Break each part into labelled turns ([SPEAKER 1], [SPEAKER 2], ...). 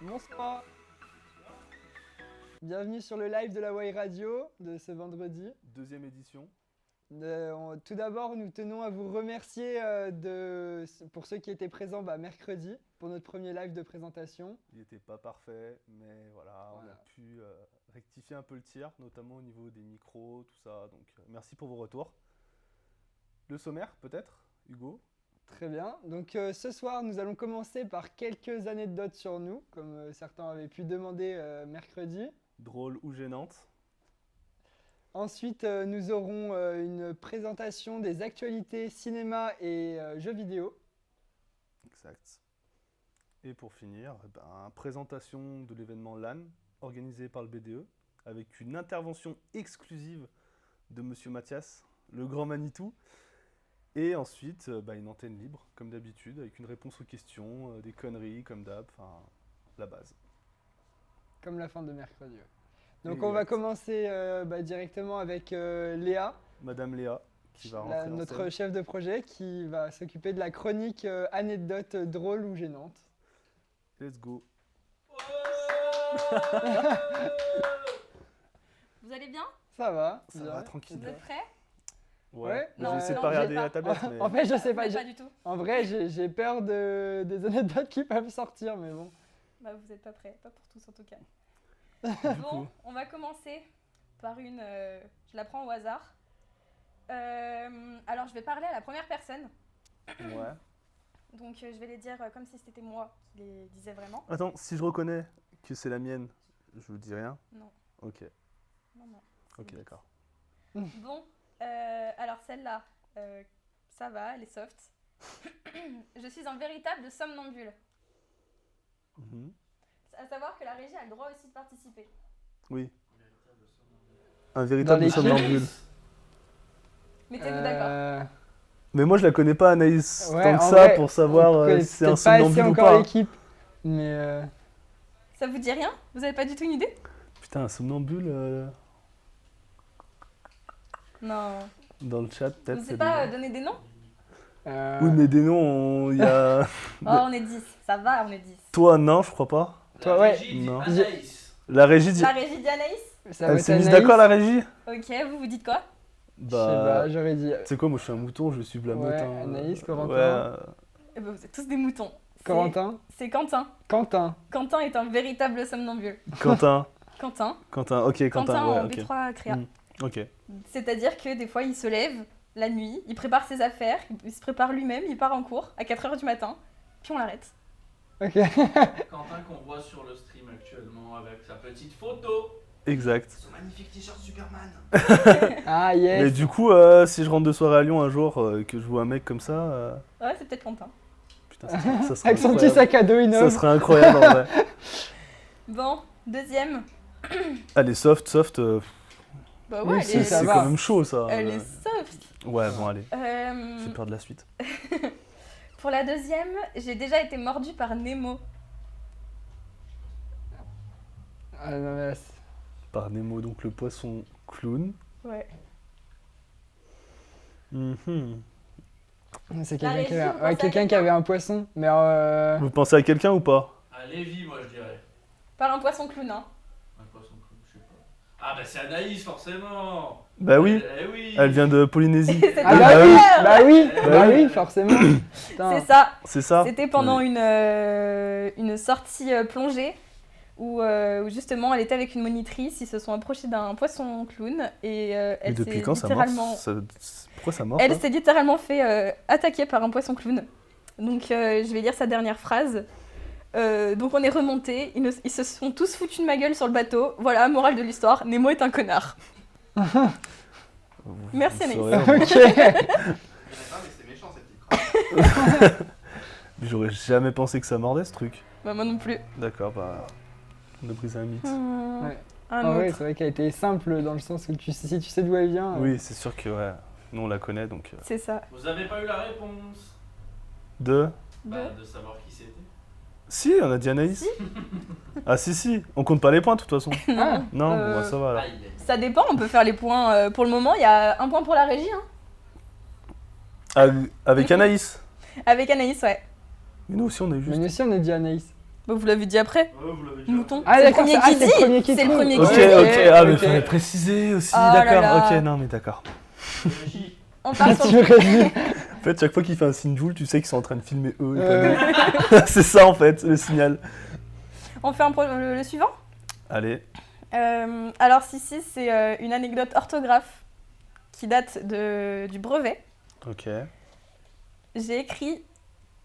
[SPEAKER 1] Bonsoir. Bienvenue sur le live de la Y Radio de ce vendredi.
[SPEAKER 2] Deuxième édition.
[SPEAKER 1] Tout d'abord, nous tenons à vous remercier pour ceux qui étaient présents mercredi pour notre premier live de présentation.
[SPEAKER 2] Il n'était pas parfait, mais voilà, on a pu rectifier un peu le tir, notamment au niveau des micros, tout ça. Donc merci pour vos retours. Le sommaire, peut-être, Hugo?
[SPEAKER 1] Très bien. Donc ce soir, nous allons commencer par quelques anecdotes sur nous, comme certains avaient pu demander mercredi.
[SPEAKER 2] Drôle ou gênante?
[SPEAKER 1] Ensuite, nous aurons une présentation des actualités cinéma et jeux vidéo.
[SPEAKER 2] Exact. Et pour finir, présentation de l'événement LAN organisé par le BDE avec une intervention exclusive de Monsieur Mathias, le grand Manitou. Et ensuite, une antenne libre, comme d'habitude, avec une réponse aux questions, des conneries, comme d'hab, enfin, la base.
[SPEAKER 1] Comme la fin de mercredi. Donc on va commencer directement avec Léa.
[SPEAKER 2] Madame Léa, qui va rentrer
[SPEAKER 1] notre chef de projet, qui va s'occuper de la chronique anecdote drôle ou gênante.
[SPEAKER 2] Let's go.
[SPEAKER 3] Vous allez bien?
[SPEAKER 1] Ça va.
[SPEAKER 2] Ça va, tranquille.
[SPEAKER 3] Vous êtes prêts?
[SPEAKER 2] Ouais.
[SPEAKER 1] Non,
[SPEAKER 2] j'essaie de pas regarder la tablette. Mais...
[SPEAKER 1] En fait, je sais pas.
[SPEAKER 3] Pas du tout.
[SPEAKER 1] En vrai, j'ai peur des anecdotes qui peuvent sortir, mais bon.
[SPEAKER 3] Bah, vous n'êtes pas prêts, pas pour tous en tout cas. Bon, on va commencer par une... je la prends au hasard. Alors, je vais parler à la première personne.
[SPEAKER 2] Ouais.
[SPEAKER 3] Donc, je vais les dire comme si c'était moi qui les disais vraiment.
[SPEAKER 2] Attends, si je reconnais que c'est la mienne, je vous dis rien?
[SPEAKER 3] Non.
[SPEAKER 2] Ok.
[SPEAKER 3] Non.
[SPEAKER 2] Ok, d'accord.
[SPEAKER 3] Bon, alors celle-là, ça va, elle est soft. Je suis un véritable somnambule.
[SPEAKER 2] Mm-hmm.
[SPEAKER 3] À savoir que la régie a le droit aussi de participer.
[SPEAKER 2] Oui. Un véritable somnambule.
[SPEAKER 3] Mettez-vous d'accord.
[SPEAKER 2] Mais moi je la connais pas, Anaïs,
[SPEAKER 1] Ouais,
[SPEAKER 2] tant que ça
[SPEAKER 1] vrai,
[SPEAKER 2] pour savoir si c'est un somnambule ou
[SPEAKER 1] encore
[SPEAKER 2] pas.
[SPEAKER 1] l'équipe, mais
[SPEAKER 3] Ça vous dit rien? Vous avez pas du tout une idée?
[SPEAKER 2] Putain, un somnambule
[SPEAKER 3] Non.
[SPEAKER 2] dans le chat, peut-être.
[SPEAKER 3] Vous ne savez pas donner des noms?
[SPEAKER 2] Oui, mais des noms, il y a.
[SPEAKER 3] Oh, on est 10, ça va, on est 10.
[SPEAKER 2] Toi, non, je crois pas.
[SPEAKER 1] Toi,
[SPEAKER 4] La
[SPEAKER 1] ouais.
[SPEAKER 4] régie dit
[SPEAKER 2] Non.
[SPEAKER 4] Anaïs.
[SPEAKER 2] La régie dit.
[SPEAKER 3] La régie dit Anaïs?
[SPEAKER 1] ça
[SPEAKER 2] Elle s'est mise d'accord, la régie?
[SPEAKER 3] Ok, vous dites quoi?
[SPEAKER 1] Je sais pas, j'aurais dit.
[SPEAKER 2] Tu sais quoi, moi je suis un mouton, je vais suivre la meute.
[SPEAKER 1] Ouais,
[SPEAKER 2] hein.
[SPEAKER 1] Anaïs, Corentin.
[SPEAKER 2] Ouais,
[SPEAKER 3] Eh ben, vous êtes tous des moutons.
[SPEAKER 1] Corentin.
[SPEAKER 3] C'est Quentin.
[SPEAKER 1] Quentin.
[SPEAKER 3] Quentin est un véritable somnambule.
[SPEAKER 2] Quentin.
[SPEAKER 3] Quentin.
[SPEAKER 2] Ok, Quentin, ouais,
[SPEAKER 3] en
[SPEAKER 2] ok.
[SPEAKER 3] B3 créa.
[SPEAKER 2] Ok.
[SPEAKER 3] C'est-à-dire que des fois, il se lève la nuit, il prépare ses affaires, il se prépare lui-même, il part en cours à 4h du matin, puis on l'arrête.
[SPEAKER 1] Ok.
[SPEAKER 4] Quentin qu'on voit sur le stream actuellement avec sa petite photo.
[SPEAKER 2] Exact.
[SPEAKER 4] Son magnifique t-shirt Superman.
[SPEAKER 1] Ah yes.
[SPEAKER 2] Mais du coup, si je rentre de soirée à Lyon un jour, que je vois un mec comme ça,
[SPEAKER 3] Ouais, c'est peut-être Quentin.
[SPEAKER 2] putain, ça serait
[SPEAKER 1] Avec son petit
[SPEAKER 2] incroyable.
[SPEAKER 1] sac à dos, il
[SPEAKER 2] Ça
[SPEAKER 1] innove.
[SPEAKER 2] serait incroyable en vrai.
[SPEAKER 3] Bon, deuxième.
[SPEAKER 2] Allez, soft.
[SPEAKER 3] Bah
[SPEAKER 1] Oui,
[SPEAKER 3] ouais,
[SPEAKER 1] si,
[SPEAKER 3] elle est,
[SPEAKER 1] ça
[SPEAKER 2] c'est
[SPEAKER 1] va.
[SPEAKER 2] quand même chaud ça.
[SPEAKER 3] elle est soft.
[SPEAKER 2] Ouais, bon, allez. J'ai peur de la suite.
[SPEAKER 3] Pour la deuxième, j'ai déjà été mordue par Nemo.
[SPEAKER 1] Ah non, mais là,
[SPEAKER 2] Par Nemo, donc le poisson clown.
[SPEAKER 3] Ouais.
[SPEAKER 2] Mhm.
[SPEAKER 1] c'est
[SPEAKER 3] La
[SPEAKER 1] quelqu'un qui
[SPEAKER 3] régie,
[SPEAKER 1] avait,
[SPEAKER 3] vous pensez à
[SPEAKER 1] quelqu'un qui
[SPEAKER 3] quelqu'un
[SPEAKER 1] avait un poisson, mais
[SPEAKER 2] Vous pensez à quelqu'un ou pas?
[SPEAKER 4] À Lévi, moi je dirais.
[SPEAKER 3] Par un poisson clown, hein.
[SPEAKER 4] Un poisson clown, je sais pas. Ah bah c'est Anaïs forcément.
[SPEAKER 2] Bah oui,
[SPEAKER 4] Eh oui.
[SPEAKER 2] elle vient de Polynésie.
[SPEAKER 3] C'était
[SPEAKER 1] ah
[SPEAKER 2] bah oui.
[SPEAKER 1] bah oui,
[SPEAKER 4] Bah
[SPEAKER 1] bah
[SPEAKER 2] oui.
[SPEAKER 1] oui, forcément. Putain.
[SPEAKER 3] C'est ça.
[SPEAKER 2] C'est ça?
[SPEAKER 3] C'était pendant une sortie plongée où justement elle était avec une monitrice, ils se sont approchés d'un poisson clown et
[SPEAKER 2] Mais
[SPEAKER 3] elle
[SPEAKER 2] depuis
[SPEAKER 3] s'est
[SPEAKER 2] quand ça mord
[SPEAKER 3] littéralement...
[SPEAKER 2] Pourquoi ça mord
[SPEAKER 3] Elle
[SPEAKER 2] ça
[SPEAKER 3] s'est littéralement fait attaquer par un poisson clown. Donc je vais lire sa dernière phrase. Donc on est remonté, ils se sont tous foutus de ma gueule sur le bateau. Voilà, morale de l'histoire, Nemo est un connard. Merci, Anaïs.
[SPEAKER 2] Anaïs.
[SPEAKER 1] Ok.
[SPEAKER 5] Je sais pas, mais c'est méchant cette petite phrase.
[SPEAKER 2] J'aurais jamais pensé que ça mordait ce truc.
[SPEAKER 3] Bah moi non plus.
[SPEAKER 2] D'accord, bah. On a brisé un mythe.
[SPEAKER 1] Ouais.
[SPEAKER 3] Un
[SPEAKER 1] Ah ouais,
[SPEAKER 3] autre.
[SPEAKER 1] c'est vrai qu'elle a été simple dans le sens où si tu sais d'où elle vient.
[SPEAKER 2] Oui, c'est sûr que ouais. Nous on la connaît donc.
[SPEAKER 3] C'est ça.
[SPEAKER 4] Vous avez pas eu la réponse
[SPEAKER 2] Deux.
[SPEAKER 4] bah, de savoir qui c'était.
[SPEAKER 2] Si, on a dit Anaïs. Ah si, on compte pas les points de toute façon.
[SPEAKER 1] Ah,
[SPEAKER 2] Non, bon, bah, ça va alors.
[SPEAKER 4] Aïe, aïe.
[SPEAKER 3] Ça dépend, on peut faire les points. Pour le moment, il y a un point pour la régie. Hein.
[SPEAKER 2] Ah, avec Anaïs.
[SPEAKER 3] Avec Anaïs, ouais.
[SPEAKER 2] Mais nous aussi on est
[SPEAKER 1] mais
[SPEAKER 2] juste.
[SPEAKER 1] nous aussi on a dit Anaïs.
[SPEAKER 3] Bah, vous l'avez dit après,
[SPEAKER 4] Ouais, vous l'avez dit.
[SPEAKER 3] mouton.
[SPEAKER 1] Ah,
[SPEAKER 3] C'est le
[SPEAKER 1] d'accord,
[SPEAKER 3] premier
[SPEAKER 1] ah,
[SPEAKER 3] qui
[SPEAKER 1] c'est le
[SPEAKER 3] dit.
[SPEAKER 1] premier qui
[SPEAKER 3] C'est le
[SPEAKER 1] trouve.
[SPEAKER 3] premier
[SPEAKER 2] Ok,
[SPEAKER 3] qui
[SPEAKER 1] Ouais,
[SPEAKER 3] dit.
[SPEAKER 2] ok, ah, mais
[SPEAKER 1] ok.
[SPEAKER 2] fallait préciser aussi,
[SPEAKER 3] Oh là
[SPEAKER 2] d'accord.
[SPEAKER 3] là.
[SPEAKER 2] Ok, non, mais d'accord.
[SPEAKER 4] Régie.
[SPEAKER 3] On part sur
[SPEAKER 1] Tu me résumes.
[SPEAKER 2] En fait, chaque fois qu'il fait un signe Joule, tu sais qu'ils sont en train de filmer eux. et pas nous. C'est ça, en fait, le signal.
[SPEAKER 3] On fait le suivant.
[SPEAKER 2] Allez.
[SPEAKER 3] Alors, c'est une anecdote orthographe qui date du brevet.
[SPEAKER 2] Ok.
[SPEAKER 3] J'ai écrit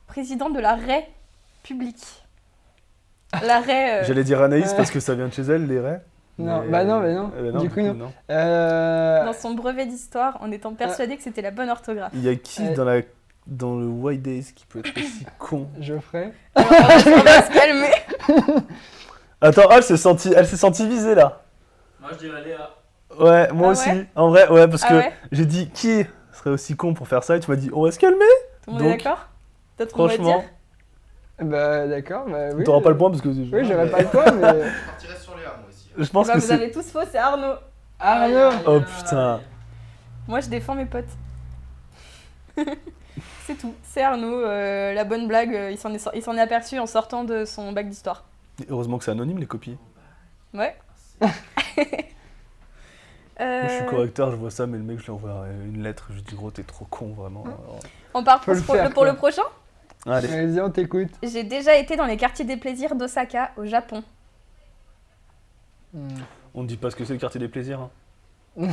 [SPEAKER 3] président de la République. La Ré.
[SPEAKER 2] J'allais dire Anaïs parce que ça vient de chez elle, les raies.
[SPEAKER 1] Non,
[SPEAKER 2] mais-
[SPEAKER 1] bah non. Du coup, non.
[SPEAKER 3] Dans son brevet d'histoire, en étant persuadé que c'était la bonne orthographe.
[SPEAKER 2] Il y a qui dans le White Days qui peut être aussi con?
[SPEAKER 1] Geoffrey.
[SPEAKER 3] Alors, on va se calmer.
[SPEAKER 2] Attends, elle s'est sentie visée là.
[SPEAKER 4] Moi, je dirais Léa.
[SPEAKER 2] Ouais, moi
[SPEAKER 3] Ah
[SPEAKER 2] aussi.
[SPEAKER 3] ouais
[SPEAKER 2] En vrai, ouais, parce
[SPEAKER 3] Ah
[SPEAKER 2] que
[SPEAKER 3] ouais
[SPEAKER 2] j'ai dit qui serait aussi con pour faire ça et tu m'as dit on va se calmer.
[SPEAKER 3] Tout le monde est
[SPEAKER 2] Donc,
[SPEAKER 3] d'accord? T'as trop à
[SPEAKER 2] Franchement,
[SPEAKER 3] dire?
[SPEAKER 1] Bah d'accord, bah oui.
[SPEAKER 2] t'auras pas le point parce que
[SPEAKER 1] Oui, j'aurais pas le point, mais.
[SPEAKER 5] Je partirais sur Léa, moi aussi.
[SPEAKER 2] je pense
[SPEAKER 3] Bah,
[SPEAKER 2] que
[SPEAKER 3] vous
[SPEAKER 2] c'est.
[SPEAKER 3] avez tous faux, c'est Arnaud.
[SPEAKER 1] Arnaud.
[SPEAKER 2] Oh putain.
[SPEAKER 3] Moi, je défends mes potes. C'est tout. C'est Arnaud. La bonne blague, il s'en est aperçu en sortant de son bac d'histoire.
[SPEAKER 2] Heureusement que c'est anonyme les copies.
[SPEAKER 3] Ouais.
[SPEAKER 2] Moi je suis correcteur, je vois ça, mais le mec je lui envoie une lettre, je lui dis gros t'es trop con vraiment. Alors,
[SPEAKER 3] On part
[SPEAKER 1] Faut
[SPEAKER 3] pour,
[SPEAKER 1] le faire,
[SPEAKER 3] pour le
[SPEAKER 1] quoi.
[SPEAKER 3] prochain.
[SPEAKER 2] Allez.
[SPEAKER 1] Vas-y, on t'écoute.
[SPEAKER 3] J'ai déjà été dans les quartiers des plaisirs d'Osaka, au Japon.
[SPEAKER 2] On ne dit pas ce que c'est le quartier des plaisirs. Hein.
[SPEAKER 3] Je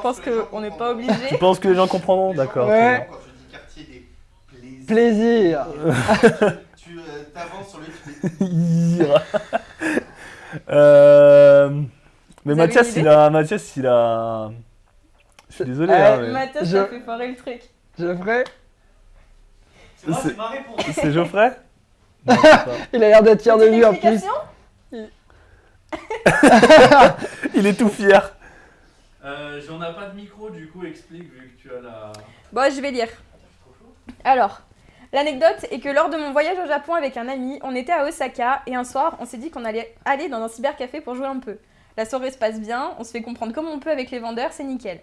[SPEAKER 3] pense qu'on n'est pas obligé.
[SPEAKER 2] Tu penses que les gens comprendront? D'accord.
[SPEAKER 1] Ouais.
[SPEAKER 5] Quand tu dis quartier des plaisirs,
[SPEAKER 1] Plaisir.
[SPEAKER 5] tu t'avances sur le
[SPEAKER 2] très bien. Mais
[SPEAKER 3] Vous avez
[SPEAKER 2] Mathias,
[SPEAKER 3] une idée
[SPEAKER 2] Mathias, il a. Je suis désolé.
[SPEAKER 1] Ouais.
[SPEAKER 2] Hein, mais
[SPEAKER 3] Mathias,
[SPEAKER 1] Je-
[SPEAKER 3] t'as fait foirer le truc.
[SPEAKER 1] Geoffrey.
[SPEAKER 4] C'est moi,
[SPEAKER 2] C'est-
[SPEAKER 4] c'est ma réponse.
[SPEAKER 2] C'est Geoffrey? Non, c'est pas.
[SPEAKER 1] Il a l'air d'être fier de
[SPEAKER 3] Petite
[SPEAKER 1] lui en plus.
[SPEAKER 3] explication.
[SPEAKER 2] Il est tout fier.
[SPEAKER 4] J'en ai pas de micro, du coup, explique vu que tu as la.
[SPEAKER 3] Bon, je vais lire. Alors, l'anecdote est que lors de mon voyage au Japon avec un ami, on était à Osaka et un soir, on s'est dit qu'on allait aller dans un cybercafé pour jouer un peu. La soirée se passe bien, on se fait comprendre comme on peut avec les vendeurs, c'est nickel.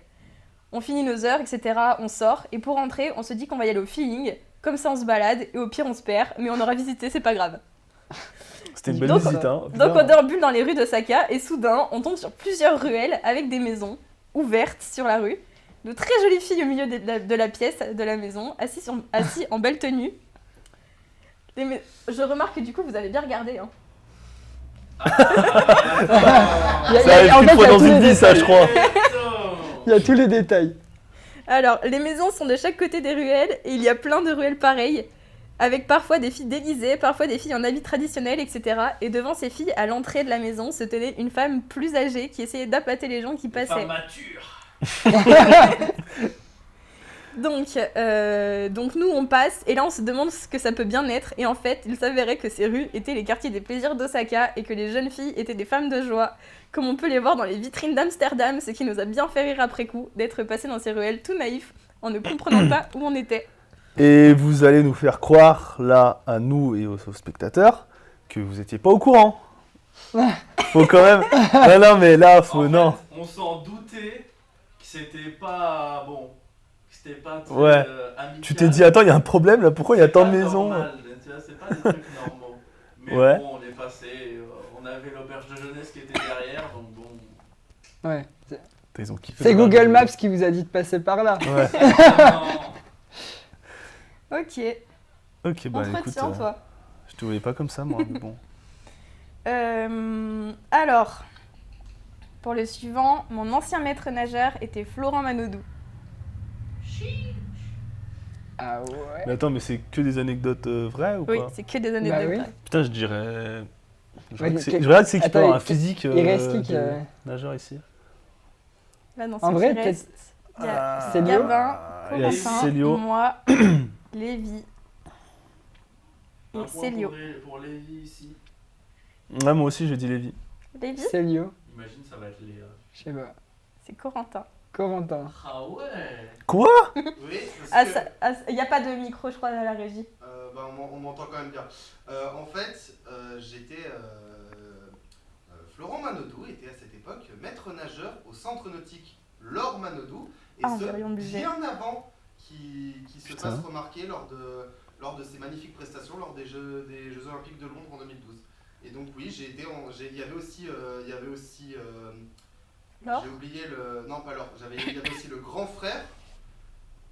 [SPEAKER 3] On finit nos heures, etc. On sort et pour rentrer, on se dit qu'on va y aller au feeling. Comme ça, on se balade et au pire, on se perd, mais on aura visité, c'est pas grave.
[SPEAKER 2] C'était une belle
[SPEAKER 3] Donc,
[SPEAKER 2] visite. Hein.
[SPEAKER 3] Donc
[SPEAKER 2] Putain.
[SPEAKER 3] on déambule dans les rues d'Osaka et soudain on tombe sur plusieurs ruelles avec des maisons ouvertes sur la rue, de très jolies filles au milieu de la pièce de la maison, assis en belle tenue. Je remarque que du coup vous avez bien regardé. Hein.
[SPEAKER 2] Ça arrive
[SPEAKER 1] en
[SPEAKER 2] qu'une
[SPEAKER 1] fait,
[SPEAKER 2] fois
[SPEAKER 1] il y a
[SPEAKER 2] dans
[SPEAKER 1] tous
[SPEAKER 2] une
[SPEAKER 1] les
[SPEAKER 2] vie, ça, je crois.
[SPEAKER 1] Il y a tous les détails.
[SPEAKER 3] Alors les maisons sont de chaque côté des ruelles et il y a plein de ruelles pareilles, avec parfois des filles déguisées, parfois des filles en habits traditionnels, etc. Et devant ces filles, à l'entrée de la maison, se tenait une femme plus âgée qui essayait d'appâter les gens qui passaient.
[SPEAKER 4] Femme mature.
[SPEAKER 3] Donc nous on passe et là on se demande ce que ça peut bien être et en fait il s'avérait que ces rues étaient les quartiers des plaisirs d'Osaka et que les jeunes filles étaient des femmes de joie comme on peut les voir dans les vitrines d'Amsterdam, ce qui nous a bien fait rire après coup d'être passés dans ces ruelles tout naïfs en ne comprenant pas où on était.
[SPEAKER 2] Et vous allez nous faire croire, là, à nous et aux spectateurs, que vous étiez pas au courant. Faut quand même... Non, mais là, faut...
[SPEAKER 4] En
[SPEAKER 2] non.
[SPEAKER 4] fait, on s'en doutait que c'était pas bon. Que c'était pas très
[SPEAKER 2] Ouais.
[SPEAKER 4] amical.
[SPEAKER 2] Tu t'es dit, attends, il y a un problème, là, pourquoi il y a
[SPEAKER 4] C'est
[SPEAKER 2] tant de
[SPEAKER 4] pas
[SPEAKER 2] maisons
[SPEAKER 4] normal, tu vois, c'est pas des trucs normaux. Mais
[SPEAKER 2] Ouais.
[SPEAKER 4] bon, on est passé, on avait l'auberge de jeunesse qui était derrière, donc bon.
[SPEAKER 1] Ouais.
[SPEAKER 2] Ils ont kiffé.
[SPEAKER 1] C'est
[SPEAKER 2] le
[SPEAKER 1] Google
[SPEAKER 2] rêve.
[SPEAKER 1] Maps qui vous a dit de passer par là.
[SPEAKER 2] Ouais.
[SPEAKER 3] Ok,
[SPEAKER 2] Ok, bah écoute,
[SPEAKER 3] entretien toi.
[SPEAKER 2] je te voyais pas comme ça, moi, mais bon.
[SPEAKER 3] Alors, pour le suivant, mon ancien maître nageur était Florent Manodou.
[SPEAKER 1] Ah ouais.
[SPEAKER 2] Mais attends, mais c'est que des anecdotes vraies ou
[SPEAKER 3] Oui,
[SPEAKER 2] pas?
[SPEAKER 3] c'est que des années de
[SPEAKER 1] Bah oui.
[SPEAKER 3] vraies.
[SPEAKER 2] Putain, je dirais... Je
[SPEAKER 1] Ouais,
[SPEAKER 2] regarde c'est qui
[SPEAKER 1] attends,
[SPEAKER 2] peut avoir un
[SPEAKER 1] il-
[SPEAKER 2] physique
[SPEAKER 1] il reste qui
[SPEAKER 2] de
[SPEAKER 1] a-
[SPEAKER 2] nageur ici.
[SPEAKER 3] Là, dans
[SPEAKER 1] En
[SPEAKER 3] ce
[SPEAKER 1] vrai,
[SPEAKER 3] qui
[SPEAKER 1] peut-être-
[SPEAKER 3] reste, il y a
[SPEAKER 1] C'est Léo
[SPEAKER 3] Gabin,
[SPEAKER 2] Il y a
[SPEAKER 3] Corentin,
[SPEAKER 2] Célio.
[SPEAKER 3] moi, Lévi et
[SPEAKER 4] Un point
[SPEAKER 3] Célio.
[SPEAKER 4] pour Lévi ici.
[SPEAKER 2] Ouais, moi aussi, je dis Lévi.
[SPEAKER 3] Lévi,
[SPEAKER 1] C'est Lio.
[SPEAKER 4] Imagine, ça va être Léa.
[SPEAKER 1] Je sais pas.
[SPEAKER 3] c'est Corentin.
[SPEAKER 1] Corentin.
[SPEAKER 4] Ah ouais.
[SPEAKER 2] Quoi?
[SPEAKER 5] Oui, parce que
[SPEAKER 3] Il n'y a pas de micro, je crois, à la régie.
[SPEAKER 5] bah, on m'entend quand même bien. En fait, j'étais. Florent Manodou était à cette époque maître nageur au centre nautique Laure Manodou. Et
[SPEAKER 3] Ah,
[SPEAKER 5] ce,
[SPEAKER 3] Marion Buzet.
[SPEAKER 5] bien avant qu'il se
[SPEAKER 2] Putain.
[SPEAKER 5] fasse remarquer lors lors de ses magnifiques prestations lors des Jeux Olympiques de Londres en 2012. Et donc oui, il y avait aussi,
[SPEAKER 3] Laure
[SPEAKER 5] j'ai oublié le, non pas Laure, il y avait aussi le grand frère.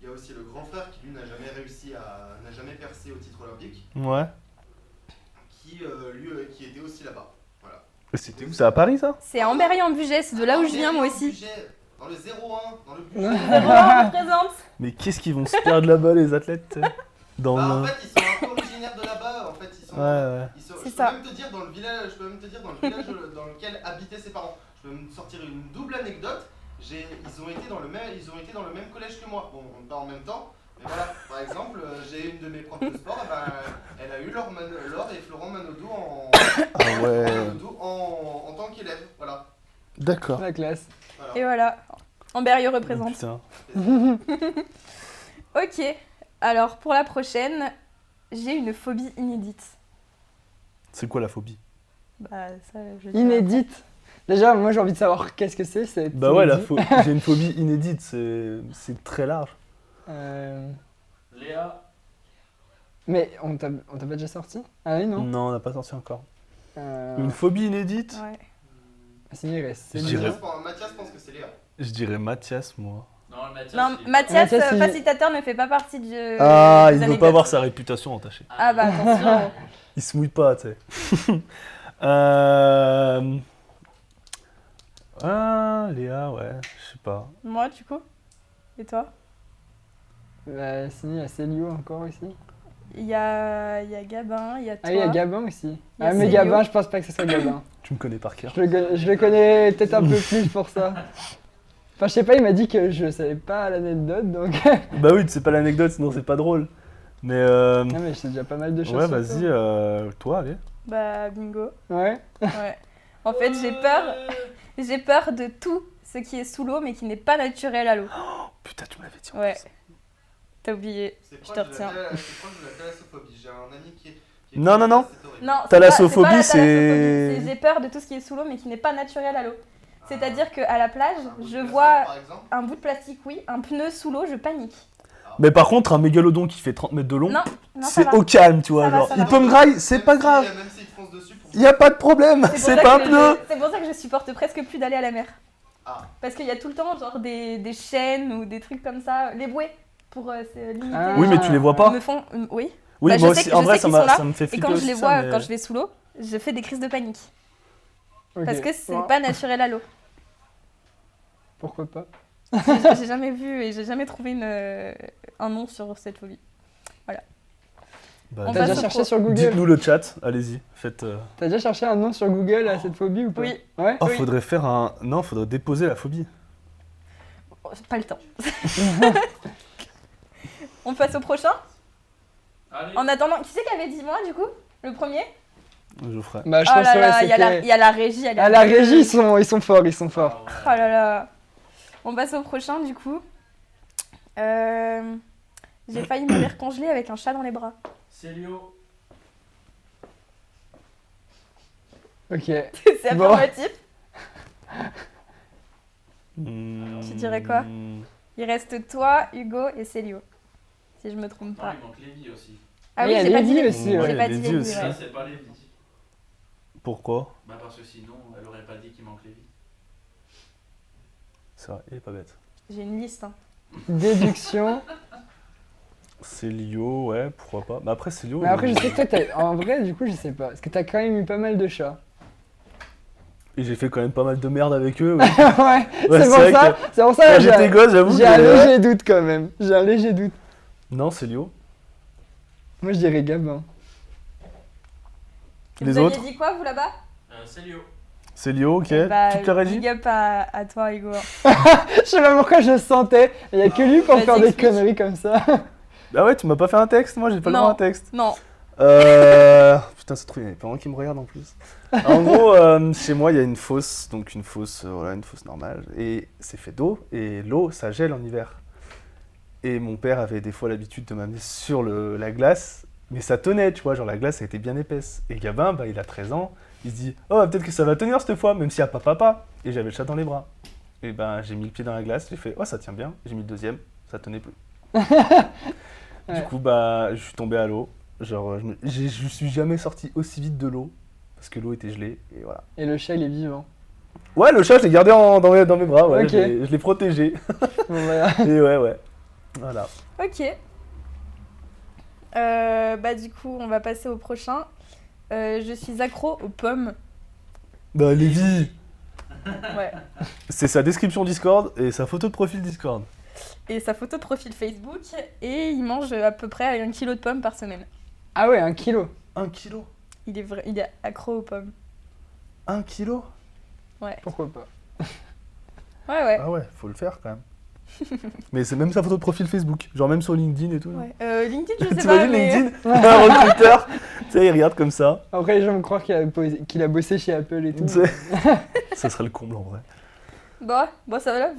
[SPEAKER 5] Il y a aussi le grand frère qui lui n'a jamais percé au titre olympique,
[SPEAKER 2] Ouais.
[SPEAKER 5] qui était aussi là-bas. Voilà.
[SPEAKER 2] Et c'était où? C'est à Paris, ça?
[SPEAKER 3] C'est à Amberieu-en-Bugey, c'est de là où je viens moi aussi.
[SPEAKER 5] Dans le 01, dans le budget.
[SPEAKER 3] On représente.
[SPEAKER 2] Mais qu'est-ce qu'ils vont se perdre là-bas, les athlètes, tu sais? Dans
[SPEAKER 5] Bah, en
[SPEAKER 2] le...
[SPEAKER 5] fait, ils sont un peu originaires de là-bas. En fait,
[SPEAKER 2] Ouais.
[SPEAKER 5] je peux même te dire dans le village, dans lequel habitaient ses parents. Je peux me sortir une double anecdote. Ils ont été dans le même collège que moi. Bon, pas en même temps, mais voilà. Par exemple, j'ai une de mes profs de sport. Elle a eu Laure et Florent Manodou
[SPEAKER 2] Ah ouais.
[SPEAKER 5] en tant qu'élève. Voilà.
[SPEAKER 2] D'accord.
[SPEAKER 1] La classe.
[SPEAKER 5] Voilà.
[SPEAKER 3] Et voilà, Amberieu représente.
[SPEAKER 2] Putain.
[SPEAKER 3] Ok, alors pour la prochaine, j'ai une phobie inédite.
[SPEAKER 2] C'est quoi la phobie?
[SPEAKER 3] Bah ça, je dirais
[SPEAKER 1] Inédite. Déjà, moi j'ai envie de savoir qu'est-ce que c'est. Cette
[SPEAKER 2] Bah ouais,
[SPEAKER 1] inédit.
[SPEAKER 2] j'ai une phobie inédite, c'est très large.
[SPEAKER 4] Léa,
[SPEAKER 1] Mais on t'a pas déjà sorti? Ah oui, non?
[SPEAKER 2] Non, on n'a pas sorti encore.
[SPEAKER 1] Euh...
[SPEAKER 2] Une phobie inédite?
[SPEAKER 3] après. Ouais.
[SPEAKER 1] C'est une iris.
[SPEAKER 2] Je dirais-
[SPEAKER 5] Mathias pense que c'est Léa.
[SPEAKER 2] Je dirais Mathias, moi.
[SPEAKER 4] non, le Mathias.
[SPEAKER 3] Non,
[SPEAKER 4] il est-
[SPEAKER 3] Mathias,
[SPEAKER 1] Mathias, il-
[SPEAKER 3] facilitateur, ne fait pas partie du.
[SPEAKER 2] Ah,
[SPEAKER 3] des
[SPEAKER 2] il veut
[SPEAKER 3] anecdotes.
[SPEAKER 2] pas avoir sa réputation entachée.
[SPEAKER 3] Ah bah attention.
[SPEAKER 2] Il se mouille pas, tu sais. Ah, Léa, ouais, je sais pas.
[SPEAKER 3] Moi, du coup. Et toi?
[SPEAKER 1] Bah, si, il y a Célio encore ici.
[SPEAKER 3] Il y a Gabin, il y a toi.
[SPEAKER 1] Ah, il y a Gabin aussi.
[SPEAKER 3] Il y a
[SPEAKER 1] Ah, mais
[SPEAKER 3] Célio.
[SPEAKER 1] Gabin, je pense pas que ce soit Gabin.
[SPEAKER 2] Tu me connais par cœur.
[SPEAKER 1] Je le connais peut-être un peu plus pour ça. Enfin, je sais pas, il m'a dit que je savais pas l'anecdote, donc.
[SPEAKER 2] Bah oui, tu sais pas l'anecdote, sinon c'est pas drôle. Mais
[SPEAKER 1] Non, mais je sais déjà pas mal de choses.
[SPEAKER 2] ouais,
[SPEAKER 1] sur
[SPEAKER 2] vas-y, toi, allez.
[SPEAKER 3] Bah bingo.
[SPEAKER 1] toi. Ouais.
[SPEAKER 3] Ouais. En fait, j'ai peur de tout ce qui est sous l'eau mais qui n'est pas naturel à l'eau.
[SPEAKER 2] Oh, putain, tu me l'avais dit en
[SPEAKER 3] Ouais.
[SPEAKER 2] plus.
[SPEAKER 3] T'as oublié.
[SPEAKER 5] C'est
[SPEAKER 3] Je te
[SPEAKER 5] proche de
[SPEAKER 3] retiens.
[SPEAKER 5] c'est proche de la thalassophobie. J'ai un ami qui est
[SPEAKER 2] Non, non, non.
[SPEAKER 5] c'est horrible.
[SPEAKER 3] Non,
[SPEAKER 2] Thalassophobie,
[SPEAKER 3] c'est pas la
[SPEAKER 2] c'est-
[SPEAKER 3] thalassophobie, c'est j'ai peur de tout ce qui est sous l'eau mais qui n'est pas naturel à l'eau. C'est-à-dire qu'à la plage,
[SPEAKER 5] Un bout de
[SPEAKER 3] je
[SPEAKER 5] plastique,
[SPEAKER 3] vois
[SPEAKER 5] par exemple.
[SPEAKER 3] un bout de plastique, oui, un pneu sous l'eau, je panique.
[SPEAKER 2] Mais par contre, un mégalodon qui fait 30 mètres de long,
[SPEAKER 3] Non, non, ça
[SPEAKER 2] c'est
[SPEAKER 3] va.
[SPEAKER 2] au calme, tu vois.
[SPEAKER 3] Ça va,
[SPEAKER 2] Genre,
[SPEAKER 3] ça
[SPEAKER 2] il
[SPEAKER 3] va.
[SPEAKER 2] peut me grailler, c'est
[SPEAKER 5] Même
[SPEAKER 2] pas
[SPEAKER 5] si-
[SPEAKER 2] grave.
[SPEAKER 5] Même s'il te fonce dessus pour.
[SPEAKER 2] Y a pas de problème,
[SPEAKER 3] C'est
[SPEAKER 2] c'est
[SPEAKER 3] pour
[SPEAKER 2] pas
[SPEAKER 3] ça
[SPEAKER 2] un
[SPEAKER 3] que
[SPEAKER 2] pneu.
[SPEAKER 3] C'est pour ça que je supporte presque plus d'aller à la mer.
[SPEAKER 5] Ah.
[SPEAKER 3] Parce qu'il y a tout le temps genre des chaînes ou des trucs comme ça, les bouées pour limiter.
[SPEAKER 1] Ah.
[SPEAKER 2] Oui, mais tu les vois pas.
[SPEAKER 3] me font, oui.
[SPEAKER 2] Oui,
[SPEAKER 3] Bah,
[SPEAKER 2] moi
[SPEAKER 3] je sais
[SPEAKER 2] aussi,
[SPEAKER 3] que-
[SPEAKER 2] en
[SPEAKER 3] je
[SPEAKER 2] vrai,
[SPEAKER 3] sais
[SPEAKER 2] ça
[SPEAKER 3] qu'ils sont là,
[SPEAKER 2] me fait
[SPEAKER 3] Et
[SPEAKER 2] flipper
[SPEAKER 3] quand je
[SPEAKER 2] aussi,
[SPEAKER 3] les
[SPEAKER 2] ça,
[SPEAKER 3] vois,
[SPEAKER 2] mais-
[SPEAKER 3] quand je vais sous l'eau, je fais des crises de panique.
[SPEAKER 1] Ok.
[SPEAKER 3] Parce que c'est
[SPEAKER 1] Bon,
[SPEAKER 3] pas naturel à l'eau.
[SPEAKER 1] Pourquoi pas?
[SPEAKER 3] J'ai jamais vu et j'ai jamais trouvé un nom sur cette phobie.
[SPEAKER 2] Bah,
[SPEAKER 3] On
[SPEAKER 1] T'as
[SPEAKER 3] passe
[SPEAKER 1] déjà
[SPEAKER 3] au
[SPEAKER 1] cherché
[SPEAKER 3] pro.
[SPEAKER 1] sur Google?
[SPEAKER 2] dites-nous le chat, allez-y, faites.
[SPEAKER 1] T'as déjà cherché un nom sur Google à cette phobie ou pas?
[SPEAKER 3] Oui.
[SPEAKER 1] Ouais?
[SPEAKER 2] Oh,
[SPEAKER 3] Oui.
[SPEAKER 2] faudrait faire un. Non, faudrait déposer la phobie.
[SPEAKER 3] Oh, pas le temps. On passe au prochain.
[SPEAKER 4] Allez.
[SPEAKER 3] En attendant, qui c'est qui avait dit moi du coup? Le premier?
[SPEAKER 2] Je ferai.
[SPEAKER 1] Bah, je
[SPEAKER 3] Oh
[SPEAKER 1] pense
[SPEAKER 3] là
[SPEAKER 1] que
[SPEAKER 3] là,
[SPEAKER 1] ouais,
[SPEAKER 3] il y a la-
[SPEAKER 1] c'était.
[SPEAKER 3] il y a la régie. elle est
[SPEAKER 1] À la régie, ils sont forts, ils sont forts.
[SPEAKER 3] Oh là là. On passe au prochain du coup. J'ai failli mourir congelée avec un chat dans les bras.
[SPEAKER 4] Célio,
[SPEAKER 1] Ok.
[SPEAKER 3] C'est
[SPEAKER 1] Bon.
[SPEAKER 3] affirmatif.
[SPEAKER 2] Tu
[SPEAKER 3] dirais quoi? Il reste toi, Hugo et Célio. Si je me trompe
[SPEAKER 4] non,
[SPEAKER 3] pas.
[SPEAKER 4] il manque Lévi aussi.
[SPEAKER 3] Ah
[SPEAKER 1] Oui,
[SPEAKER 3] oui,
[SPEAKER 1] il y a
[SPEAKER 3] j'ai pas
[SPEAKER 1] Lévi
[SPEAKER 3] dit
[SPEAKER 1] aussi,
[SPEAKER 3] Lévi.
[SPEAKER 1] ouais.
[SPEAKER 3] J'ai pas dit
[SPEAKER 2] Lévi
[SPEAKER 3] Lévi,
[SPEAKER 2] aussi.
[SPEAKER 3] ouais.
[SPEAKER 4] Ça, c'est pas Lévi.
[SPEAKER 2] Pourquoi?
[SPEAKER 4] Bah, parce que sinon, elle aurait pas dit qu'il manque Lévi.
[SPEAKER 2] C'est vrai, il est pas bête.
[SPEAKER 3] J'ai une liste. Hein.
[SPEAKER 1] Déduction.
[SPEAKER 2] Célio, ouais, pourquoi pas. Mais après, Célio.
[SPEAKER 1] Mais après, je sais que toi, en vrai, du coup, je sais pas. Parce que t'as quand même eu pas mal de chats.
[SPEAKER 2] Et j'ai fait quand même pas mal de merde avec eux. Ouais.
[SPEAKER 1] Ouais, c'est
[SPEAKER 2] c'est
[SPEAKER 1] pour
[SPEAKER 2] vrai
[SPEAKER 1] ça.
[SPEAKER 2] que
[SPEAKER 1] C'est pour ça
[SPEAKER 2] Quand
[SPEAKER 1] que
[SPEAKER 2] j'étais gosse, j'avoue
[SPEAKER 1] j'ai
[SPEAKER 2] que.
[SPEAKER 1] un léger doute quand même. J'ai un léger doute.
[SPEAKER 2] Non, Célio.
[SPEAKER 1] Moi, je dirais Gabin.
[SPEAKER 2] Les
[SPEAKER 3] vous
[SPEAKER 2] autres
[SPEAKER 3] aviez dit quoi vous là-bas?
[SPEAKER 4] Célio.
[SPEAKER 2] Célio, ok.
[SPEAKER 3] Bah,
[SPEAKER 2] Toute la régie.
[SPEAKER 3] big up à toi, Hugo.
[SPEAKER 1] Je sais pas pourquoi je le sentais. Il y a que lui pour
[SPEAKER 3] Vas-y,
[SPEAKER 1] faire des
[SPEAKER 3] explique.
[SPEAKER 1] conneries comme ça.
[SPEAKER 2] Ah ouais, tu m'as pas fait un texte, moi j'ai pas le
[SPEAKER 3] Non.
[SPEAKER 2] droit à un texte.
[SPEAKER 3] Non.
[SPEAKER 2] Putain, c'est trop, il y a pas un qui me regarde en plus. En gros, chez moi, il y a une fosse, donc une fosse, voilà, une fosse normale, et c'est fait d'eau, et l'eau, ça gèle en hiver. Et mon père avait des fois l'habitude de m'amener sur la glace, mais ça tenait, tu vois, genre la glace, elle était bien épaisse. Et Gabin, bah, il a 13 ans, il se dit, oh, peut-être que ça va tenir cette fois, même s'il n'y a pas papa. Et j'avais le chat dans les bras. Et ben, j'ai mis le pied dans la glace, j'ai fait, oh, ça tient bien. J'ai mis le deuxième, ça tenait plus.
[SPEAKER 1] Ouais.
[SPEAKER 2] Du coup, bah, je suis tombé à l'eau. Genre, je suis jamais sorti aussi vite de l'eau. Parce que l'eau était gelée, et voilà.
[SPEAKER 1] Et le chat, il est vivant.
[SPEAKER 2] Ouais, le chat, je l'ai gardé dans mes bras, ouais.
[SPEAKER 1] Ok.
[SPEAKER 2] Je l'ai protégé.
[SPEAKER 1] Bon, voilà.
[SPEAKER 2] Et ouais. Voilà.
[SPEAKER 3] Ok. Bah du coup, on va passer au prochain. Je suis accro aux pommes.
[SPEAKER 2] Bah, Lévi,
[SPEAKER 3] Ouais.
[SPEAKER 2] c'est sa description Discord et sa photo de profil Discord.
[SPEAKER 3] Et sa photo de profil Facebook. Et il mange à peu près 1 kilo de pommes par semaine.
[SPEAKER 1] Ah ouais, 1 kilo.
[SPEAKER 2] 1 kilo
[SPEAKER 3] Il est accro aux pommes.
[SPEAKER 2] 1 kilo
[SPEAKER 1] Pourquoi pas.
[SPEAKER 3] Ouais.
[SPEAKER 2] Ah ouais, faut le faire quand même. Mais c'est même sa photo de profil Facebook. Genre même sur LinkedIn et tout. là.
[SPEAKER 3] Ouais. LinkedIn, je sais pas,
[SPEAKER 2] T'imagines
[SPEAKER 3] mais...
[SPEAKER 2] LinkedIn Un recruteur, tu sais, il regarde comme ça.
[SPEAKER 1] Après, les gens vont croire qu'il a bossé chez Apple et tout.
[SPEAKER 2] Tu sais. Ça serait le comble en vrai.
[SPEAKER 3] Bon, ça va là,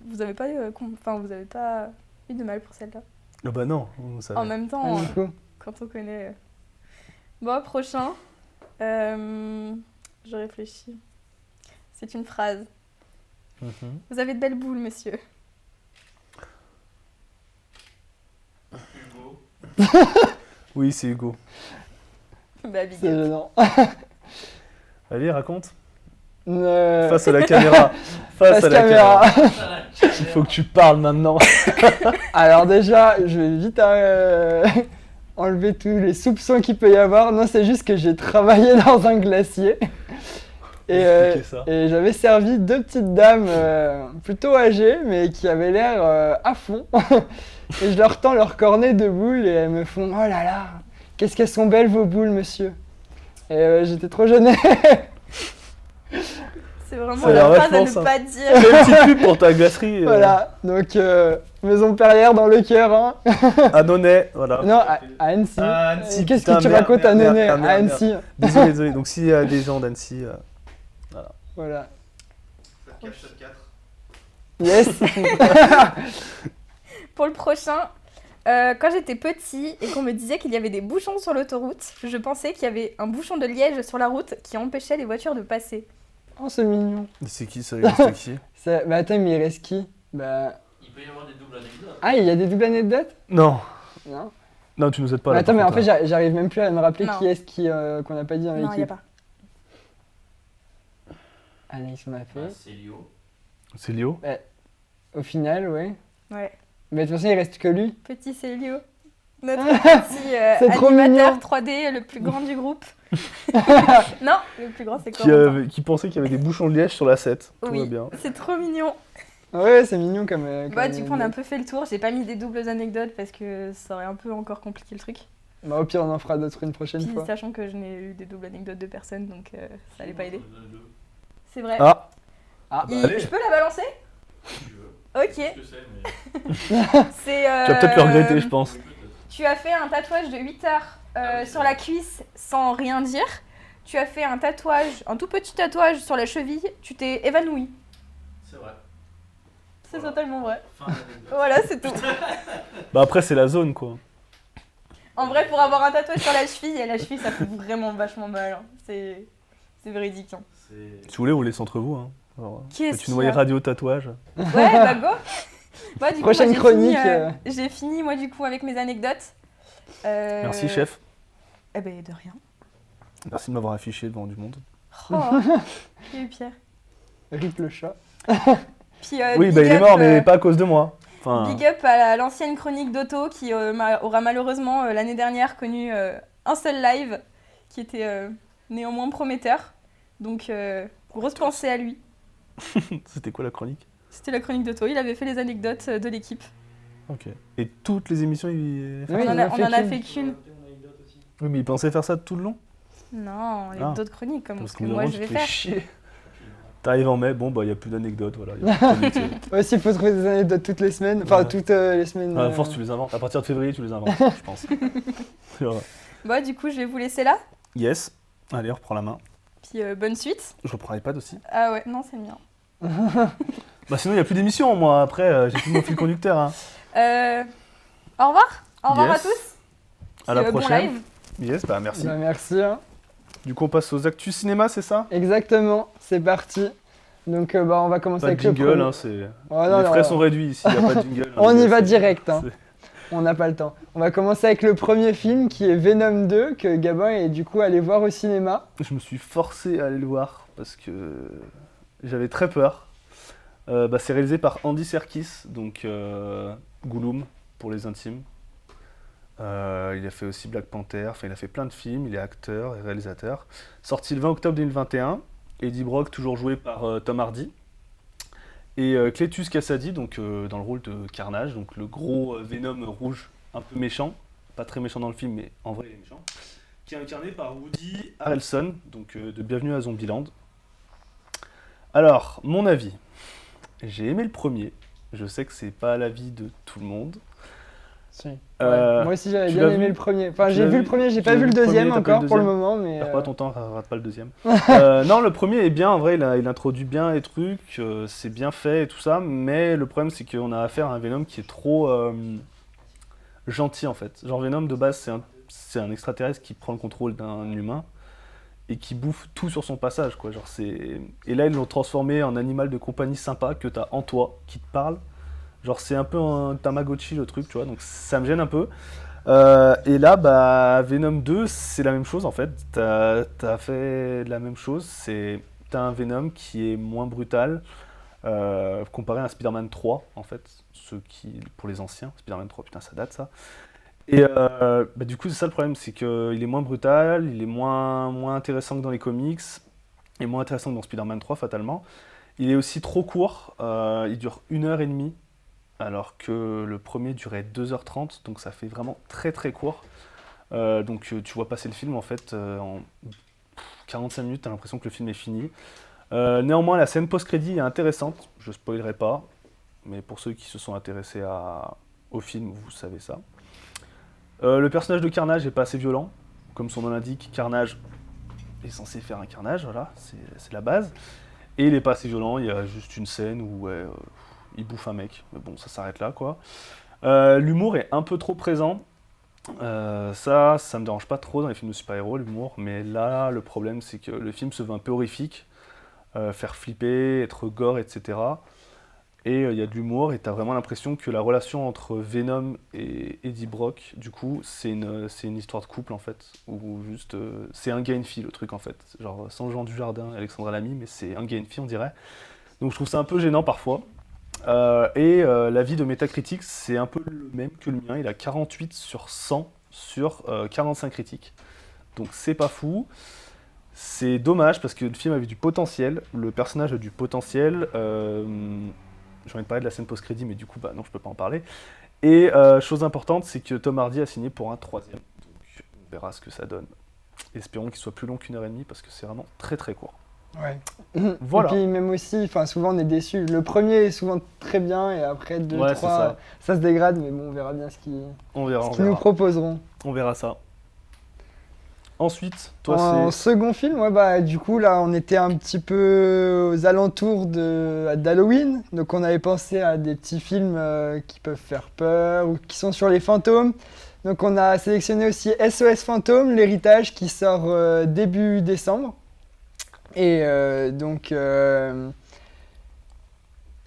[SPEAKER 3] vous avez pas vous avez pas eu de mal pour celle-là.
[SPEAKER 2] Ah bah non, ça
[SPEAKER 3] En même temps,
[SPEAKER 1] Ah, du coup.
[SPEAKER 3] quand on connaît... Bon, prochain. Je réfléchis. C'est une phrase.
[SPEAKER 2] Mhm.
[SPEAKER 3] Vous avez de belles boules, monsieur.
[SPEAKER 4] Hugo.
[SPEAKER 2] Oui, c'est Hugo.
[SPEAKER 3] Bah, big
[SPEAKER 1] C'est
[SPEAKER 3] up.
[SPEAKER 1] gênant.
[SPEAKER 2] Allez, raconte.
[SPEAKER 1] Euh,
[SPEAKER 2] Face à la caméra. Face à la
[SPEAKER 1] caméra.
[SPEAKER 2] Il faut que tu parles maintenant.
[SPEAKER 1] Alors déjà, je vais vite enlever tous les soupçons qu'il peut y avoir. Non, c'est juste que j'ai travaillé dans un glacier.
[SPEAKER 2] Expliquez ça.
[SPEAKER 1] Et j'avais servi 2 petites dames plutôt âgées, mais qui avaient l'air à fond. Et je leur tends leur cornet de boules et elles me font « Oh là là, qu'est-ce qu'elles sont belles vos boules, monsieur !» Et j'étais trop gêné.
[SPEAKER 3] C'est vraiment
[SPEAKER 2] Ça a l'air
[SPEAKER 3] la phrase à
[SPEAKER 2] vachement
[SPEAKER 3] ne
[SPEAKER 2] simple.
[SPEAKER 3] pas dire.
[SPEAKER 2] Fais une petite pub pour ta glacerie.
[SPEAKER 1] Voilà, donc maison Perrière dans le cœur. Hein.
[SPEAKER 2] À Nonnet, voilà.
[SPEAKER 1] Non, à Annecy.
[SPEAKER 2] À Annecy,
[SPEAKER 1] Qu'est-ce
[SPEAKER 2] putain,
[SPEAKER 1] que tu
[SPEAKER 2] merde,
[SPEAKER 1] racontes à
[SPEAKER 2] merde,
[SPEAKER 1] Nonnet
[SPEAKER 2] merde,
[SPEAKER 1] À
[SPEAKER 2] merde,
[SPEAKER 1] Annecy.
[SPEAKER 2] Désolé. Donc s'il y a des gens d'Annecy,
[SPEAKER 1] Voilà.
[SPEAKER 5] 4-4.
[SPEAKER 1] Yes.
[SPEAKER 3] Pour le prochain, quand j'étais petit et qu'on me disait qu'il y avait des bouchons sur l'autoroute, je pensais qu'il y avait un bouchon de liège sur la route qui empêchait les voitures de passer.
[SPEAKER 1] Oh, c'est mignon.
[SPEAKER 2] c'est qui ça? Il reste qui?
[SPEAKER 1] Bah attends, mais il reste qui Bah...
[SPEAKER 4] Il peut y avoir des doubles anecdotes.
[SPEAKER 1] Ah, il y a des doubles anecdotes
[SPEAKER 2] Non.
[SPEAKER 1] Non.
[SPEAKER 2] Non, tu nous aides pas
[SPEAKER 1] Bah,
[SPEAKER 2] là.
[SPEAKER 1] attends, mais
[SPEAKER 2] par
[SPEAKER 1] en fait,
[SPEAKER 2] contre, hein.
[SPEAKER 1] j'arrive même plus à me rappeler
[SPEAKER 3] Non.
[SPEAKER 1] qui est-ce qu'on n'a pas dit dans
[SPEAKER 3] Non, il n'y a
[SPEAKER 1] l'équipe.
[SPEAKER 3] pas.
[SPEAKER 1] Anaïs m'a fait.
[SPEAKER 4] C'est Lio.
[SPEAKER 2] C'est Léo.
[SPEAKER 1] Au final, ouais.
[SPEAKER 3] Ouais.
[SPEAKER 1] Mais de toute façon, il reste que lui.
[SPEAKER 3] Petit Célio. Notre petit
[SPEAKER 1] C'est trop
[SPEAKER 3] animateur
[SPEAKER 1] mignon.
[SPEAKER 3] 3D, le plus grand du groupe. Non, le plus grand, c'est
[SPEAKER 2] Qui,
[SPEAKER 3] Corentin.
[SPEAKER 2] qui pensait qu'il y avait des bouchons de liège sur la 7. Tout
[SPEAKER 3] Oui,
[SPEAKER 2] va bien.
[SPEAKER 3] c'est trop mignon.
[SPEAKER 1] Ouais, c'est mignon comme.
[SPEAKER 3] Bah, du coup, on a un peu fait le tour. J'ai pas mis des doubles anecdotes parce que ça aurait un peu encore compliqué le truc.
[SPEAKER 1] Bah, au pire, on en fera d'autres une prochaine
[SPEAKER 3] Puis,
[SPEAKER 1] fois.
[SPEAKER 3] sachant que je n'ai eu des doubles anecdotes de personne, donc ça allait pas aider. C'est vrai.
[SPEAKER 2] Ah,
[SPEAKER 1] Ah,
[SPEAKER 2] allez.
[SPEAKER 3] Je peux la balancer
[SPEAKER 4] Si tu veux.
[SPEAKER 3] Ok.
[SPEAKER 4] Je sais ce que c'est, mais.
[SPEAKER 3] C'est.
[SPEAKER 2] tu vas peut-être le regretter, je pense.
[SPEAKER 4] Oui, peut-être.
[SPEAKER 3] Tu as fait un tatouage de 8 heures
[SPEAKER 4] Ah oui,
[SPEAKER 3] sur la cuisse sans rien dire. Tu as fait un tatouage, un tout petit tatouage sur la cheville. Tu t'es évanoui.
[SPEAKER 4] C'est vrai.
[SPEAKER 3] C'est
[SPEAKER 4] Voilà.
[SPEAKER 3] totalement vrai.
[SPEAKER 4] Fin d'anecdote.
[SPEAKER 3] Voilà, c'est tout.
[SPEAKER 2] Bah après, c'est la zone quoi.
[SPEAKER 3] En vrai, pour avoir un tatouage sur la cheville, et la cheville, ça fait vraiment vachement mal. Hein. C'est véridique. Hein.
[SPEAKER 4] C'est.
[SPEAKER 2] Si vous voulez, on laisse entre vous. Hein. Alors,
[SPEAKER 3] Qu'est-ce
[SPEAKER 2] tu
[SPEAKER 3] qu'il
[SPEAKER 2] nous
[SPEAKER 3] y a
[SPEAKER 2] voyais radio tatouage.
[SPEAKER 3] Ouais, bah go. Bah, du coup,
[SPEAKER 1] Prochaine
[SPEAKER 3] moi, j'ai
[SPEAKER 1] chronique,
[SPEAKER 3] fini, j'ai fini, moi, du coup, avec mes anecdotes.
[SPEAKER 2] Merci, chef.
[SPEAKER 3] Eh ben, de rien.
[SPEAKER 2] Merci de m'avoir affiché devant du monde.
[SPEAKER 3] Oh, j'ai eu Pierre.
[SPEAKER 1] Rip le chat.
[SPEAKER 3] Puis,
[SPEAKER 2] Oui,
[SPEAKER 3] big
[SPEAKER 2] bah il est
[SPEAKER 3] up,
[SPEAKER 2] mort, mais pas à cause de moi. Enfin,
[SPEAKER 3] Big up à l'ancienne chronique d'Otto qui aura malheureusement l'année dernière connu un seul live qui était néanmoins prometteur. Donc, grosse pensée à lui.
[SPEAKER 2] c'était quoi la chronique?
[SPEAKER 3] C'était la chronique d'Otto. Il avait fait les anecdotes de l'équipe.
[SPEAKER 2] Ok. Et toutes les émissions, il
[SPEAKER 1] Oui,
[SPEAKER 3] on
[SPEAKER 1] il
[SPEAKER 3] en
[SPEAKER 1] en a
[SPEAKER 3] a
[SPEAKER 1] fait
[SPEAKER 3] fait qu'une.
[SPEAKER 2] Oui, mais il pensait faire ça tout le long.
[SPEAKER 3] Non, il y a
[SPEAKER 2] Ah.
[SPEAKER 3] d'autres chroniques comme
[SPEAKER 2] Parce
[SPEAKER 3] ce que
[SPEAKER 2] que
[SPEAKER 3] moi
[SPEAKER 2] vraiment,
[SPEAKER 3] je
[SPEAKER 2] tu
[SPEAKER 3] vais
[SPEAKER 2] te fais
[SPEAKER 3] faire.
[SPEAKER 2] chier. T'arrives en mai, bon bah il y a plus d'anecdotes, voilà. Y a plus de chronique,
[SPEAKER 1] Aussi, il faut trouver des anecdotes toutes les semaines. Enfin,
[SPEAKER 2] Ouais.
[SPEAKER 1] toutes les semaines.
[SPEAKER 2] À force, tu les inventes. À partir de février, tu les inventes, je pense. Voilà.
[SPEAKER 3] Bah, du coup, je vais vous laisser là.
[SPEAKER 2] Yes. Allez, on reprend la main.
[SPEAKER 3] Puis bonne suite.
[SPEAKER 2] Je reprends l'iPad aussi.
[SPEAKER 3] Ah ouais, non, c'est le mien.
[SPEAKER 2] Bah sinon, il n'y a plus d'émission, moi. Après, j'ai plus mon fil conducteur. Hein.
[SPEAKER 3] Au revoir. Au revoir
[SPEAKER 2] Yes.
[SPEAKER 3] à tous.
[SPEAKER 2] À la
[SPEAKER 3] Puis, bon
[SPEAKER 2] prochaine.
[SPEAKER 3] live.
[SPEAKER 2] Yes, bah merci.
[SPEAKER 1] Bah, merci. Hein.
[SPEAKER 2] Du coup, on passe aux actus cinéma, c'est ça?
[SPEAKER 1] Exactement, c'est parti. Donc, bah, on va commencer
[SPEAKER 2] Pas de
[SPEAKER 1] avec le
[SPEAKER 2] jingle,
[SPEAKER 1] premier.
[SPEAKER 2] hein, c'est...
[SPEAKER 1] Oh, non,
[SPEAKER 2] les
[SPEAKER 1] non,
[SPEAKER 2] frais
[SPEAKER 1] non.
[SPEAKER 2] sont réduits ici, il n'y a pas de jingle. hein,
[SPEAKER 1] On
[SPEAKER 2] les
[SPEAKER 1] y
[SPEAKER 2] gars,
[SPEAKER 1] va
[SPEAKER 2] c'est-
[SPEAKER 1] direct. Hein. On n'a pas le temps. On va commencer avec le premier film qui est Venom 2, que Gabin est du coup allé voir au cinéma.
[SPEAKER 2] Je me suis forcé à aller le voir parce que j'avais très peur. C'est réalisé par Andy Serkis, donc Gollum pour les intimes. Il a fait aussi Black Panther, enfin il a fait plein de films, il est acteur et réalisateur. Sorti le 20 octobre 2021, Eddie Brock toujours joué par Tom Hardy. Et Cletus Kasady, donc dans le rôle de Carnage, donc le gros Venom rouge, un peu méchant, pas très méchant dans le film, mais en vrai il est méchant, qui est incarné par Woody Harrelson, donc de Bienvenue à Zombieland. Alors, mon avis, j'ai aimé le premier, je sais que c'est pas l'avis de tout le monde.
[SPEAKER 1] Si.
[SPEAKER 2] Euh,
[SPEAKER 1] Moi aussi j'avais
[SPEAKER 2] tu
[SPEAKER 1] bien
[SPEAKER 2] l'as
[SPEAKER 1] aimé
[SPEAKER 2] vu
[SPEAKER 1] le premier. Enfin
[SPEAKER 2] Tu
[SPEAKER 1] j'ai
[SPEAKER 2] l'as
[SPEAKER 1] vu
[SPEAKER 2] vu
[SPEAKER 1] le premier, j'ai
[SPEAKER 2] Tu
[SPEAKER 1] pas
[SPEAKER 2] l'as
[SPEAKER 1] vu
[SPEAKER 2] vu
[SPEAKER 1] le
[SPEAKER 2] le premier,
[SPEAKER 1] deuxième
[SPEAKER 2] t'as pas
[SPEAKER 1] encore
[SPEAKER 2] le
[SPEAKER 1] pour le
[SPEAKER 2] deuxième
[SPEAKER 1] moment, mais...
[SPEAKER 2] Perds pas ton temps, rate pas le deuxième. Non, le premier est bien, en vrai, il introduit bien les trucs, c'est bien fait et tout ça, mais le problème c'est qu'on a affaire à un Venom qui est trop gentil en fait. Genre Venom de base c'est un extraterrestre qui prend le contrôle d'un humain et qui bouffe tout sur son passage quoi. Genre, et là ils l'ont transformé en animal de compagnie sympa que t'as en toi, qui te parle. Genre c'est un peu un Tamagotchi le truc, tu vois, donc ça me gêne un peu. Et là, Venom 2, c'est la même chose en fait. T'as fait la même chose. T'as un Venom qui est moins brutal comparé à un Spider-Man 3 en fait. Pour les anciens, Spider-Man 3, putain, ça date ça. Et du coup, c'est ça le problème, c'est qu'il est moins brutal, il est moins intéressant que dans les comics, et moins intéressant que dans Spider-Man 3 fatalement. Il est aussi trop court, il dure 1h30. Alors que le premier durait 2h30, donc ça fait vraiment très très court. Donc tu vois passer le film en fait en 45 minutes, t'as l'impression que le film est fini. Néanmoins, la scène post-crédit est intéressante, je spoilerai pas, mais pour ceux qui se sont intéressés au film, vous savez ça. Le personnage de Carnage est pas assez violent, comme son nom l'indique, Carnage est censé faire un carnage, voilà, c'est la base. Et il est pas assez violent, il y a juste une scène où il bouffe un mec, mais bon, ça s'arrête là, quoi. L'humour est un peu trop présent. Ça me dérange pas trop dans les films de super-héros, l'humour, mais là, le problème, c'est que le film se veut un peu horrifique, faire flipper, être gore, etc. Et il y a de l'humour, et t'as vraiment l'impression que la relation entre Venom et Eddie Brock, du coup, c'est une histoire de couple, en fait, ou juste... c'est un gars et une fille, le truc, en fait. Genre, sans Jean Dujardin et Alexandra Lamy, mais c'est un gars et une fille, on dirait. Donc je trouve ça un peu gênant, parfois. L'avis de Metacritic, c'est un peu le même que le mien. Il a 48 sur 100 sur 45 critiques. Donc c'est pas fou. C'est dommage parce que le film avait du potentiel. Le personnage a du potentiel. J'ai envie de parler de la scène post-crédit, mais du coup, non, je peux pas en parler. Et chose importante, c'est que Tom Hardy a signé pour un 3e. Donc on verra ce que ça donne. Espérons qu'il soit plus long qu'1h30 parce que c'est vraiment très très court.
[SPEAKER 1] Ouais.
[SPEAKER 2] Voilà.
[SPEAKER 1] Et puis même aussi, souvent on est déçus. Le premier est souvent très bien et après 2,
[SPEAKER 2] Ouais,
[SPEAKER 1] 3, ça se dégrade, mais bon, on verra bien ce qu'ils
[SPEAKER 2] On verra.
[SPEAKER 1] nous proposeront.
[SPEAKER 2] On verra ça. Ensuite, toi,
[SPEAKER 1] En second film, du coup là on était un petit peu aux alentours d'Halloween, donc on avait pensé à des petits films qui peuvent faire peur ou qui sont sur les fantômes. Donc on a sélectionné aussi SOS Fantôme, l'héritage qui sort début décembre. Et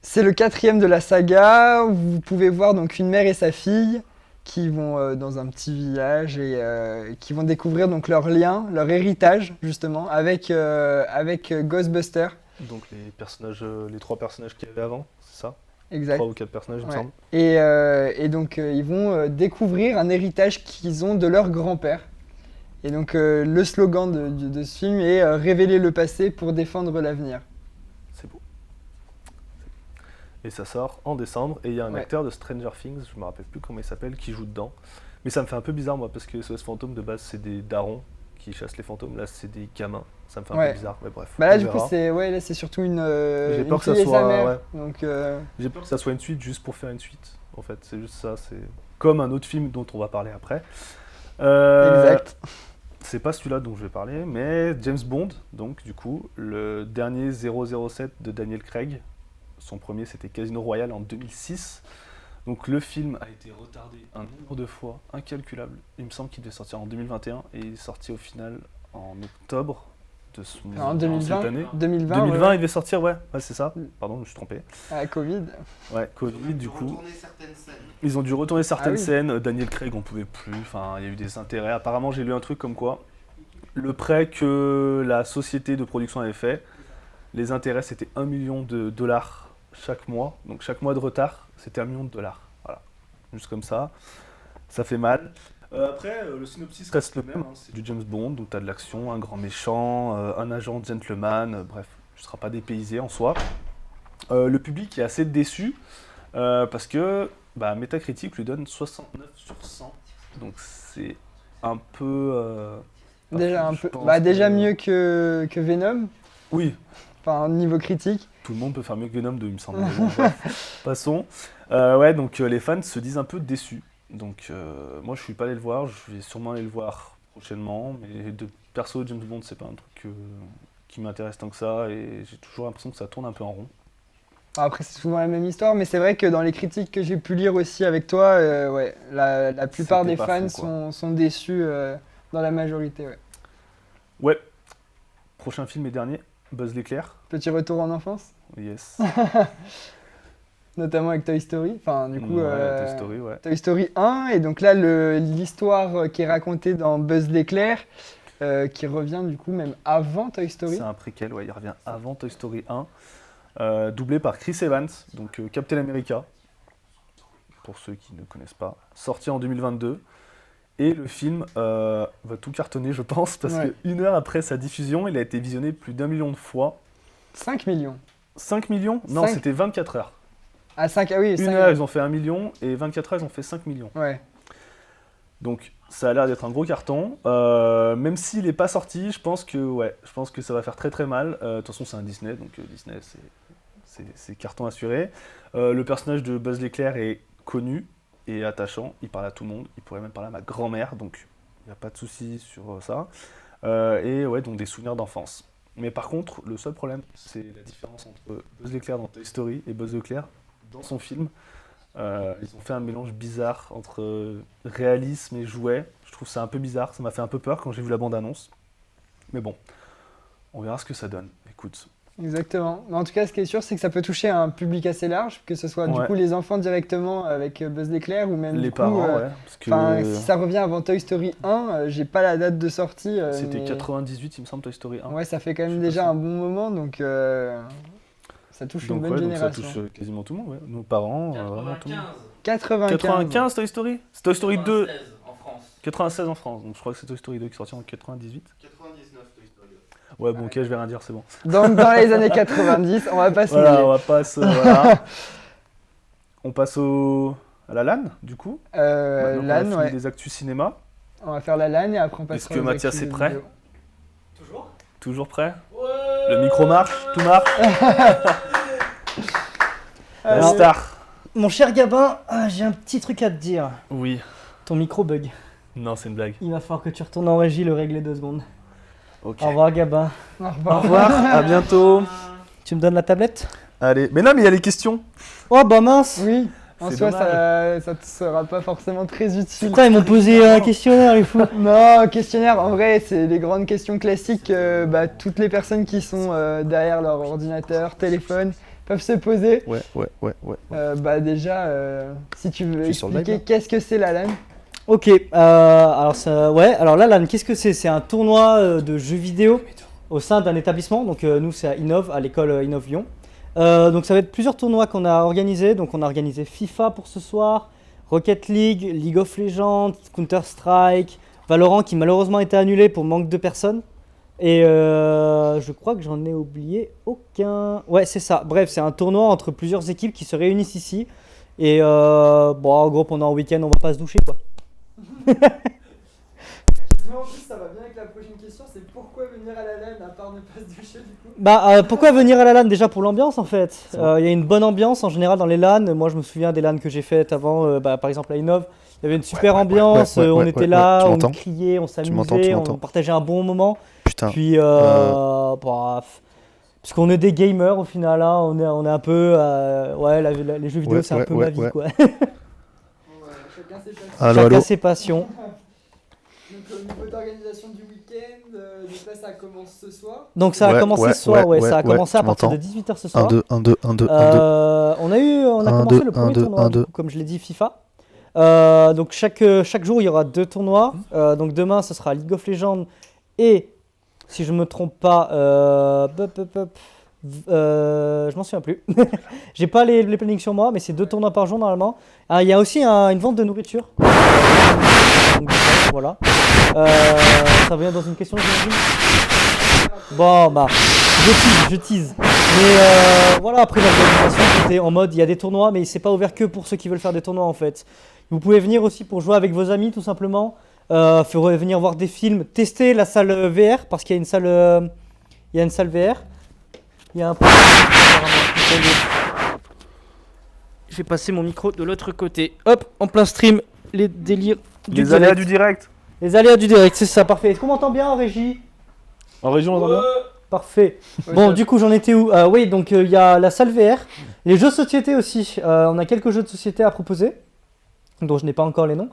[SPEAKER 1] c'est le 4e de la saga où vous pouvez voir donc une mère et sa fille qui vont dans un petit village et qui vont découvrir donc leur lien, leur héritage justement avec Ghostbusters.
[SPEAKER 2] Donc les 3 personnages qu'il y avait avant, c'est ça?
[SPEAKER 1] Exact.
[SPEAKER 2] 3 ou 4 personnages, il me
[SPEAKER 1] Ouais.
[SPEAKER 2] semble.
[SPEAKER 1] Et donc ils vont découvrir un héritage qu'ils ont de leur grand-père. Et donc le slogan de ce film est révéler le passé pour défendre l'avenir.
[SPEAKER 2] C'est beau. Et ça sort en décembre, et il y a un acteur de Stranger Things, je me rappelle plus comment il s'appelle, qui joue dedans. Mais ça me fait un peu bizarre moi, parce que SOS Fantôme de base c'est des darons qui chassent les fantômes, là c'est des gamins. Ça me fait un peu bizarre, mais bref.
[SPEAKER 1] Là
[SPEAKER 2] on
[SPEAKER 1] du coup
[SPEAKER 2] verra.
[SPEAKER 1] c'est surtout une
[SPEAKER 2] J'ai peur que
[SPEAKER 1] fille
[SPEAKER 2] ça
[SPEAKER 1] et sa
[SPEAKER 2] soit...
[SPEAKER 1] mère.
[SPEAKER 2] ouais.
[SPEAKER 1] Donc,
[SPEAKER 2] J'ai peur que ça soit une suite juste pour faire une suite. En fait, c'est juste ça, c'est comme un autre film dont on va parler après.
[SPEAKER 1] Exact.
[SPEAKER 2] C'est pas celui-là dont je vais parler, mais James Bond, donc du coup, le dernier 007 de Daniel Craig. Son premier c'était Casino Royale en 2006. Donc le film a été retardé un nombre de fois incalculable. Il me semble qu'il devait sortir en 2021 et il est sorti au final en octobre de ce
[SPEAKER 1] En 2020,
[SPEAKER 2] cette année.
[SPEAKER 1] 2020,
[SPEAKER 2] 2020,
[SPEAKER 1] ouais.
[SPEAKER 2] il devait sortir, ouais, c'est ça. Pardon, je me suis trompé.
[SPEAKER 1] Ah, Covid.
[SPEAKER 2] Ouais, Covid, du coup.
[SPEAKER 5] Retourner certaines scènes.
[SPEAKER 2] Ils ont dû retourner certaines
[SPEAKER 1] Ah oui.
[SPEAKER 2] scènes. Daniel Craig, on pouvait plus. Enfin, il y a eu des intérêts. Apparemment, j'ai lu un truc comme quoi le prêt que la société de production avait fait, les intérêts, c'était $1 million chaque mois. Donc, chaque mois de retard, c'était $1 million. Voilà. Juste comme ça. Ça fait mal. Après, le synopsis reste le même. Hein. C'est du James Bond. Donc, tu as de l'action, un grand méchant, un agent gentleman. Bref, tu ne seras pas dépaysé en soi. Le public est assez déçu parce que Metacritic lui donne 69 sur 100. Donc, c'est un peu.
[SPEAKER 1] Déjà un
[SPEAKER 2] je
[SPEAKER 1] peu.
[SPEAKER 2] pense
[SPEAKER 1] Bah, déjà
[SPEAKER 2] que-
[SPEAKER 1] mieux que Venom.
[SPEAKER 2] Oui,
[SPEAKER 1] Enfin, niveau critique.
[SPEAKER 2] tout le monde peut faire mieux que Venom 2, il me semble. Mais bon, bref, passons. Ouais, donc les fans se disent un peu déçus. Donc moi, je suis pas allé le voir. Je vais sûrement aller le voir prochainement. Mais perso, James Bond, c'est pas un truc qui m'intéresse tant que ça. Et j'ai toujours l'impression que ça tourne un peu en rond.
[SPEAKER 1] Après, c'est souvent la même histoire, mais c'est vrai que dans les critiques que j'ai pu lire aussi avec toi, ouais, la plupart
[SPEAKER 2] C'était
[SPEAKER 1] des
[SPEAKER 2] pas
[SPEAKER 1] fans
[SPEAKER 2] fou, quoi.
[SPEAKER 1] sont déçus dans la majorité. Ouais.
[SPEAKER 2] Ouais. Prochain film et dernier, Buzz l'éclair.
[SPEAKER 1] Petit retour en enfance,
[SPEAKER 2] Yes.
[SPEAKER 1] notamment avec Toy Story. Enfin, du coup,
[SPEAKER 2] Ouais, Toy Story, ouais.
[SPEAKER 1] Toy Story 1, et donc là, l'histoire qui est racontée dans Buzz l'éclair, qui revient du coup même avant Toy Story.
[SPEAKER 2] C'est un préquel, ouais, il revient avant Toy Story 1, doublé par Chris Evans, donc Captain America, pour ceux qui ne connaissent pas, sorti en 2022. Et le film va tout cartonner, je pense, parce
[SPEAKER 1] Ouais.
[SPEAKER 2] qu'une heure après sa diffusion, il a été visionné plus d'1 million de fois.
[SPEAKER 1] 5 millions.
[SPEAKER 2] 5 millions? Non,
[SPEAKER 1] Cinq.
[SPEAKER 2] c'était 24 heures.
[SPEAKER 1] Ah, 5, ah oui,
[SPEAKER 2] Une
[SPEAKER 1] 5.
[SPEAKER 2] heure, ils ont fait 1 million, et 24 heures, ils ont fait 5 millions.
[SPEAKER 1] Ouais.
[SPEAKER 2] Donc, ça a l'air d'être un gros carton. Même s'il n'est pas sorti, je pense que ça va faire très très mal. De toute façon, c'est un Disney, donc Disney, c'est carton assuré. Le personnage de Buzz l'éclair est connu et attachant. Il parle à tout le monde. Il pourrait même parler à ma grand-mère, donc il n'y a pas de souci sur ça. Et ouais, donc des souvenirs d'enfance. Mais par contre, le seul problème, c'est la différence entre Buzz l'éclair dans Toy Story et Buzz l'éclair dans son film. Ils ont fait un mélange bizarre entre réalisme et jouet. Je trouve ça un peu bizarre, ça m'a fait un peu peur quand j'ai vu la bande-annonce. Mais bon, on verra ce que ça donne. Écoute,
[SPEAKER 1] Exactement. Mais en tout cas, ce qui est sûr, c'est que ça peut toucher un public assez large, que ce soit du
[SPEAKER 2] Ouais.
[SPEAKER 1] coup les enfants directement avec Buzz l'éclair ou même
[SPEAKER 2] les
[SPEAKER 1] du coup,
[SPEAKER 2] parents, ouais, parce que
[SPEAKER 1] enfin, si ça revient avant Toy Story 1, j'ai pas la date de sortie.
[SPEAKER 2] c'était
[SPEAKER 1] mais
[SPEAKER 2] 98, il me semble, Toy Story 1.
[SPEAKER 1] Ouais, ça fait quand
[SPEAKER 2] Je
[SPEAKER 1] même
[SPEAKER 2] sais pas
[SPEAKER 1] déjà
[SPEAKER 2] si-
[SPEAKER 1] un bon moment, donc ça touche une
[SPEAKER 2] Donc,
[SPEAKER 1] bonne
[SPEAKER 2] ouais, donc ça
[SPEAKER 1] génération.
[SPEAKER 2] touche quasiment tout le monde, ouais. Nos parents, vraiment tout le monde.
[SPEAKER 1] 95.
[SPEAKER 2] 95 Toy Story? C'est Toy Story 2,
[SPEAKER 4] 96 en France.
[SPEAKER 2] 96 en France, donc je crois que c'est Toy Story 2 qui est sorti en 98.
[SPEAKER 5] 99 Toy Story.
[SPEAKER 2] Ouais, bon, ok, je vais rien dire, c'est bon.
[SPEAKER 1] Dans les années 90, on va pas se
[SPEAKER 2] Voilà,
[SPEAKER 1] mouiller.
[SPEAKER 2] on va passer. Voilà. On passe à la LAN, du coup. Maintenant qu'on a
[SPEAKER 1] LAN,
[SPEAKER 2] fini
[SPEAKER 1] ouais.
[SPEAKER 2] les actus cinéma.
[SPEAKER 1] On va faire la LAN et après on passe
[SPEAKER 2] Est-ce que Mathias est prêt?
[SPEAKER 4] Toujours
[SPEAKER 2] Toujours prêt?
[SPEAKER 4] Ouais.
[SPEAKER 2] Le micro marche? Tout marche? La
[SPEAKER 6] Alors-
[SPEAKER 2] star.
[SPEAKER 6] Mon cher Gabin, j'ai un petit truc à te dire.
[SPEAKER 2] Oui.
[SPEAKER 6] Ton micro bug.
[SPEAKER 2] Non, c'est une blague.
[SPEAKER 6] Il va falloir que tu retournes en régie le régler 2 secondes.
[SPEAKER 2] Ok.
[SPEAKER 6] Au revoir Gabin.
[SPEAKER 1] Au
[SPEAKER 2] Au
[SPEAKER 1] revoir.
[SPEAKER 2] revoir, à bientôt.
[SPEAKER 6] Tu me donnes la tablette?
[SPEAKER 2] Allez, mais non, mais il y a les questions.
[SPEAKER 6] Oh bah mince.
[SPEAKER 1] Oui, en
[SPEAKER 2] C'est
[SPEAKER 1] soi,
[SPEAKER 2] dommage.
[SPEAKER 1] ça te sera pas forcément très utile.
[SPEAKER 6] Pourquoi ils m'ont posé un questionnaire les fous?
[SPEAKER 1] Non, questionnaire, en vrai, c'est les grandes questions classiques que toutes les personnes qui sont derrière leur ordinateur, téléphone, peuvent se poser.
[SPEAKER 2] Ouais.
[SPEAKER 1] Déjà, si tu veux
[SPEAKER 2] Je suis sur le
[SPEAKER 1] expliquer
[SPEAKER 2] live, là.
[SPEAKER 1] qu'est-ce que c'est la LAN.
[SPEAKER 6] Ok, alors la LAN, qu'est-ce que c'est? C'est un tournoi de jeux vidéo au sein d'un établissement. Donc nous c'est à Innov, à l'école Innov Lyon. Donc ça va être plusieurs tournois qu'on a organisés. Donc on a organisé FIFA pour ce soir, Rocket League, League of Legends, Counter Strike, Valorant qui malheureusement a été annulé pour manque de personnes. Et je crois que j'en ai oublié aucun. Ouais c'est ça. Bref, c'est un tournoi entre plusieurs équipes qui se réunissent ici. Et bon en gros pendant un week-end on va pas se doucher quoi.
[SPEAKER 1] En plus, ça va bien avec la prochaine question, c'est pourquoi venir à la LAN à part ne pas se doucher du coup.
[SPEAKER 6] Bah pourquoi venir à la LAN? Déjà pour l'ambiance en fait.
[SPEAKER 2] C'est
[SPEAKER 6] Il y a une bonne ambiance en général dans les LAN. Moi je me souviens des LAN que j'ai faites avant, par exemple à Innov. Il y avait une super ambiance, on était là,
[SPEAKER 7] tu
[SPEAKER 6] on
[SPEAKER 7] m'entends
[SPEAKER 6] criait, on
[SPEAKER 7] m'entends, tu
[SPEAKER 6] s'amusait, on
[SPEAKER 7] m'entends.
[SPEAKER 6] partageait un bon moment.
[SPEAKER 7] Putain.
[SPEAKER 6] Puis bah, parce qu'on est des gamers au final, hein, on est un peu les jeux vidéo
[SPEAKER 7] Ouais,
[SPEAKER 6] c'est un
[SPEAKER 7] ouais,
[SPEAKER 6] peu
[SPEAKER 7] ouais,
[SPEAKER 6] ma vie
[SPEAKER 7] ouais.
[SPEAKER 6] quoi.
[SPEAKER 1] Chacun ses passions.
[SPEAKER 7] Allô,
[SPEAKER 6] Chacun
[SPEAKER 7] allô.
[SPEAKER 6] ses passions.
[SPEAKER 1] Donc au niveau d'organisation du week-end, Donc là, ça commence ce soir.
[SPEAKER 6] Donc ça a commencé ce soir, ça a commencé à
[SPEAKER 2] tu
[SPEAKER 6] partir de
[SPEAKER 2] m'entends
[SPEAKER 6] 18h ce soir.
[SPEAKER 2] 1, 2, 1, 2, 1, 2, 1, 2.
[SPEAKER 6] On a
[SPEAKER 2] Un,
[SPEAKER 6] commencé
[SPEAKER 2] deux,
[SPEAKER 6] le premier
[SPEAKER 2] un, deux,
[SPEAKER 6] tournoi,
[SPEAKER 2] un,
[SPEAKER 6] du
[SPEAKER 2] deux.
[SPEAKER 6] coup, comme je l'ai dit, FIFA. Donc chaque jour, il y aura 2 tournois. Donc demain, ce sera League of Legends et, si je me trompe pas, je m'en souviens plus. J'ai pas les plannings sur moi, mais c'est 2 tournois par jour normalement. Il y a aussi une vente de nourriture. Donc, voilà. Ça revient dans une question, j'imagine. Bon, bah, je tease. Mais voilà, après l'organisation, c'était en mode, il y a des tournois, mais c'est pas ouvert que pour ceux qui veulent faire des tournois en fait. Vous pouvez venir aussi pour jouer avec vos amis, tout simplement. Venir voir des films, tester la salle VR, parce qu'il y a une salle, VR. Il y a un peu... Je vais passer mon micro de l'autre côté. Hop, en plein stream, les délires du
[SPEAKER 2] Les aléas
[SPEAKER 6] direct.
[SPEAKER 2] du direct.
[SPEAKER 6] Les aléas du direct, c'est ça, parfait. Est-ce qu'on m'entend bien en régie?
[SPEAKER 2] En région, on entend bien.
[SPEAKER 6] Parfait. Bon, du coup, j'en étais où? Oui, donc il y a la salle VR, les jeux de société aussi. On a quelques jeux de société à proposer, dont je n'ai pas encore les noms.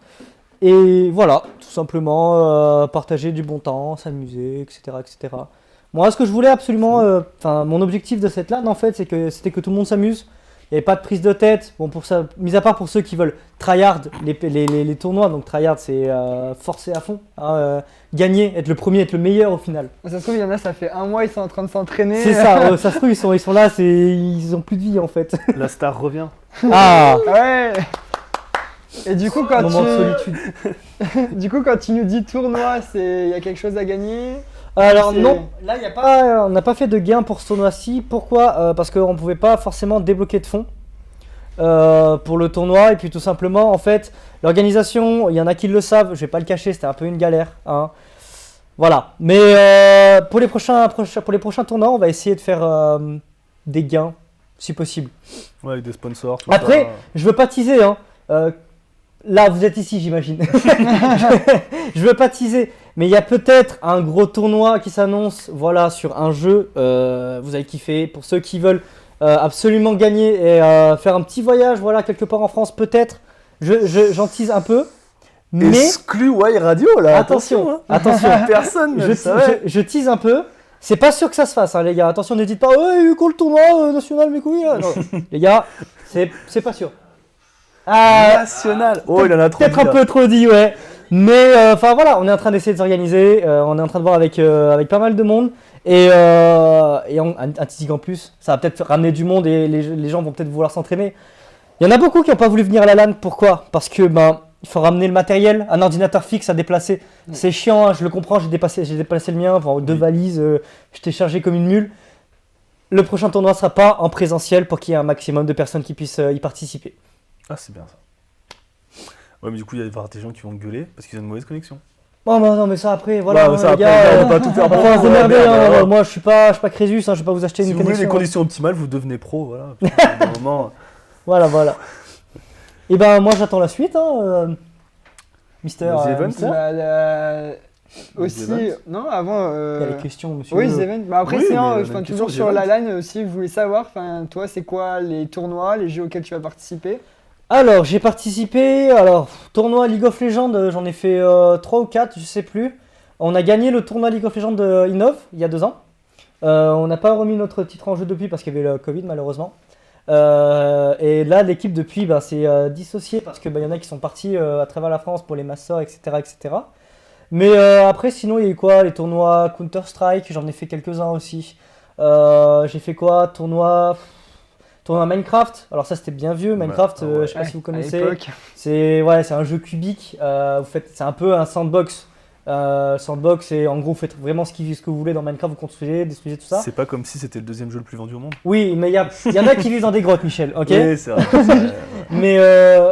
[SPEAKER 6] Et voilà, tout simplement partager du bon temps, s'amuser, etc., etc. Moi, ce que je voulais absolument, mon objectif de cette LAN, en fait, c'était que tout le monde s'amuse. Il n'y avait pas de prise de tête. Bon, pour ça, mis à part pour ceux qui veulent tryhard les tournois. Donc tryhard, c'est forcer à fond, gagner, être le premier, être le meilleur au final.
[SPEAKER 1] Ça se trouve, il y en a, ça fait un mois, ils sont en train de s'entraîner.
[SPEAKER 6] C'est ça, ça se trouve, ils sont là, ils ont plus de vie en fait.
[SPEAKER 2] La star revient.
[SPEAKER 6] Ah,
[SPEAKER 1] Ouais. Et du coup, quand
[SPEAKER 6] moment de solitude.
[SPEAKER 1] quand tu nous dis tournoi, il y a quelque chose à gagner?
[SPEAKER 6] Alors
[SPEAKER 1] C'est-
[SPEAKER 6] non, là on n'a pas fait de gain pour ce tournoi-ci. Pourquoi? Parce qu'on ne pouvait pas forcément débloquer de fonds pour le tournoi. Et puis tout simplement, en fait, l'organisation, il y en a qui le savent, je vais pas le cacher, c'était un peu une galère. Hein. Voilà. Mais pour les prochains tournois, on va essayer de faire des gains, si possible.
[SPEAKER 2] Ouais, avec des sponsors, tout
[SPEAKER 6] Après,
[SPEAKER 2] ça.
[SPEAKER 6] je veux pas teaser. Hein. Là, vous êtes ici, j'imagine. Je veux pas teaser. Mais il y a peut-être un gros tournoi qui s'annonce, voilà, sur un jeu. Vous allez kiffer. Pour ceux qui veulent absolument gagner et faire un petit voyage, voilà, quelque part en France, peut-être. J'en tease un peu. Mais
[SPEAKER 2] Exclu Why Radio, là.
[SPEAKER 6] attention,
[SPEAKER 2] hein.
[SPEAKER 6] attention.
[SPEAKER 2] Personne ne le savait.
[SPEAKER 6] je tease un peu. C'est pas sûr que ça se fasse, hein, les gars. Attention, ne dites pas, ouais, il y a eu quoi le tournoi national, mes couilles. Non, les gars, c'est pas sûr.
[SPEAKER 2] National. Oh, il en a trop.
[SPEAKER 6] Peut-être un peu trop dit, ouais. Mais enfin voilà, on est en train d'essayer de s'organiser. On est en train de voir avec pas mal de monde. Et un teasing en plus, ça va peut-être ramener du monde et les gens vont peut-être vouloir s'entraîner. Il y en a beaucoup qui n'ont pas voulu venir à la LAN. Pourquoi? Parce que il faut ramener le matériel, un ordinateur fixe à déplacer. C'est chiant, hein, je le comprends, j'ai déplacé le mien, enfin, 2 valises, j'étais chargé comme une mule. Le prochain tournoi ne sera pas en présentiel pour qu'il y ait un maximum de personnes qui puissent y participer.
[SPEAKER 2] Ah, c'est bien ça. Ouais, mais du coup, il va y avoir des gens qui vont gueuler parce qu'ils ont une mauvaise connexion.
[SPEAKER 6] Oh non, mais ça après, voilà,
[SPEAKER 2] Ouais, ça,
[SPEAKER 6] les
[SPEAKER 2] après,
[SPEAKER 6] gars,
[SPEAKER 2] on va pas tout faire
[SPEAKER 6] on va
[SPEAKER 2] pour
[SPEAKER 6] se
[SPEAKER 2] vous,
[SPEAKER 6] démerder,
[SPEAKER 2] merde,
[SPEAKER 6] hein,
[SPEAKER 2] alors.
[SPEAKER 6] moi je suis pas Crésus, hein, je vais pas vous acheter
[SPEAKER 2] Si
[SPEAKER 6] une
[SPEAKER 2] vous voulez
[SPEAKER 6] connexion.
[SPEAKER 2] les conditions optimales, vous devenez pro, voilà. Puis, à un moment,
[SPEAKER 6] Voilà. Et ben moi j'attends la suite, hein, Mister.
[SPEAKER 2] Les events,
[SPEAKER 6] Mister.
[SPEAKER 1] Aussi,
[SPEAKER 2] events.
[SPEAKER 1] non, avant.
[SPEAKER 6] Il y a les questions, monsieur.
[SPEAKER 1] Oui, les events. Bah après,
[SPEAKER 2] Oui,
[SPEAKER 1] sinon,
[SPEAKER 2] mais on a une
[SPEAKER 1] toujours
[SPEAKER 2] question
[SPEAKER 1] sur
[SPEAKER 2] des
[SPEAKER 1] la
[SPEAKER 2] events.
[SPEAKER 1] LAN aussi, je voulais savoir, toi, c'est quoi les tournois, les jeux auxquels tu vas participer?
[SPEAKER 6] Alors, j'ai participé, tournoi League of Legends, j'en ai fait 3 ou 4, je sais plus. On a gagné le tournoi League of Legends de Innov, il y a 2 ans. On n'a pas remis notre titre en jeu depuis parce qu'il y avait le Covid, malheureusement. Et là, l'équipe depuis s'est dissociée parce que y en a qui sont partis à travers la France pour les Masters, etc., etc. Mais après, sinon, il y a eu quoi? Les tournois Counter-Strike, j'en ai fait quelques-uns aussi. J'ai fait quoi? Tournoi Minecraft. Alors ça, c'était bien vieux, Minecraft,
[SPEAKER 2] ouais.
[SPEAKER 6] je sais pas si vous
[SPEAKER 1] À
[SPEAKER 6] connaissez.
[SPEAKER 1] l'époque.
[SPEAKER 6] C'est un jeu cubique. C'est un peu un sandbox. Sandbox, et en gros, vous faites vraiment ce que vous voulez dans Minecraft, vous construisez, détruisez tout ça.
[SPEAKER 2] c'est pas comme si c'était le deuxième jeu le plus vendu au monde.
[SPEAKER 6] Oui, mais il y en a qui vivent dans des grottes, Michel, ok?
[SPEAKER 2] Oui, c'est vrai.
[SPEAKER 6] Mais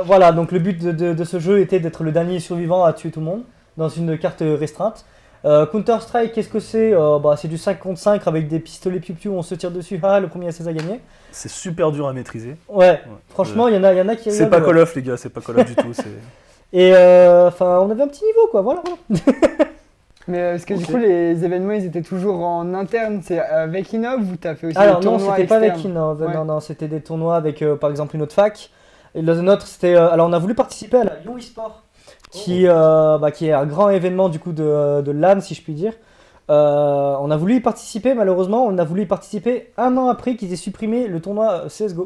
[SPEAKER 6] voilà, donc le but de ce jeu était d'être le dernier survivant à tuer tout le monde dans une carte restreinte. Counter-Strike, qu'est-ce que c'est? C'est du 5 contre 5 avec des pistolets piou-piou, on se tire dessus, le premier à 16 a gagné.
[SPEAKER 2] C'est super dur à maîtriser.
[SPEAKER 6] Ouais, franchement, il y en a qui
[SPEAKER 2] C'est
[SPEAKER 6] rigolent,
[SPEAKER 2] pas
[SPEAKER 6] ouais.
[SPEAKER 2] Call of, les gars, c'est pas Call of du tout.
[SPEAKER 6] Et on avait un petit niveau, quoi, voilà.
[SPEAKER 1] Mais parce que du
[SPEAKER 6] Ok.
[SPEAKER 1] coup, les événements, ils étaient toujours en interne. C'est avec Innov ou t'as fait aussi
[SPEAKER 6] Alors
[SPEAKER 1] des
[SPEAKER 6] non,
[SPEAKER 1] tournois
[SPEAKER 6] c'était pas avec
[SPEAKER 1] externes?
[SPEAKER 6] Innov,
[SPEAKER 1] Ouais.
[SPEAKER 6] non, c'était des tournois avec par exemple une autre fac. Et le nôtre, c'était. Alors on a voulu participer à la Lyon eSport, qui est un grand événement du coup de LAN, si je puis dire. On a voulu y participer, malheureusement, on a voulu y participer un an après qu'ils aient supprimé le tournoi CSGO.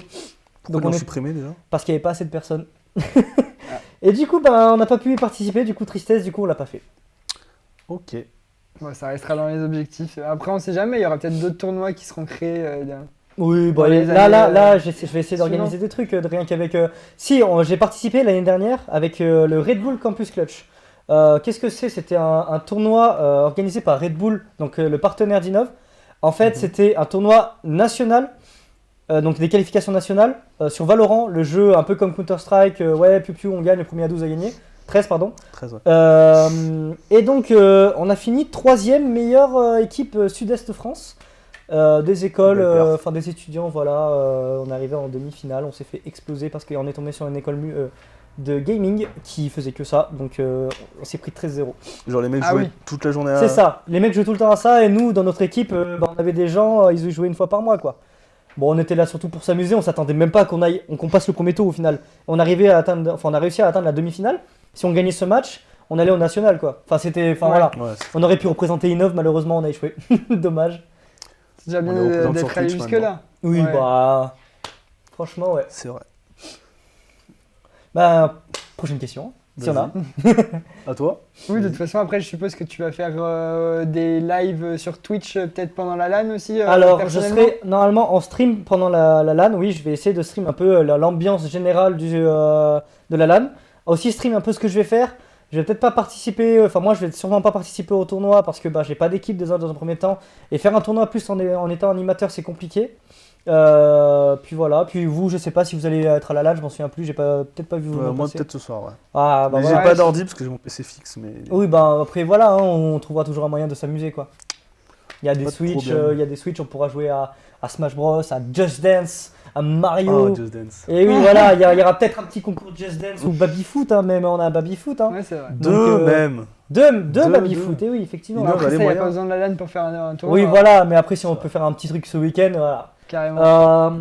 [SPEAKER 2] Pourquoi
[SPEAKER 6] Donc on
[SPEAKER 2] ils l'ont
[SPEAKER 6] est-
[SPEAKER 2] supprimé déjà?
[SPEAKER 6] Parce qu'il n'y avait pas assez de personnes. Et du coup, on n'a pas pu y participer, du coup, tristesse, du coup, on l'a pas fait.
[SPEAKER 2] Ok.
[SPEAKER 1] Bon, ça restera dans les objectifs. Après, on sait jamais, il y aura peut-être d'autres tournois qui seront créés.
[SPEAKER 6] Oui,
[SPEAKER 1] Dans les
[SPEAKER 6] là,
[SPEAKER 1] années,
[SPEAKER 6] je vais essayer d'organiser des trucs, rien qu'avec... Si, j'ai participé l'année dernière avec le Red Bull Campus Clutch. Qu'est-ce que c'est? C'était un tournoi organisé par Red Bull, donc le partenaire d'Innov. En fait, c'était un tournoi national, donc des qualifications nationales, sur Valorant, le jeu un peu comme Counter-Strike, ouais, piou, on gagne, le premier à 12 a gagné. 13, pardon.
[SPEAKER 2] 13, ouais.
[SPEAKER 6] Et donc, on a fini 3e meilleure équipe Sud-Est France. Des écoles,
[SPEAKER 2] Belle perf.
[SPEAKER 6] enfin des étudiants, voilà. On est arrivé en demi-finale, on s'est fait exploser parce qu'on est tombé sur une école de gaming qui faisait que ça. Donc, on s'est pris 13-0.
[SPEAKER 2] Genre les mecs
[SPEAKER 1] Ah
[SPEAKER 2] jouaient
[SPEAKER 1] oui.
[SPEAKER 2] toute la journée à...
[SPEAKER 6] C'est ça. Les mecs jouaient tout le temps à ça et nous, dans notre équipe, on avait des gens, ils y jouaient une fois par mois, quoi. Bon, on était là surtout pour s'amuser, on s'attendait même pas qu'on passe le premier tour au final. On a réussi à atteindre la demi-finale. Si on gagnait ce match, on allait au national, quoi. Enfin,
[SPEAKER 1] Ouais.
[SPEAKER 6] voilà.
[SPEAKER 2] Ouais,
[SPEAKER 6] On aurait pu représenter Innov, malheureusement, on a échoué. Dommage.
[SPEAKER 1] C'est déjà bien
[SPEAKER 2] On les représente
[SPEAKER 1] d'être
[SPEAKER 2] sur
[SPEAKER 1] allé
[SPEAKER 2] Twitch
[SPEAKER 1] jusque-là.
[SPEAKER 6] Oui,
[SPEAKER 1] Ouais.
[SPEAKER 6] bah. Franchement, ouais.
[SPEAKER 2] c'est vrai.
[SPEAKER 6] Bah, prochaine question, si on a.
[SPEAKER 2] À toi?
[SPEAKER 1] Oui, de toute façon, après, je suppose que tu vas faire des lives sur Twitch, peut-être pendant la LAN aussi.
[SPEAKER 6] Alors, je
[SPEAKER 1] personnellement.
[SPEAKER 6] serai normalement en stream pendant la LAN. Oui, je vais essayer de stream un peu l'ambiance générale de la LAN. Aussi, stream un peu ce que je vais faire. Je vais peut-être pas participer, enfin moi je vais sûrement pas participer au tournoi parce que j'ai pas d'équipe déjà dans un premier temps. Et faire un tournoi plus en étant animateur c'est compliqué. Puis voilà, puis vous je sais pas si vous allez être à la LAN, je m'en souviens plus, j'ai peut-être pas vu vous
[SPEAKER 2] Moi
[SPEAKER 6] passer.
[SPEAKER 2] peut-être ce soir, ouais.
[SPEAKER 6] Ah bah
[SPEAKER 2] Mais
[SPEAKER 6] voilà.
[SPEAKER 2] j'ai pas d'ordi parce que j'ai mon PC fixe, mais...
[SPEAKER 6] Oui, bah après voilà, hein, on trouvera toujours un moyen de s'amuser quoi. Il y a des
[SPEAKER 2] Pas de
[SPEAKER 6] Switch,
[SPEAKER 2] problème.
[SPEAKER 6] on pourra jouer à Smash Bros, à Just Dance, à Mario.
[SPEAKER 2] Oh, Just Dance.
[SPEAKER 6] Et oui, voilà, il y aura peut-être un petit concours de Just Dance ou Babyfoot, hein, même on a Babyfoot. Hein.
[SPEAKER 1] Ouais, c'est vrai.
[SPEAKER 2] Deux
[SPEAKER 6] Donc,
[SPEAKER 2] même.
[SPEAKER 6] Deux
[SPEAKER 2] deux.
[SPEAKER 6] Babyfoot, et oui, effectivement.
[SPEAKER 2] Il
[SPEAKER 1] Bon,
[SPEAKER 2] doit
[SPEAKER 1] après,
[SPEAKER 2] aller
[SPEAKER 1] ça, il n'y a
[SPEAKER 2] moyen.
[SPEAKER 1] pas besoin de la LAN pour faire un tournoi.
[SPEAKER 6] Oui,
[SPEAKER 1] hein.
[SPEAKER 6] voilà, mais après si on peut faire un petit truc ce week-end, voilà.
[SPEAKER 1] Carrément.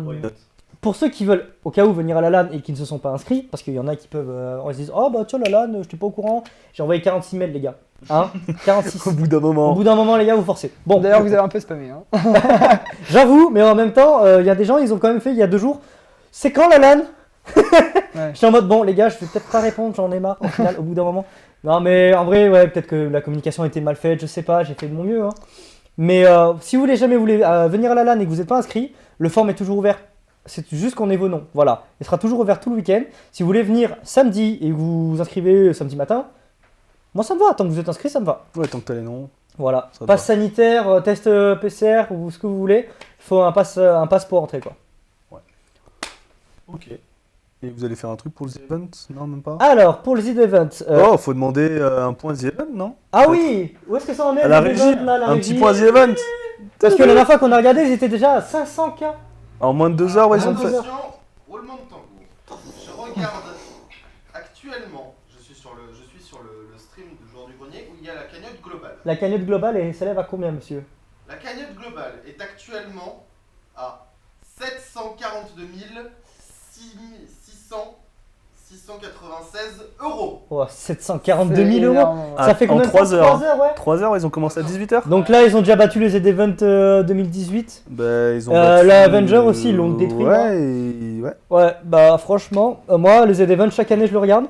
[SPEAKER 6] Pour ceux qui veulent au cas où venir à la LAN et qui ne se sont pas inscrits, parce qu'il y en a qui peuvent, on se dit oh bah tiens la LAN, je n'étais pas au courant, j'ai envoyé 46 mails les gars, hein, 46.
[SPEAKER 2] Au bout d'un
[SPEAKER 6] Au
[SPEAKER 2] moment.
[SPEAKER 6] bout d'un moment les gars vous forcez. Bon,
[SPEAKER 1] D'ailleurs, vous avez un peu spammé. Hein.
[SPEAKER 6] j'avoue, mais en même temps, il y a des gens, ils ont quand même fait il y a 2 jours. C'est quand la LAN?
[SPEAKER 1] Ouais.
[SPEAKER 6] J'étais en mode bon les gars, je vais peut-être pas répondre, j'en ai marre au final au bout d'un moment. Non mais en vrai ouais, peut-être que la communication était mal faite, je sais pas, j'ai fait de mon mieux. Hein. Mais si vous voulez venir à la LAN et que vous n'êtes pas inscrit, le forum est toujours ouvert. C'est juste qu'on ait vos noms. Voilà. Il sera toujours ouvert tout le week-end. Si vous voulez venir samedi et que vous vous inscrivez samedi matin, moi ça me va. Tant que vous êtes inscrit, ça me va.
[SPEAKER 2] Ouais, tant que t'as les noms.
[SPEAKER 6] Voilà.
[SPEAKER 2] Ça
[SPEAKER 6] Passe
[SPEAKER 2] va.
[SPEAKER 6] sanitaire, test PCR ou ce que vous voulez. Il faut un pass pour entrer quoi.
[SPEAKER 2] Ok. Et vous allez faire un truc pour le The Event? Non, même pas?
[SPEAKER 6] Alors, pour le Z Event.
[SPEAKER 2] Oh, faut demander un point The Event, non?
[SPEAKER 6] Ah oui! Où est-ce que ça en est
[SPEAKER 2] À la
[SPEAKER 6] le
[SPEAKER 2] régie,
[SPEAKER 6] Event, là, la
[SPEAKER 2] un
[SPEAKER 6] régie
[SPEAKER 2] petit point The Event.
[SPEAKER 6] Parce que la dernière fois qu'on a regardé, ils étaient déjà à 500K.
[SPEAKER 2] En moins de 2 heures, ouais, ils ont fait.
[SPEAKER 5] Attention, roulement de tambour. Je regarde actuellement, je suis sur le stream du joueur du grenier où il y a la cagnotte globale.
[SPEAKER 6] La cagnotte globale s'élève à combien, monsieur?
[SPEAKER 5] La cagnotte globale est actuellement à 742 696 euros.
[SPEAKER 6] Oh, 742
[SPEAKER 1] C'est
[SPEAKER 6] 000 euros.
[SPEAKER 1] énorme, ouais.
[SPEAKER 6] Ça fait
[SPEAKER 2] en
[SPEAKER 6] combien de
[SPEAKER 2] 3
[SPEAKER 6] temps?
[SPEAKER 2] heures.
[SPEAKER 6] 3 heures, ouais.
[SPEAKER 2] 3 heures, ils ont commencé à 18h?
[SPEAKER 6] Donc là, ils ont déjà battu le Z-Event 2018.
[SPEAKER 2] Bah, ils ont
[SPEAKER 6] la Avenger aussi, ils l'ont détruit, moi.
[SPEAKER 2] Ouais, ouais.
[SPEAKER 6] Ouais, bah franchement, moi, le Z-Event, chaque année, je le regarde.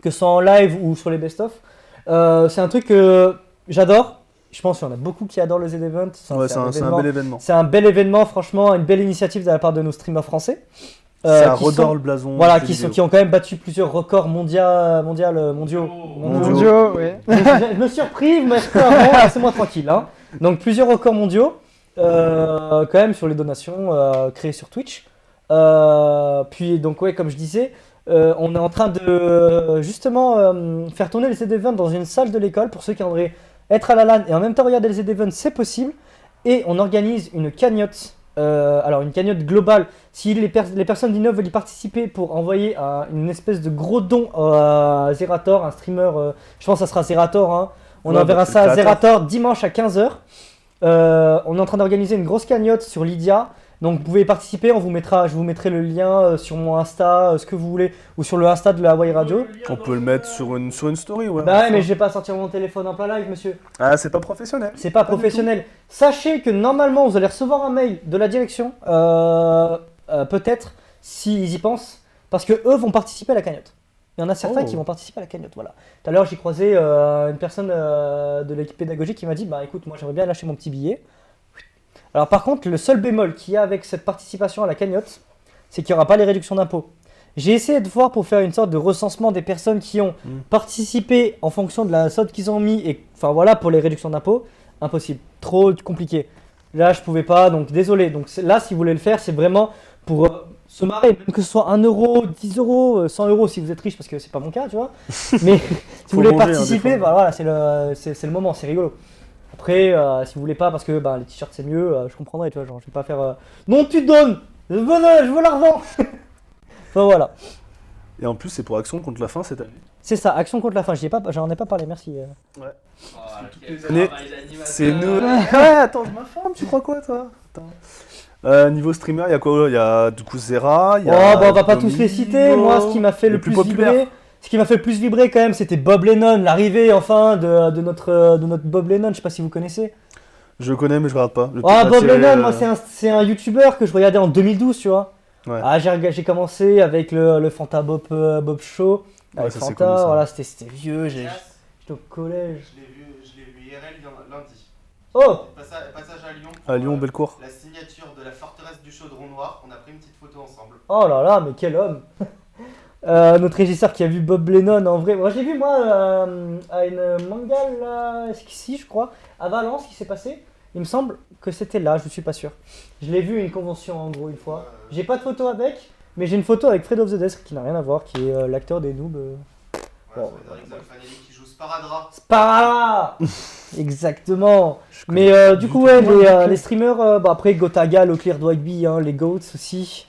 [SPEAKER 6] Que ce soit en live ou sur les best-of. C'est un truc que j'adore. Je pense qu'il y en a beaucoup qui adorent le Z-Event.
[SPEAKER 2] Ouais, c'est un bel événement.
[SPEAKER 6] C'est un bel événement, franchement, une belle initiative de la part de nos streamers français.
[SPEAKER 2] Ça
[SPEAKER 6] qui
[SPEAKER 2] redore
[SPEAKER 6] sont-
[SPEAKER 2] le blason.
[SPEAKER 6] Voilà,
[SPEAKER 2] du
[SPEAKER 6] qui
[SPEAKER 2] jeu
[SPEAKER 6] ont
[SPEAKER 2] vidéo.
[SPEAKER 6] quand même battu plusieurs records mondiaux.
[SPEAKER 1] Mondiaux, oui.
[SPEAKER 6] Je me suis repris, vous m'avez repris avant, laissez-moi tranquille. Hein. Donc plusieurs records mondiaux, quand même sur les donations créées sur Twitch. Puis donc ouais, comme je disais, on est en train de justement faire tourner les Z-Events dans une salle de l'école pour ceux qui aimeraient être à la LAN et en même temps regarder les Z-Events, c'est possible. Et on organise une cagnotte. Alors une cagnotte globale, si les personnes d'Innov veulent y participer pour envoyer une espèce de gros don à Zerator, un streamer, je pense que ça sera Zerator, hein. On
[SPEAKER 2] Ouais,
[SPEAKER 6] enverra
[SPEAKER 2] bah, c'est
[SPEAKER 6] ça
[SPEAKER 2] le
[SPEAKER 6] à
[SPEAKER 2] créateur.
[SPEAKER 6] Zerator dimanche à 15h. On est en train d'organiser une grosse cagnotte sur Lydia Donc vous pouvez participer, je vous mettrai le lien sur mon Insta, ce que vous voulez, ou sur le Insta de la Hawaii Radio.
[SPEAKER 2] On peut le mettre sur une story, ouais.
[SPEAKER 6] Bah ouais, mais je vais pas sortir mon téléphone en plein live, monsieur.
[SPEAKER 2] Ah, c'est pas professionnel.
[SPEAKER 6] C'est pas professionnel. Sachez que normalement, vous allez recevoir un mail de la direction, peut-être, s'ils y pensent, parce que eux vont participer à la cagnotte. Il y en a certains qui vont participer à la cagnotte, voilà. Tout à l'heure, j'ai croisé une personne de l'équipe pédagogique qui m'a dit, bah écoute, moi j'aimerais bien lâcher mon petit billet. Alors par contre, le seul bémol qu'il y a avec cette participation à la cagnotte, c'est qu'il n'y aura pas les réductions d'impôts. J'ai essayé de voir pour faire une sorte de recensement des personnes qui ont participé en fonction de la somme qu'ils ont mis, et enfin voilà, pour les réductions d'impôts, impossible, trop compliqué. Là, je pouvais pas, donc désolé. Donc là, si vous voulez le faire, c'est vraiment pour se marrer, même que ce soit 1 euro, 10 euros, 100 euros si vous êtes riche, parce que c'est pas mon cas, tu vois. Mais si vous voulez participer, bah, voilà, c'est le moment, c'est rigolo. Après, si vous voulez pas, parce que bah, les t-shirts c'est mieux, je comprendrai, tu vois, genre je vais pas faire non, tu donnes, je veux l'argent. Enfin voilà.
[SPEAKER 2] Et en plus, c'est pour Action contre la faim cette année.
[SPEAKER 6] C'est ça, Action contre la faim, j'en ai pas parlé, merci.
[SPEAKER 2] Ouais.
[SPEAKER 4] Oh,
[SPEAKER 2] les
[SPEAKER 4] quel
[SPEAKER 2] années,
[SPEAKER 4] travail d'animateur.
[SPEAKER 2] C'est nous. Ouais, attends, je m'informe, tu crois quoi, toi? Attends. Niveau streamer, il y a quoi? Il y a du coup Zera, il y a.
[SPEAKER 6] Oh, bah on va pas tous les citer. Moi, ce qui m'a fait le plus vibrer. Ce qui m'a fait le plus vibrer quand même, c'était Bob Lennon, l'arrivée enfin de notre Bob Lennon, je sais pas si vous connaissez.
[SPEAKER 2] Je connais mais je regarde pas.
[SPEAKER 6] Bob Lennon, moi c'est un YouTuber que je regardais en 2012, tu vois.
[SPEAKER 2] Ouais.
[SPEAKER 6] Ah, j'ai commencé avec le Fanta Bob Show. Avec
[SPEAKER 2] ça, c'est
[SPEAKER 6] Fanta,
[SPEAKER 2] connu, ça.
[SPEAKER 6] voilà, c'était vieux, j'étais au collège.
[SPEAKER 5] Je l'ai vu IRL lundi.
[SPEAKER 6] Oh,
[SPEAKER 5] Passage à Lyon.
[SPEAKER 2] À Lyon, Bellecour.
[SPEAKER 5] La signature de la forteresse du Chaudron Noir. On a pris une petite photo ensemble.
[SPEAKER 6] oh là là, mais quel homme. Notre régisseur qui a vu Bob Lennon en vrai. Moi j'ai vu à une mangale là, ici je crois, à Valence qui s'est passé. Il me semble que c'était là, je suis pas sûr. Je l'ai vu à une convention en gros une fois. J'ai pas de photo avec, mais j'ai une photo avec Fred of the Desk qui n'a rien à voir, qui est l'acteur des Noobs.
[SPEAKER 5] Voilà, Frédéric Zalfanelli qui joue Sparadra.
[SPEAKER 6] Spara. Exactement. Mais du coup ouais, les streamers, bah, après Gotaga, Leclerc, Dwightby, hein, les Goats aussi.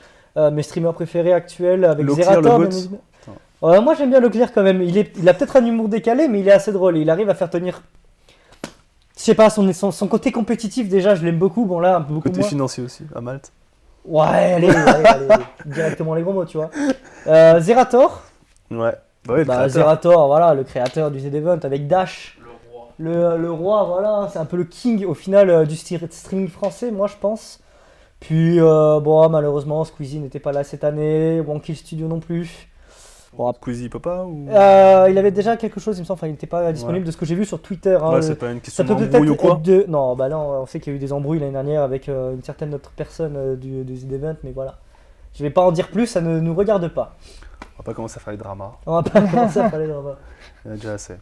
[SPEAKER 6] Mes streamers préférés actuels avec
[SPEAKER 2] Leclerc,
[SPEAKER 6] Zerator.
[SPEAKER 2] le GOAT.
[SPEAKER 6] Moi j'aime bien Leclerc quand même. Il a peut-être un humour décalé, mais il est assez drôle. Il arrive à faire tenir. Je sais pas, son côté compétitif déjà, je l'aime beaucoup. Bon là, un peu beaucoup
[SPEAKER 2] Côté
[SPEAKER 6] moins.
[SPEAKER 2] financier aussi, à Malte.
[SPEAKER 6] Ouais, allez, directement les gros mots, tu vois. Zerator.
[SPEAKER 2] Ouais. Bah ouais, le créateur.
[SPEAKER 6] Zerator, voilà, le créateur du Z-Event avec Dash.
[SPEAKER 4] Le roi.
[SPEAKER 6] Le roi, voilà, c'est un peu le king au final du streaming français, moi je pense. Puis, bon, malheureusement, Squeezie n'était pas là cette année, Wonky Studio non plus. Bon,
[SPEAKER 2] Squeezie Papa ou...
[SPEAKER 6] il avait déjà quelque chose, il me semble, enfin, il n'était pas disponible de ce que j'ai vu sur Twitter. Hein,
[SPEAKER 2] Ouais, c'est pas une question
[SPEAKER 6] ça peut
[SPEAKER 2] d'embrouille ou
[SPEAKER 6] peut-être
[SPEAKER 2] quoi?
[SPEAKER 6] être Non, bah non, on sait qu'il y a eu des embrouilles l'année dernière avec une certaine autre personne du The Event, mais voilà. Je vais pas en dire plus, ça ne nous regarde pas.
[SPEAKER 2] On va pas commencer à faire les dramas.
[SPEAKER 6] On va pas commencer à parler de Rabat.
[SPEAKER 2] Il y en a déjà assez.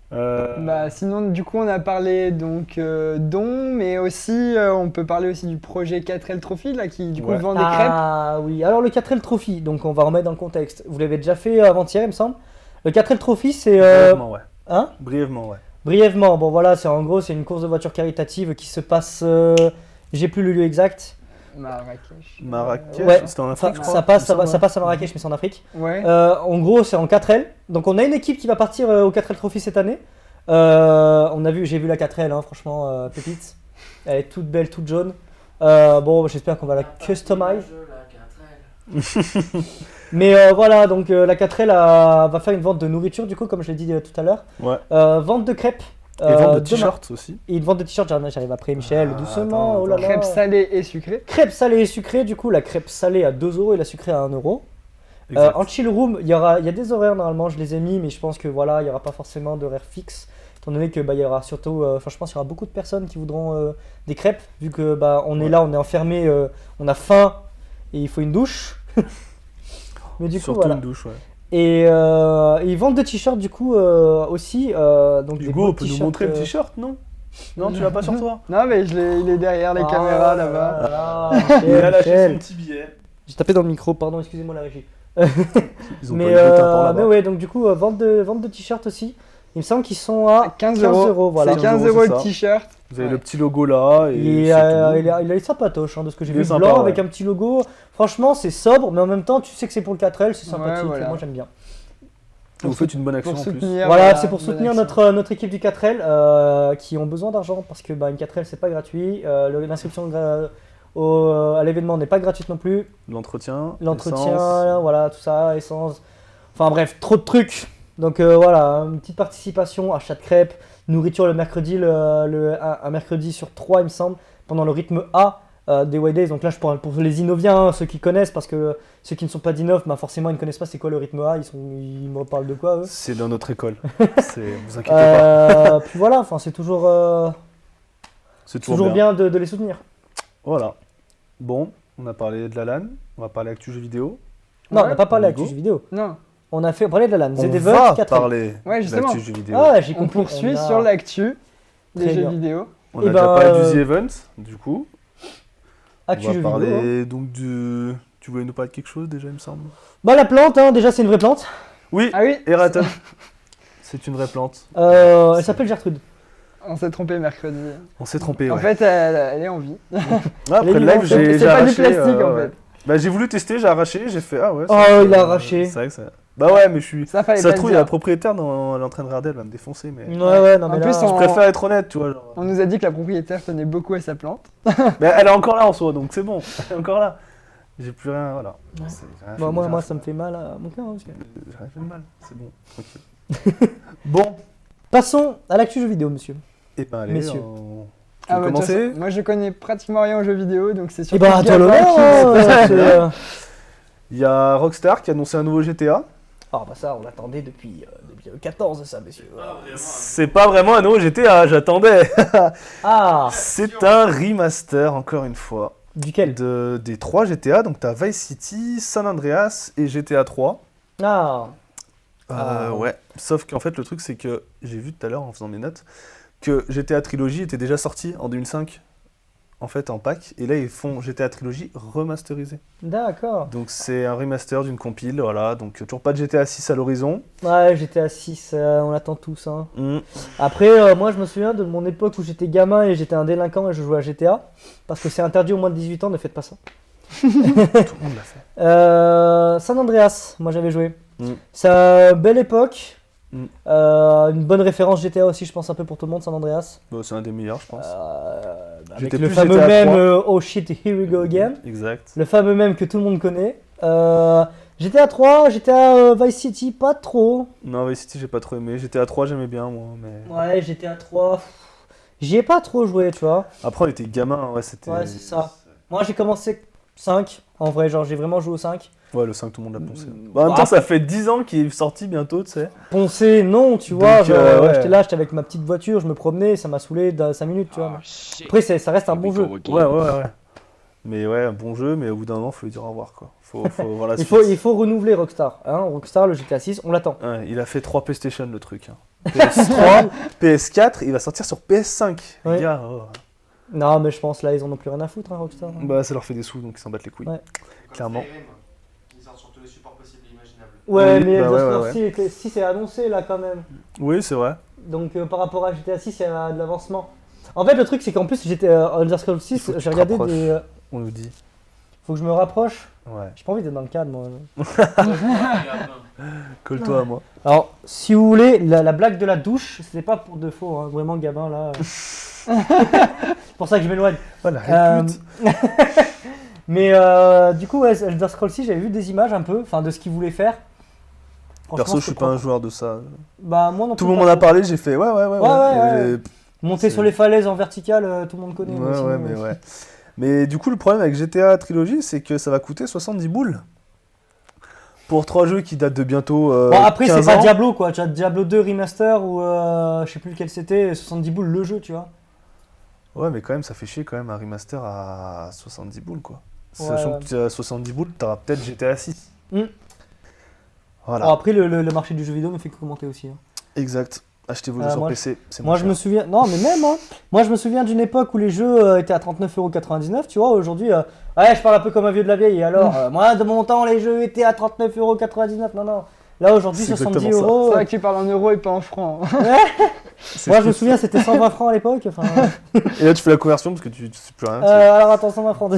[SPEAKER 1] Bah, sinon, du coup, on a parlé donc dons, mais aussi, on peut parler aussi du projet 4L Trophy, là, qui du coup
[SPEAKER 2] Ouais.
[SPEAKER 1] vend des crêpes.
[SPEAKER 6] Ah oui, alors le 4L Trophy, donc on va remettre dans le contexte. Vous l'avez déjà fait avant-hier, il me semble. Le 4L Trophy, c'est.
[SPEAKER 2] Brièvement, ouais.
[SPEAKER 6] Hein?
[SPEAKER 2] Brièvement, ouais.
[SPEAKER 6] Brièvement, bon voilà, c'est en gros, c'est une course de voiture caritative qui se passe. J'ai plus le lieu exact.
[SPEAKER 1] Marrakech.
[SPEAKER 2] Marrakech,
[SPEAKER 6] Ouais.
[SPEAKER 2] c'était en Afrique, je crois.
[SPEAKER 6] Ça passe
[SPEAKER 2] il me semble,
[SPEAKER 6] à Marrakech, mais c'est en Afrique.
[SPEAKER 1] Ouais.
[SPEAKER 6] En gros, c'est en 4L. Donc on a une équipe qui va partir au 4L Trophy cette année. J'ai vu la 4L, hein, franchement, pépite. Elle est toute belle, toute jaune. Bon, j'espère qu'on va la customize. Mais voilà, donc la 4L va faire une vente de nourriture, du coup, comme je l'ai dit tout à l'heure.
[SPEAKER 2] Ouais.
[SPEAKER 6] Vente de crêpes.
[SPEAKER 2] Et vente de
[SPEAKER 6] demain.
[SPEAKER 2] t-shirts aussi.
[SPEAKER 6] Et une vente de t-shirts, j'arrive après Michel, doucement,
[SPEAKER 2] attends,
[SPEAKER 6] oh là là.
[SPEAKER 1] Crêpes salées et sucrées.
[SPEAKER 6] Crêpes salées et sucrées, du coup, la crêpe salée à 2 € et la sucrée à 1 €.
[SPEAKER 2] Exact.
[SPEAKER 6] En chill room, il y a des horaires normalement, je les ai mis, mais je pense que voilà, il n'y aura pas forcément d'horaire fixe. Étant donné que il y aura surtout, je pense qu'il y aura beaucoup de personnes qui voudront des crêpes, vu que on est là, on est enfermé, on a faim et il faut une douche. Mais du coup,
[SPEAKER 2] Surtout
[SPEAKER 6] voilà.
[SPEAKER 2] une douche, ouais.
[SPEAKER 6] Et ils vendent des t-shirts du coup aussi. Donc des
[SPEAKER 2] Hugo,
[SPEAKER 6] beaux
[SPEAKER 2] on peut nous
[SPEAKER 6] t-shirts,
[SPEAKER 2] montrer le t-shirt, non? Non, tu l'as pas sur toi?
[SPEAKER 1] Non, mais il est derrière les caméras là-bas.
[SPEAKER 2] Il a lâché
[SPEAKER 6] Michel.
[SPEAKER 2] son petit billet.
[SPEAKER 6] J'ai tapé dans le micro, pardon, excusez-moi la régie.
[SPEAKER 2] Ils ont
[SPEAKER 6] Mais,
[SPEAKER 2] pas eu le temps pour
[SPEAKER 6] mais
[SPEAKER 2] là-bas.
[SPEAKER 6] ouais, donc du coup, vente de t-shirts aussi. Il me semble qu'ils sont à
[SPEAKER 1] 15
[SPEAKER 6] €,
[SPEAKER 1] €.
[SPEAKER 6] voilà.
[SPEAKER 1] C'est 15
[SPEAKER 2] €,
[SPEAKER 1] €
[SPEAKER 2] c'est
[SPEAKER 1] le
[SPEAKER 2] ça.
[SPEAKER 1] t-shirt.
[SPEAKER 2] Vous avez
[SPEAKER 1] Ouais.
[SPEAKER 2] le petit logo là. Et
[SPEAKER 6] Il
[SPEAKER 2] c'est tout.
[SPEAKER 6] est sympatoche, hein, de ce que j'ai
[SPEAKER 2] Il est
[SPEAKER 6] vu,
[SPEAKER 2] sympa,
[SPEAKER 6] blanc
[SPEAKER 2] ouais.
[SPEAKER 6] avec un petit logo. Franchement, c'est sobre, mais en même temps, tu sais que c'est pour le 4L, c'est sympathique,
[SPEAKER 1] Ouais, voilà.
[SPEAKER 6] moi j'aime bien.
[SPEAKER 2] Vous faites une bonne action
[SPEAKER 1] Pour
[SPEAKER 2] en plus.
[SPEAKER 1] soutenir.
[SPEAKER 6] Voilà, c'est pour
[SPEAKER 1] bonne
[SPEAKER 6] soutenir
[SPEAKER 1] action.
[SPEAKER 6] notre équipe du 4L qui ont besoin d'argent parce que une 4L c'est pas gratuit. L'inscription à l'événement n'est pas gratuite non plus.
[SPEAKER 2] L'entretien.
[SPEAKER 6] L'entretien,
[SPEAKER 2] l'essence.
[SPEAKER 6] voilà, tout ça, essence. Enfin bref, trop de trucs. Donc voilà, une petite participation, achat de crêpes, nourriture le mercredi, un mercredi sur 3 il me semble, pendant le rythme A des White Days. Donc là je parle pour les Innoviens, ceux qui connaissent, parce que ceux qui ne sont pas d'Innov, bah forcément ils ne connaissent pas c'est quoi le rythme A, ils me parlent de quoi eux.
[SPEAKER 2] C'est dans notre école. Vous inquiétez pas.
[SPEAKER 6] Puis voilà, enfin c'est toujours
[SPEAKER 2] C'est
[SPEAKER 6] toujours bien de les soutenir.
[SPEAKER 2] Voilà. Bon, on a parlé de la LAN, on va parler actu jeux vidéo.
[SPEAKER 6] Non, on
[SPEAKER 1] Ouais,
[SPEAKER 6] n'a pas parlé
[SPEAKER 2] on
[SPEAKER 6] d'actu
[SPEAKER 2] go.
[SPEAKER 6] jeux vidéo.
[SPEAKER 1] Non.
[SPEAKER 6] On a parlé de la LAN.
[SPEAKER 2] On
[SPEAKER 6] ZDV,
[SPEAKER 2] va
[SPEAKER 6] 4L.
[SPEAKER 2] parler
[SPEAKER 1] Ouais, justement.
[SPEAKER 2] d'actu jeux vidéo.
[SPEAKER 6] Ah, j'ai
[SPEAKER 1] On
[SPEAKER 6] compris.
[SPEAKER 1] poursuit
[SPEAKER 6] On a-
[SPEAKER 1] sur l'actu des
[SPEAKER 6] Très
[SPEAKER 1] jeux
[SPEAKER 6] bien.
[SPEAKER 1] vidéo.
[SPEAKER 2] On
[SPEAKER 6] Eh
[SPEAKER 2] a déjà
[SPEAKER 6] ben,
[SPEAKER 2] parlé du The Event, du coup.
[SPEAKER 6] actu
[SPEAKER 2] On
[SPEAKER 6] jeux
[SPEAKER 2] va
[SPEAKER 6] vidéo. hein.
[SPEAKER 2] parler donc du... Tu voulais nous parler de quelque chose déjà, il me semble.
[SPEAKER 6] Bah la plante, hein, déjà c'est une vraie plante.
[SPEAKER 2] Oui,
[SPEAKER 1] Ah oui,
[SPEAKER 2] Eraton. C'est une vraie plante.
[SPEAKER 6] Elle s'appelle Gertrude.
[SPEAKER 1] on s'est trompé mercredi.
[SPEAKER 2] On s'est trompé,
[SPEAKER 1] En
[SPEAKER 2] ouais.
[SPEAKER 1] fait, elle est en vie.
[SPEAKER 2] Ah, après le
[SPEAKER 6] les
[SPEAKER 2] live,
[SPEAKER 6] vivants,
[SPEAKER 2] j'ai
[SPEAKER 1] C'est pas du
[SPEAKER 2] arraché,
[SPEAKER 1] plastique en
[SPEAKER 2] ouais.
[SPEAKER 1] fait.
[SPEAKER 2] Bah j'ai voulu tester, j'ai arraché, j'ai fait ah ouais.
[SPEAKER 6] Oh,
[SPEAKER 2] c'est-
[SPEAKER 6] il a arraché.
[SPEAKER 2] C'est vrai que ça. Bah ouais, mais je suis.
[SPEAKER 1] Ça fallait
[SPEAKER 2] Ça
[SPEAKER 1] pas
[SPEAKER 2] se trouve,
[SPEAKER 1] le
[SPEAKER 2] la
[SPEAKER 1] dire.
[SPEAKER 2] propriétaire, elle est en train de regarder, elle va me défoncer, mais.
[SPEAKER 6] Ouais, non mais
[SPEAKER 1] En
[SPEAKER 6] là...
[SPEAKER 1] plus,
[SPEAKER 2] Je préfère être honnête, tu vois. Genre.
[SPEAKER 1] On nous a dit que la propriétaire tenait beaucoup à sa plante.
[SPEAKER 2] Mais elle est encore là en soi, donc c'est bon. Elle est encore là. J'ai plus rien, voilà.
[SPEAKER 6] Ouais.
[SPEAKER 2] C'est- j'ai rien
[SPEAKER 6] Bah,
[SPEAKER 2] fait-
[SPEAKER 6] moi,
[SPEAKER 2] j'ai
[SPEAKER 6] moi
[SPEAKER 2] rien
[SPEAKER 6] ça me fait mal à mon cœur. hein, parce que-
[SPEAKER 2] fait- j'ai rien fait de mal, c'est bon, tranquille. Bon,
[SPEAKER 6] Passons à l'actu jeux vidéo, monsieur.
[SPEAKER 2] et ben allez,
[SPEAKER 6] Messieurs.
[SPEAKER 2] Tu veux
[SPEAKER 1] bah, de toute
[SPEAKER 2] commencer
[SPEAKER 1] façon, moi je connais pratiquement rien aux jeux vidéo, donc c'est
[SPEAKER 6] Et
[SPEAKER 1] surtout
[SPEAKER 6] bah, à toi
[SPEAKER 1] Gabin
[SPEAKER 6] l'honneur,
[SPEAKER 1] qui-
[SPEAKER 6] hein, c'est,
[SPEAKER 2] Il y a Rockstar qui a annoncé un nouveau GTA.
[SPEAKER 6] Ah bah ça, on l'attendait depuis le 14 ça, monsieur.
[SPEAKER 2] C'est pas vraiment un nouveau GTA, j'attendais.
[SPEAKER 6] Ah,
[SPEAKER 2] C'est un remaster, encore une fois,
[SPEAKER 6] duquel
[SPEAKER 2] des 3 GTA. Donc t'as Vice City, San Andreas et GTA 3.
[SPEAKER 6] Ah,
[SPEAKER 2] Ouais, sauf qu'en fait le truc c'est que j'ai vu tout à l'heure en faisant mes notes que GTA Trilogy était déjà sorti en 2005 en fait en pack et là ils font GTA Trilogy remasterisé.
[SPEAKER 6] d'accord.
[SPEAKER 2] Donc c'est un remaster d'une compile, voilà, donc toujours pas de GTA 6 à l'horizon.
[SPEAKER 6] Ouais, j'étais à 6, on l'attend tous. Hein.
[SPEAKER 2] Mm.
[SPEAKER 6] Après, moi je me souviens de mon époque où j'étais gamin et j'étais un délinquant et je jouais à GTA. Parce que c'est interdit au moins de 18 ans, ne faites pas ça.
[SPEAKER 2] Tout le monde l'a fait.
[SPEAKER 6] San Andreas, moi j'avais joué.
[SPEAKER 2] Mm.
[SPEAKER 6] C'est une belle époque.
[SPEAKER 2] Mm.
[SPEAKER 6] Une bonne référence GTA aussi, je pense un peu pour tout le monde, San Andreas.
[SPEAKER 2] Bon, c'est un des meilleurs, je pense.
[SPEAKER 6] Avec
[SPEAKER 2] J'étais
[SPEAKER 6] le
[SPEAKER 2] plus
[SPEAKER 6] fameux
[SPEAKER 2] GTA
[SPEAKER 6] mème
[SPEAKER 2] 3.
[SPEAKER 6] Oh shit, here we go again.
[SPEAKER 2] Exact.
[SPEAKER 6] Le fameux mème que tout le monde connaît. GTA 3, GTA Vice City, pas trop.
[SPEAKER 2] Non, Vice City j'ai pas trop aimé. GTA 3 j'aimais bien moi, mais
[SPEAKER 6] Ouais, GTA 3, j'y ai pas trop joué, tu vois.
[SPEAKER 2] après on était gamin, ouais c'était.
[SPEAKER 6] Ouais, c'est ça. Moi j'ai commencé 5, en vrai, genre j'ai vraiment joué au 5.
[SPEAKER 2] Ouais, le 5 tout le monde l'a poncé.
[SPEAKER 6] Mm.
[SPEAKER 2] Bah, en même
[SPEAKER 6] Bah,
[SPEAKER 2] temps ça fait 10 ans qu'il est sorti bientôt, tu sais.
[SPEAKER 6] Poncé, non, tu vois.
[SPEAKER 2] Donc,
[SPEAKER 6] Genre,
[SPEAKER 2] ouais.
[SPEAKER 6] j'étais là, j'étais avec ma petite voiture, je me promenais, ça m'a saoulé dans 5 minutes, tu vois. Après, ça reste un bon jeu.
[SPEAKER 2] Ouais. Mais ouais, un bon jeu, mais au bout d'un moment, faut lui dire au revoir, quoi. Faut voir la
[SPEAKER 6] Il
[SPEAKER 2] suite.
[SPEAKER 6] faut renouveler Rockstar. Hein. Rockstar, le GTA 6, on l'attend.
[SPEAKER 2] Ouais, il a fait 3 PlayStation, le truc. Hein. PS3, PS4, il va sortir sur PS5.
[SPEAKER 6] Ouais.
[SPEAKER 2] Les gars, oh.
[SPEAKER 6] Non, mais je pense là, ils en ont plus rien à foutre, hein, Rockstar.
[SPEAKER 2] Bah, ça leur fait des sous, donc ils s'en battent les couilles.
[SPEAKER 6] Ouais.
[SPEAKER 5] Comme
[SPEAKER 2] Clairement.
[SPEAKER 5] Skyrim, ils sortent sur tous les supports possibles et imaginables.
[SPEAKER 6] Ouais,
[SPEAKER 2] Oui,
[SPEAKER 6] mais
[SPEAKER 2] bah
[SPEAKER 6] Elder
[SPEAKER 2] ouais,
[SPEAKER 6] Scrolls 6 c'est annoncé là quand même.
[SPEAKER 2] Oui, c'est vrai.
[SPEAKER 6] Donc par rapport à GTA 6, il y a de l'avancement. En fait, le truc, c'est qu'en plus, j'étais Elder Scrolls
[SPEAKER 2] Il faut
[SPEAKER 6] 6,
[SPEAKER 2] que tu
[SPEAKER 6] j'ai
[SPEAKER 2] te
[SPEAKER 6] regardé
[SPEAKER 2] rapproches.
[SPEAKER 6] des.
[SPEAKER 2] On nous dit.
[SPEAKER 6] Faut que je me rapproche.
[SPEAKER 2] Ouais.
[SPEAKER 6] J'ai pas envie d'être dans le cadre, moi.
[SPEAKER 2] Colle-toi à moi.
[SPEAKER 6] Alors, si vous voulez, la blague de la douche, c'était pas pour de faux, hein. Vraiment, Gabin, là. C'est pour ça que je m'éloigne.
[SPEAKER 2] Voilà,
[SPEAKER 6] Euh,
[SPEAKER 2] répute.
[SPEAKER 6] Mais du coup, ouais, Elder Scrolls 6, j'avais vu des images un peu, enfin de ce qu'ils voulaient faire. Franchement,
[SPEAKER 2] Perso, je suis
[SPEAKER 6] c'était
[SPEAKER 2] pas un
[SPEAKER 6] propre.
[SPEAKER 2] joueur de ça.
[SPEAKER 6] Bah, moi non
[SPEAKER 2] Tout
[SPEAKER 6] plus,
[SPEAKER 2] le monde
[SPEAKER 6] pas
[SPEAKER 2] m'en a
[SPEAKER 6] trop.
[SPEAKER 2] parlé, j'ai fait ouais.
[SPEAKER 6] Ouais. Monter
[SPEAKER 2] C'est-
[SPEAKER 6] sur les falaises en verticale, tout le monde connaît. mais
[SPEAKER 2] Ouais,
[SPEAKER 6] sinon,
[SPEAKER 2] mais ouais. Mais du coup, le problème avec GTA Trilogy, c'est que ça va coûter 70 boules. Pour 3 jeux qui datent de bientôt
[SPEAKER 6] Bon, après, c'est
[SPEAKER 2] 15
[SPEAKER 6] pas
[SPEAKER 2] ans.
[SPEAKER 6] Diablo, quoi. Tu as Diablo 2 Remaster ou je sais plus lequel c'était, 70 boules le jeu, tu vois.
[SPEAKER 2] Ouais, mais quand même, ça fait chier quand même un remaster à 70 boules, quoi.
[SPEAKER 6] Ouais,
[SPEAKER 2] Sachant
[SPEAKER 6] ouais.
[SPEAKER 2] que tu as 70 boules, t'auras peut-être GTA 6.
[SPEAKER 6] Mm.
[SPEAKER 2] Voilà,
[SPEAKER 6] Bon, après, le marché du jeu vidéo ne fait que commenter aussi. Hein.
[SPEAKER 2] exact. Achetez vos jeux sur
[SPEAKER 6] moi,
[SPEAKER 2] PC, c'est
[SPEAKER 6] Moi,
[SPEAKER 2] moins
[SPEAKER 6] je me
[SPEAKER 2] cher.
[SPEAKER 6] souviens. Non, mais même, hein. Moi, je me souviens d'une époque où les jeux étaient à 39,99€, tu vois. Aujourd'hui, ouais, je parle un peu comme un vieux de la vieille. Et alors, moi, de mon temps, les jeux étaient à 39,99€. Non. Là, aujourd'hui,
[SPEAKER 2] C'est
[SPEAKER 6] 70
[SPEAKER 2] exactement ça.
[SPEAKER 6] euros.
[SPEAKER 1] C'est vrai que tu parles en euros et pas en francs.
[SPEAKER 2] C'est
[SPEAKER 6] Moi, je me
[SPEAKER 2] triste.
[SPEAKER 6] souviens, c'était 120 francs à l'époque. Enfin,
[SPEAKER 2] Et là, tu fais la conversion parce que tu sais plus rien.
[SPEAKER 6] alors, attends, 120 francs.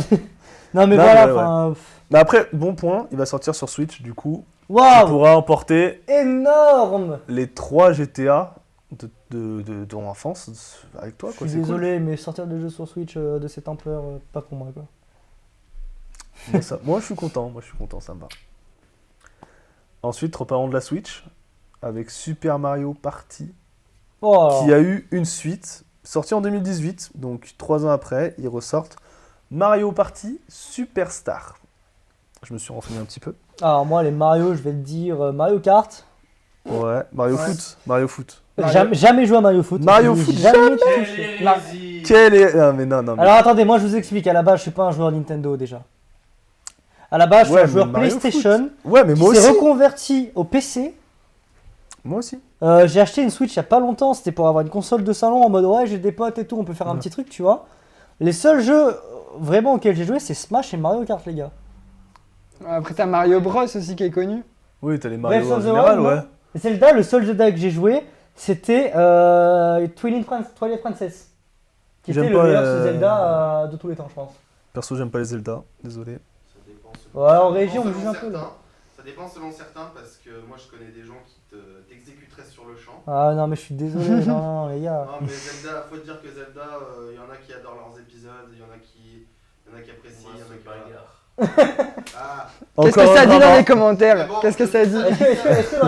[SPEAKER 6] Non, mais
[SPEAKER 2] Non,
[SPEAKER 6] voilà,
[SPEAKER 2] mais ouais.
[SPEAKER 6] enfin.
[SPEAKER 2] Mais après, bon point, il va sortir sur Switch, du coup,
[SPEAKER 6] Waouh,
[SPEAKER 2] pourras emporter
[SPEAKER 6] énorme.
[SPEAKER 2] les 3 GTA de ton enfance avec toi.
[SPEAKER 6] Je
[SPEAKER 2] Quoi.
[SPEAKER 6] suis
[SPEAKER 2] C'est cool.
[SPEAKER 6] désolé, mais sortir des jeux sur Switch de cette ampleur, pas pour moi quoi.
[SPEAKER 2] Moi, je suis content, ça me va. Ensuite, reparlons de la Switch avec Super Mario Party,
[SPEAKER 6] Oh.
[SPEAKER 2] qui a eu une suite, sortie en 2018, donc 3 ans après, ils ressortent Mario Party Superstar. Je me suis renseigné un petit peu.
[SPEAKER 6] Alors moi les Mario, je vais te dire Mario Kart.
[SPEAKER 2] Ouais, Mario
[SPEAKER 1] Ouais.
[SPEAKER 2] Foot, Mario Foot.
[SPEAKER 6] Jamais joué à Mario Foot.
[SPEAKER 2] Mario
[SPEAKER 6] J'ai
[SPEAKER 2] Foot,
[SPEAKER 6] jamais
[SPEAKER 4] Quelle
[SPEAKER 6] touché.
[SPEAKER 4] hérésie.
[SPEAKER 2] Quel est... Ah, mais non, mais...
[SPEAKER 6] Alors attendez, moi je vous explique, à la base je suis pas un joueur Nintendo déjà. À la base je suis
[SPEAKER 2] Ouais,
[SPEAKER 6] un joueur
[SPEAKER 2] mais Mario
[SPEAKER 6] PlayStation
[SPEAKER 2] Ouais, mais
[SPEAKER 6] qui
[SPEAKER 2] moi
[SPEAKER 6] s'est
[SPEAKER 2] aussi.
[SPEAKER 6] reconverti au PC.
[SPEAKER 2] Moi aussi.
[SPEAKER 6] J'ai acheté une Switch il y a pas longtemps, c'était pour avoir une console de salon en mode ouais j'ai des potes et tout, on peut faire un
[SPEAKER 2] Ouais.
[SPEAKER 6] petit truc tu vois. Les seuls jeux vraiment auxquels j'ai joué c'est Smash et Mario Kart les gars.
[SPEAKER 1] Après, t'as Mario Bros aussi qui est connu.
[SPEAKER 2] Oui, t'as les Mario
[SPEAKER 6] Breath
[SPEAKER 2] en
[SPEAKER 6] of the
[SPEAKER 2] général,
[SPEAKER 6] Wild,
[SPEAKER 2] ouais.
[SPEAKER 6] non Et Zelda, le seul Zelda que j'ai joué c'était Twilight Princess. Qui
[SPEAKER 2] J'aime
[SPEAKER 6] était le
[SPEAKER 2] pas,
[SPEAKER 6] meilleur Zelda de tous les temps je pense.
[SPEAKER 2] Perso, j'aime pas les Zelda, désolé.
[SPEAKER 5] Ça dépend selon-
[SPEAKER 6] Ouais, en
[SPEAKER 5] ça
[SPEAKER 6] région,
[SPEAKER 5] dépend
[SPEAKER 6] on juge
[SPEAKER 5] selon
[SPEAKER 6] un peu, là.
[SPEAKER 5] certains. Ça dépend selon certains parce que moi je connais des gens qui t'exécuteraient sur le champ.
[SPEAKER 6] Ah non mais je suis désolé, non les gars.
[SPEAKER 5] Non mais Zelda, faut dire que Zelda, il y en a qui adorent leurs épisodes, il y en a qui apprécient, il y en a qui
[SPEAKER 4] bagarre.
[SPEAKER 5] Ah,
[SPEAKER 1] Qu'est-ce que
[SPEAKER 2] Encore
[SPEAKER 1] ça
[SPEAKER 2] un
[SPEAKER 1] dit dans
[SPEAKER 2] drama.
[SPEAKER 1] les commentaires?
[SPEAKER 5] Mais bon,
[SPEAKER 1] Qu'est-ce que ça dit?
[SPEAKER 6] Est-ce que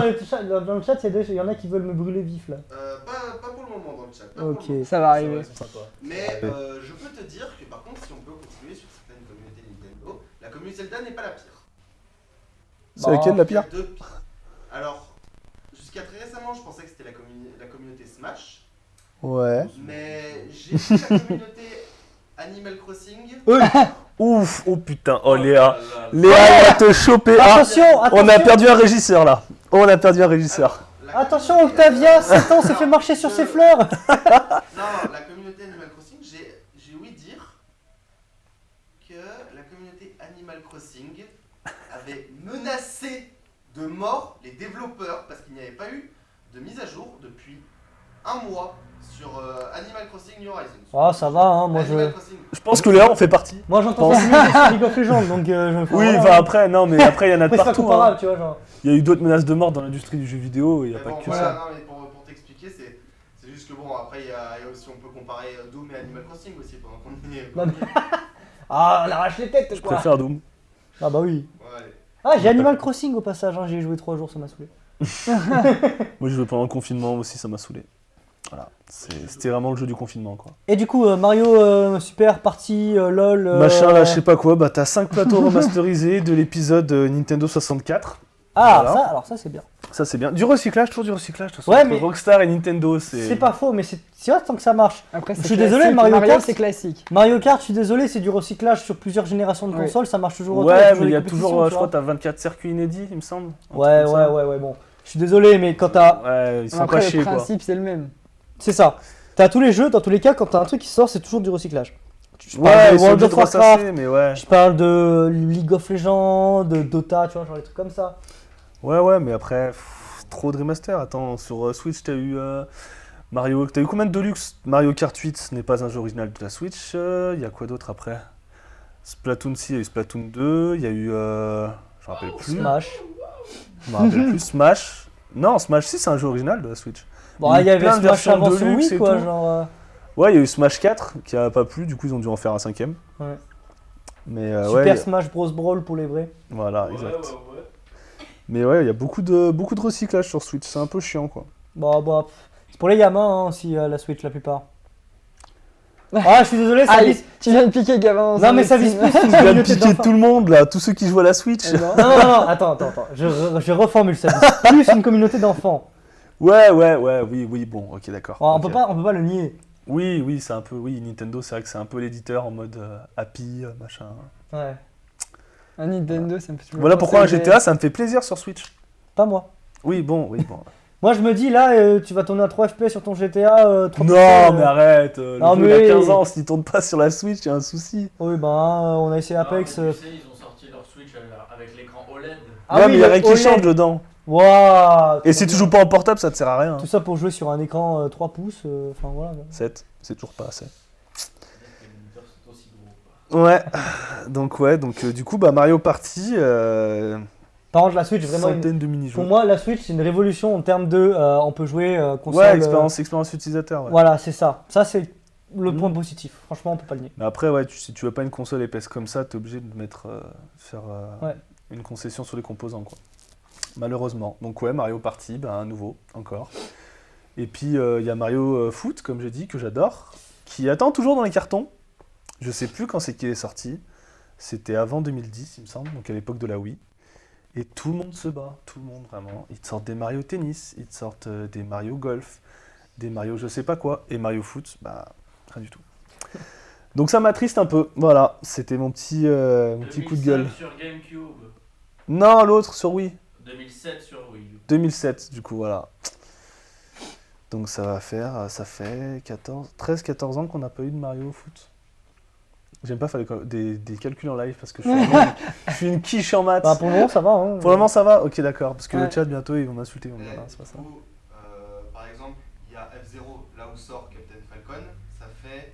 [SPEAKER 6] dans le chat, il y en a qui veulent me brûler vif là?
[SPEAKER 5] pas pour le moment dans le chat. pas pour le
[SPEAKER 6] Ok.
[SPEAKER 5] moment.
[SPEAKER 1] Ça va arriver.
[SPEAKER 5] Mais je peux te dire que par contre, si on peut continuer sur certaines communautés Nintendo, la communauté Zelda n'est pas la pire.
[SPEAKER 2] C'est laquelle la
[SPEAKER 5] Il y a
[SPEAKER 2] pire?
[SPEAKER 5] deux pires. Alors, jusqu'à très récemment, je pensais que c'était la communauté Smash,
[SPEAKER 2] Ouais.
[SPEAKER 5] mais j'ai vu la communauté Animal Crossing.
[SPEAKER 2] Ouf, oh putain, oh Léa.
[SPEAKER 4] là là.
[SPEAKER 2] Léa, elle va te choper. Ah,
[SPEAKER 6] Attention,
[SPEAKER 2] on a perdu un régisseur là. On a perdu un régisseur.
[SPEAKER 5] La
[SPEAKER 6] Attention,
[SPEAKER 5] communauté-
[SPEAKER 6] Octavia, 7 ans, s'est fait marcher sur ses fleurs.
[SPEAKER 5] Non, la communauté Animal Crossing, j'ai ouï dire que la communauté Animal Crossing avait menacé de mort les développeurs parce qu'il n'y avait pas eu de mise à jour depuis un mois sur Animal Crossing New Horizons.
[SPEAKER 6] Ah ça va, hein,
[SPEAKER 5] Animal Crossing.
[SPEAKER 2] Je pense que Léa en fait partie.
[SPEAKER 6] moi j'entends ça sur League of Legends, donc enfin,
[SPEAKER 2] Oui,
[SPEAKER 6] voilà.
[SPEAKER 2] enfin après, non, mais après, il y en a de
[SPEAKER 6] Après, c'est pas
[SPEAKER 2] partout.
[SPEAKER 6] comparable,
[SPEAKER 2] Hein.
[SPEAKER 6] tu vois, genre.
[SPEAKER 2] Il y a eu d'autres menaces de mort dans l'industrie du jeu vidéo, il n'y a
[SPEAKER 5] Mais
[SPEAKER 2] pas
[SPEAKER 5] bon,
[SPEAKER 2] que
[SPEAKER 5] voilà,
[SPEAKER 2] ça.
[SPEAKER 5] non, mais pour t'expliquer, c'est juste que bon, après, il y a aussi, on peut comparer Doom et Animal Crossing aussi pendant qu'on est.
[SPEAKER 6] Non, Ah, on arrache les têtes,
[SPEAKER 2] Je
[SPEAKER 6] quoi.
[SPEAKER 2] préfère Doom.
[SPEAKER 6] Ah bah oui.
[SPEAKER 5] Ouais, allez.
[SPEAKER 6] Ah, j'ai Animal Crossing au passage, hein, j'y ai joué 3 jours, ça m'a saoulé.
[SPEAKER 2] Moi, je jouais pendant le confinement aussi, ça m'a saoulé. Voilà, c'était vraiment le jeu du confinement, quoi.
[SPEAKER 6] Et du coup, Mario Super Party, LOL.
[SPEAKER 2] Machin là, je sais pas quoi, bah t'as 5 plateaux remasterisés de l'épisode Nintendo 64.
[SPEAKER 6] Ah,
[SPEAKER 2] Voilà.
[SPEAKER 6] alors ça c'est bien.
[SPEAKER 2] Ça c'est bien. Du recyclage, toujours du recyclage. De toute façon,
[SPEAKER 6] Ouais,
[SPEAKER 2] entre
[SPEAKER 6] mais-
[SPEAKER 2] Rockstar et Nintendo,
[SPEAKER 6] C'est pas faux, mais c'est vrai tant que ça marche.
[SPEAKER 1] Après, c'est
[SPEAKER 6] Je suis désolé,
[SPEAKER 1] classique.
[SPEAKER 6] Mario Kart,
[SPEAKER 1] c'est classique.
[SPEAKER 6] Mario Kart, je suis désolé, c'est du recyclage sur plusieurs générations de
[SPEAKER 1] Oui.
[SPEAKER 6] consoles, ça marche toujours autant.
[SPEAKER 2] Ouais, mais
[SPEAKER 6] des
[SPEAKER 2] il y a
[SPEAKER 6] compétitions,
[SPEAKER 2] toujours,
[SPEAKER 6] tu
[SPEAKER 2] je crois,
[SPEAKER 6] vois.
[SPEAKER 2] t'as 24 circuits inédits, il me semble. Un
[SPEAKER 6] Ouais,
[SPEAKER 2] truc comme ça.
[SPEAKER 6] ouais, bon. Je suis désolé, mais quand t'as.
[SPEAKER 2] Ouais, ils sont
[SPEAKER 1] Après,
[SPEAKER 2] pas
[SPEAKER 1] le
[SPEAKER 2] chiés, quoi.
[SPEAKER 1] principe, c'est le même.
[SPEAKER 6] C'est ça. T'as tous les jeux, dans tous les cas, quand t'as un truc qui sort, c'est toujours du recyclage. Je parle
[SPEAKER 2] Ouais,
[SPEAKER 6] de
[SPEAKER 2] ils sont
[SPEAKER 6] World
[SPEAKER 2] obligés
[SPEAKER 6] of
[SPEAKER 2] de
[SPEAKER 6] Warcraft,
[SPEAKER 2] ressasser, mais ouais.
[SPEAKER 6] je parle de League of Legends, de Dota, tu vois, genre des trucs comme ça.
[SPEAKER 2] Ouais, mais après, trop de remaster. Attends, sur Switch, t'as eu Mario. T'as eu combien de Deluxe? Mario Kart 8 ce n'est pas un jeu original de la Switch. Il y a quoi d'autre après? Splatoon 6, il y a eu Splatoon 2. Il y a eu. Je me rappelle plus.
[SPEAKER 6] Smash.
[SPEAKER 2] Je me rappelle plus. Smash. Non, Smash 6, c'est un jeu original de la Switch.
[SPEAKER 6] Bon, il y avait
[SPEAKER 2] plein de
[SPEAKER 6] Smash
[SPEAKER 2] versions
[SPEAKER 6] avant sur
[SPEAKER 2] Deluxe
[SPEAKER 6] Wii,
[SPEAKER 2] et
[SPEAKER 6] quoi,
[SPEAKER 2] tout.
[SPEAKER 6] genre.
[SPEAKER 2] Ouais, il y a eu Smash 4 qui a pas plu, du coup ils ont dû en faire un 5ème.
[SPEAKER 6] Ouais.
[SPEAKER 2] Mais
[SPEAKER 6] Super
[SPEAKER 2] ouais,
[SPEAKER 6] Smash Bros. Brawl pour les vrais.
[SPEAKER 2] voilà,
[SPEAKER 4] Ouais,
[SPEAKER 2] exact.
[SPEAKER 4] ouais.
[SPEAKER 2] Mais ouais, il y a beaucoup de recyclage sur Switch, c'est un peu chiant quoi.
[SPEAKER 6] Bon, c'est pour les gamins hein, aussi, la Switch, la plupart. Ah, je suis désolé, ça
[SPEAKER 1] Allez,
[SPEAKER 6] vise.
[SPEAKER 1] tu viens de piquer Gavin.
[SPEAKER 6] Non, mais ça vise plus une
[SPEAKER 2] Tu viens de
[SPEAKER 6] communauté
[SPEAKER 2] piquer
[SPEAKER 6] d'enfants.
[SPEAKER 2] tout le monde là, tous ceux qui jouent à la Switch.
[SPEAKER 1] Eh ben,
[SPEAKER 6] Non, attends. Je reformule, ça vise plus une communauté d'enfants.
[SPEAKER 2] Ouais, oui, bon, ok, d'accord.
[SPEAKER 6] On
[SPEAKER 2] Ok.
[SPEAKER 6] peut pas le nier.
[SPEAKER 2] Oui, c'est un peu, oui, Nintendo, c'est vrai que c'est un peu l'éditeur en mode happy, machin.
[SPEAKER 6] Ouais,
[SPEAKER 1] Un Nintendo, ça me fait toujours
[SPEAKER 2] Voilà
[SPEAKER 1] penser
[SPEAKER 2] pourquoi un
[SPEAKER 1] à
[SPEAKER 2] GTA, ça me fait plaisir sur Switch.
[SPEAKER 6] pas moi.
[SPEAKER 2] Oui, bon.
[SPEAKER 6] Moi, je me dis, là, tu vas tourner à 3 FPS sur ton GTA. 3
[SPEAKER 2] Non,
[SPEAKER 6] pixels,
[SPEAKER 2] mais arrête,
[SPEAKER 6] Non,
[SPEAKER 2] le jeu il
[SPEAKER 6] mais-
[SPEAKER 2] a 15 ans, s'il tourne pas sur la Switch, il y a un souci.
[SPEAKER 6] Oui, on a essayé Apex.
[SPEAKER 4] Non, mais tu sais, ils ont sorti leur Switch avec l'écran OLED.
[SPEAKER 6] Ah
[SPEAKER 2] ouais,
[SPEAKER 6] oui,
[SPEAKER 2] mais il y a
[SPEAKER 6] le
[SPEAKER 2] rien qui
[SPEAKER 6] OLED.
[SPEAKER 2] change dedans.
[SPEAKER 6] Waouh.
[SPEAKER 2] Et si tu joues pas en portable, ça te sert à rien.
[SPEAKER 6] Tout ça pour jouer sur un écran 3 pouces. Enfin, voilà.
[SPEAKER 2] 7, c'est toujours pas assez.
[SPEAKER 4] C'est-à-dire que les moniteurs sont aussi gros. Quoi.
[SPEAKER 2] Ouais, donc du coup, bah, Mario Party,
[SPEAKER 6] Par contre, la Switch, vraiment,
[SPEAKER 2] Centaines de mini-jeux.
[SPEAKER 6] pour moi, la Switch, c'est une révolution en termes de. On peut jouer console.
[SPEAKER 2] Ouais, expérience utilisateur. Ouais.
[SPEAKER 6] Voilà, c'est ça. Ça, c'est le point positif. Franchement, on peut pas le nier.
[SPEAKER 2] Mais après, ouais, si tu veux pas une console épaisse comme ça, t'es obligé de mettre, faire
[SPEAKER 6] Ouais.
[SPEAKER 2] une concession sur les composants, quoi. Malheureusement. Donc ouais, Mario Party, un nouveau, encore. Et puis il y a Mario Foot, comme j'ai dit, que j'adore, qui attend toujours dans les cartons. Je sais plus quand c'est qu'il est sorti. C'était avant 2010, il me semble, donc à l'époque de la Wii. Et tout le monde se bat, tout le monde vraiment. Ils te sortent des Mario Tennis, ils te sortent des Mario Golf, des Mario je sais pas quoi, et Mario Foot, rien du tout. Donc ça m'attriste un peu, voilà, c'était mon petit coup de gueule.
[SPEAKER 4] 2005 sur GameCube.
[SPEAKER 2] Non, l'autre sur Wii.
[SPEAKER 4] 2007 sur Wii U.
[SPEAKER 2] 2007, du coup, voilà. Donc ça fait 13-14 ans qu'on n'a pas eu de Mario Foot. J'aime pas faire des calculs en live parce que je suis une quiche en maths.
[SPEAKER 6] Pour le moment, ça va. Hein.
[SPEAKER 2] Pour le moment, ça va. Ok, d'accord. Parce que
[SPEAKER 6] Ouais.
[SPEAKER 2] le chat, bientôt, ils vont m'insulter. Ils vont me dire,
[SPEAKER 5] Et
[SPEAKER 2] ah, c'est pas ça.
[SPEAKER 5] du coup, par exemple, il y a F0, là où sort Captain Falcon, ça fait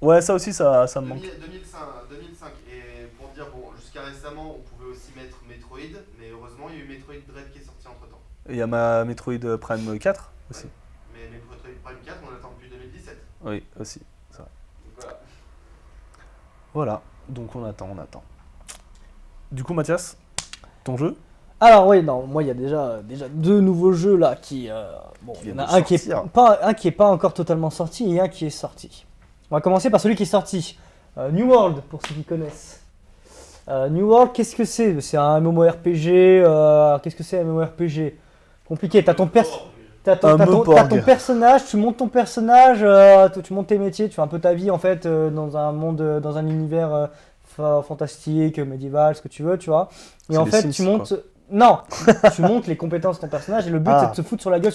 [SPEAKER 2] Ouais, ça aussi, ça me manque.
[SPEAKER 5] 2005. Et pour dire, bon, jusqu'à récemment, on pouvait aussi mettre Metroid, mais heureusement, il y a eu Metroid Dread qui est sorti entre temps.
[SPEAKER 2] Et il y a ma Metroid Prime 4 aussi.
[SPEAKER 5] Mais Metroid Prime 4, on l'attend depuis 2017.
[SPEAKER 2] Oui, aussi. Ça.
[SPEAKER 5] Donc voilà.
[SPEAKER 2] Voilà. Donc on attend. Du coup, Mathias, ton jeu
[SPEAKER 6] Alors oui, non, moi il y a déjà deux nouveaux jeux là qui bon,
[SPEAKER 2] Qui
[SPEAKER 6] il y en
[SPEAKER 2] viennent
[SPEAKER 6] a
[SPEAKER 2] de
[SPEAKER 6] un qui est pas encore totalement sorti et un qui est sorti. On va commencer par celui qui est sorti. New World pour ceux qui connaissent. New World, qu'est-ce que c'est? C'est un MMORPG. Qu'est-ce que c'est un MMORPG? Compliqué. T'as ton personnage, tu montes ton personnage, tu montes tes métiers, tu fais un peu ta vie en fait dans un monde, dans un univers fantastique, médiéval, ce que tu veux, tu vois. Et
[SPEAKER 2] C'est
[SPEAKER 6] en
[SPEAKER 2] les
[SPEAKER 6] fait,
[SPEAKER 2] Sims,
[SPEAKER 6] tu montes. Non, tu montes les compétences de ton personnage et le but c'est de se foutre sur la gueule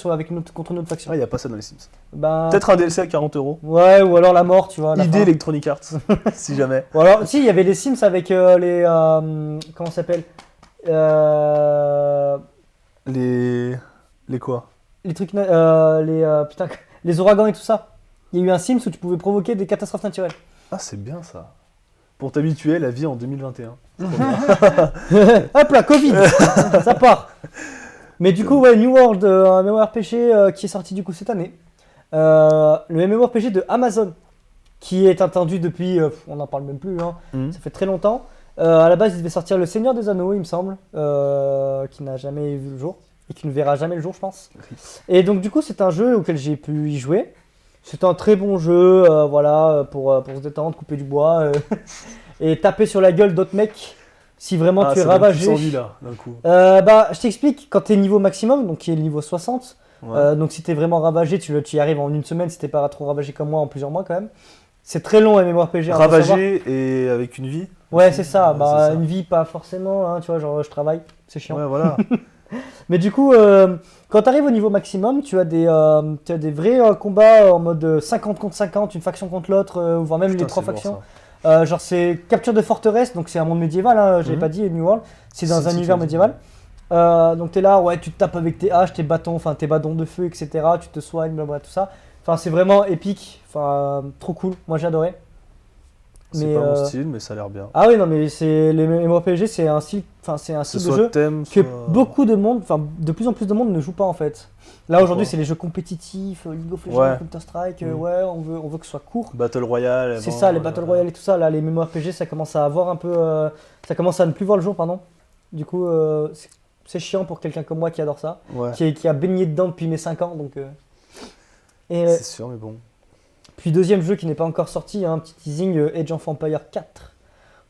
[SPEAKER 6] contre une autre faction.
[SPEAKER 2] Ah, il n'y a pas ça dans les Sims.
[SPEAKER 6] Ben,
[SPEAKER 2] Peut-être un DLC à 40€.
[SPEAKER 6] ouais, ou alors la mort, tu vois. à la
[SPEAKER 2] Idée
[SPEAKER 6] fin.
[SPEAKER 2] Electronic Arts, si jamais.
[SPEAKER 6] Ou alors, si, il y avait les Sims avec les. Comment ça s'appelle
[SPEAKER 2] Les quoi?
[SPEAKER 6] Les trucs. Putain, les ouragans et tout ça. Il y a eu un Sims où tu pouvais provoquer des catastrophes naturelles.
[SPEAKER 2] Ah, c'est bien ça. Pour t'habituer à la vie en 2021.
[SPEAKER 6] Hop là, Covid ça part. Mais du coup, ouais, New World, un MMORPG qui est sorti du coup cette année. Le MMORPG de Amazon, qui est attendu depuis, on n'en parle même plus, hein, ça fait très longtemps. À la base, il devait sortir Le Seigneur des Anneaux, il me semble, qui n'a jamais vu le jour, et qui ne verra jamais le jour, je pense. Et donc du coup, c'est un jeu auquel j'ai pu y jouer. C'est un très bon jeu, voilà, pour se détendre, couper du bois, et taper sur la gueule d'autres mecs. Si vraiment tu es ravagé.
[SPEAKER 2] Envie, là, d'un coup.
[SPEAKER 6] Je t'explique, quand tu es niveau maximum, donc qui est le niveau 60,
[SPEAKER 2] Ouais.
[SPEAKER 6] donc si tu es vraiment ravagé, tu y arrives en une semaine, si t'es pas trop ravagé comme moi, en plusieurs mois quand même. C'est très long MMORPG. hein, faut savoir.
[SPEAKER 2] Ravagé et avec une vie.
[SPEAKER 6] Ouais, c'est ça.
[SPEAKER 2] Ouais, c'est ça.
[SPEAKER 6] Une vie, pas forcément, hein, tu vois, genre je travaille, c'est chiant.
[SPEAKER 2] Ouais, voilà.
[SPEAKER 6] Mais du coup, quand tu arrives au niveau maximum, tu as des vrais combats en mode 50 contre 50, une faction contre l'autre, voire même
[SPEAKER 2] Putain,
[SPEAKER 6] les trois
[SPEAKER 2] c'est lourd,
[SPEAKER 6] factions.
[SPEAKER 2] ça.
[SPEAKER 6] Genre c'est capture de forteresse, donc c'est un monde médiéval, hein, j'avais pas dit New World, c'est dans
[SPEAKER 2] Si,
[SPEAKER 6] un
[SPEAKER 2] si,
[SPEAKER 6] univers
[SPEAKER 2] tu l'as dit.
[SPEAKER 6] médiéval. Donc t'es là, ouais, tu te tapes avec tes haches, tes bâtons, enfin tes bâtons de feu, etc. Tu te soignes, blablabla, tout ça. Enfin c'est vraiment épique, enfin trop cool, moi j'ai adoré.
[SPEAKER 2] C'est pas mon style, mais ça a l'air bien.
[SPEAKER 6] Ah oui, non mais les MMORPG c'est un style, c'est un
[SPEAKER 2] Ce
[SPEAKER 6] style de
[SPEAKER 2] soit
[SPEAKER 6] jeu
[SPEAKER 2] thème,
[SPEAKER 6] que
[SPEAKER 2] soit...
[SPEAKER 6] beaucoup de monde, enfin de plus en plus de monde ne joue pas en fait. Là aujourd'hui
[SPEAKER 2] Pourquoi
[SPEAKER 6] c'est les jeux compétitifs, League of Legends,
[SPEAKER 2] Ouais.
[SPEAKER 6] Counter Strike,
[SPEAKER 2] Mm.
[SPEAKER 6] ouais on veut que ce soit court.
[SPEAKER 2] Battle Royale.
[SPEAKER 6] C'est
[SPEAKER 2] avant,
[SPEAKER 6] ça, les Battle Royale et tout ça, là les MMORPG ça commence à avoir un peu, ça commence à ne plus voir le jour pardon. Du coup c'est chiant pour quelqu'un comme moi qui adore ça,
[SPEAKER 2] Ouais,
[SPEAKER 6] qui a baigné dedans depuis mes 5 ans donc. Et
[SPEAKER 2] c'est sûr, mais bon.
[SPEAKER 6] puis deuxième jeu qui n'est pas encore sorti, un petit teasing Age of Empire 4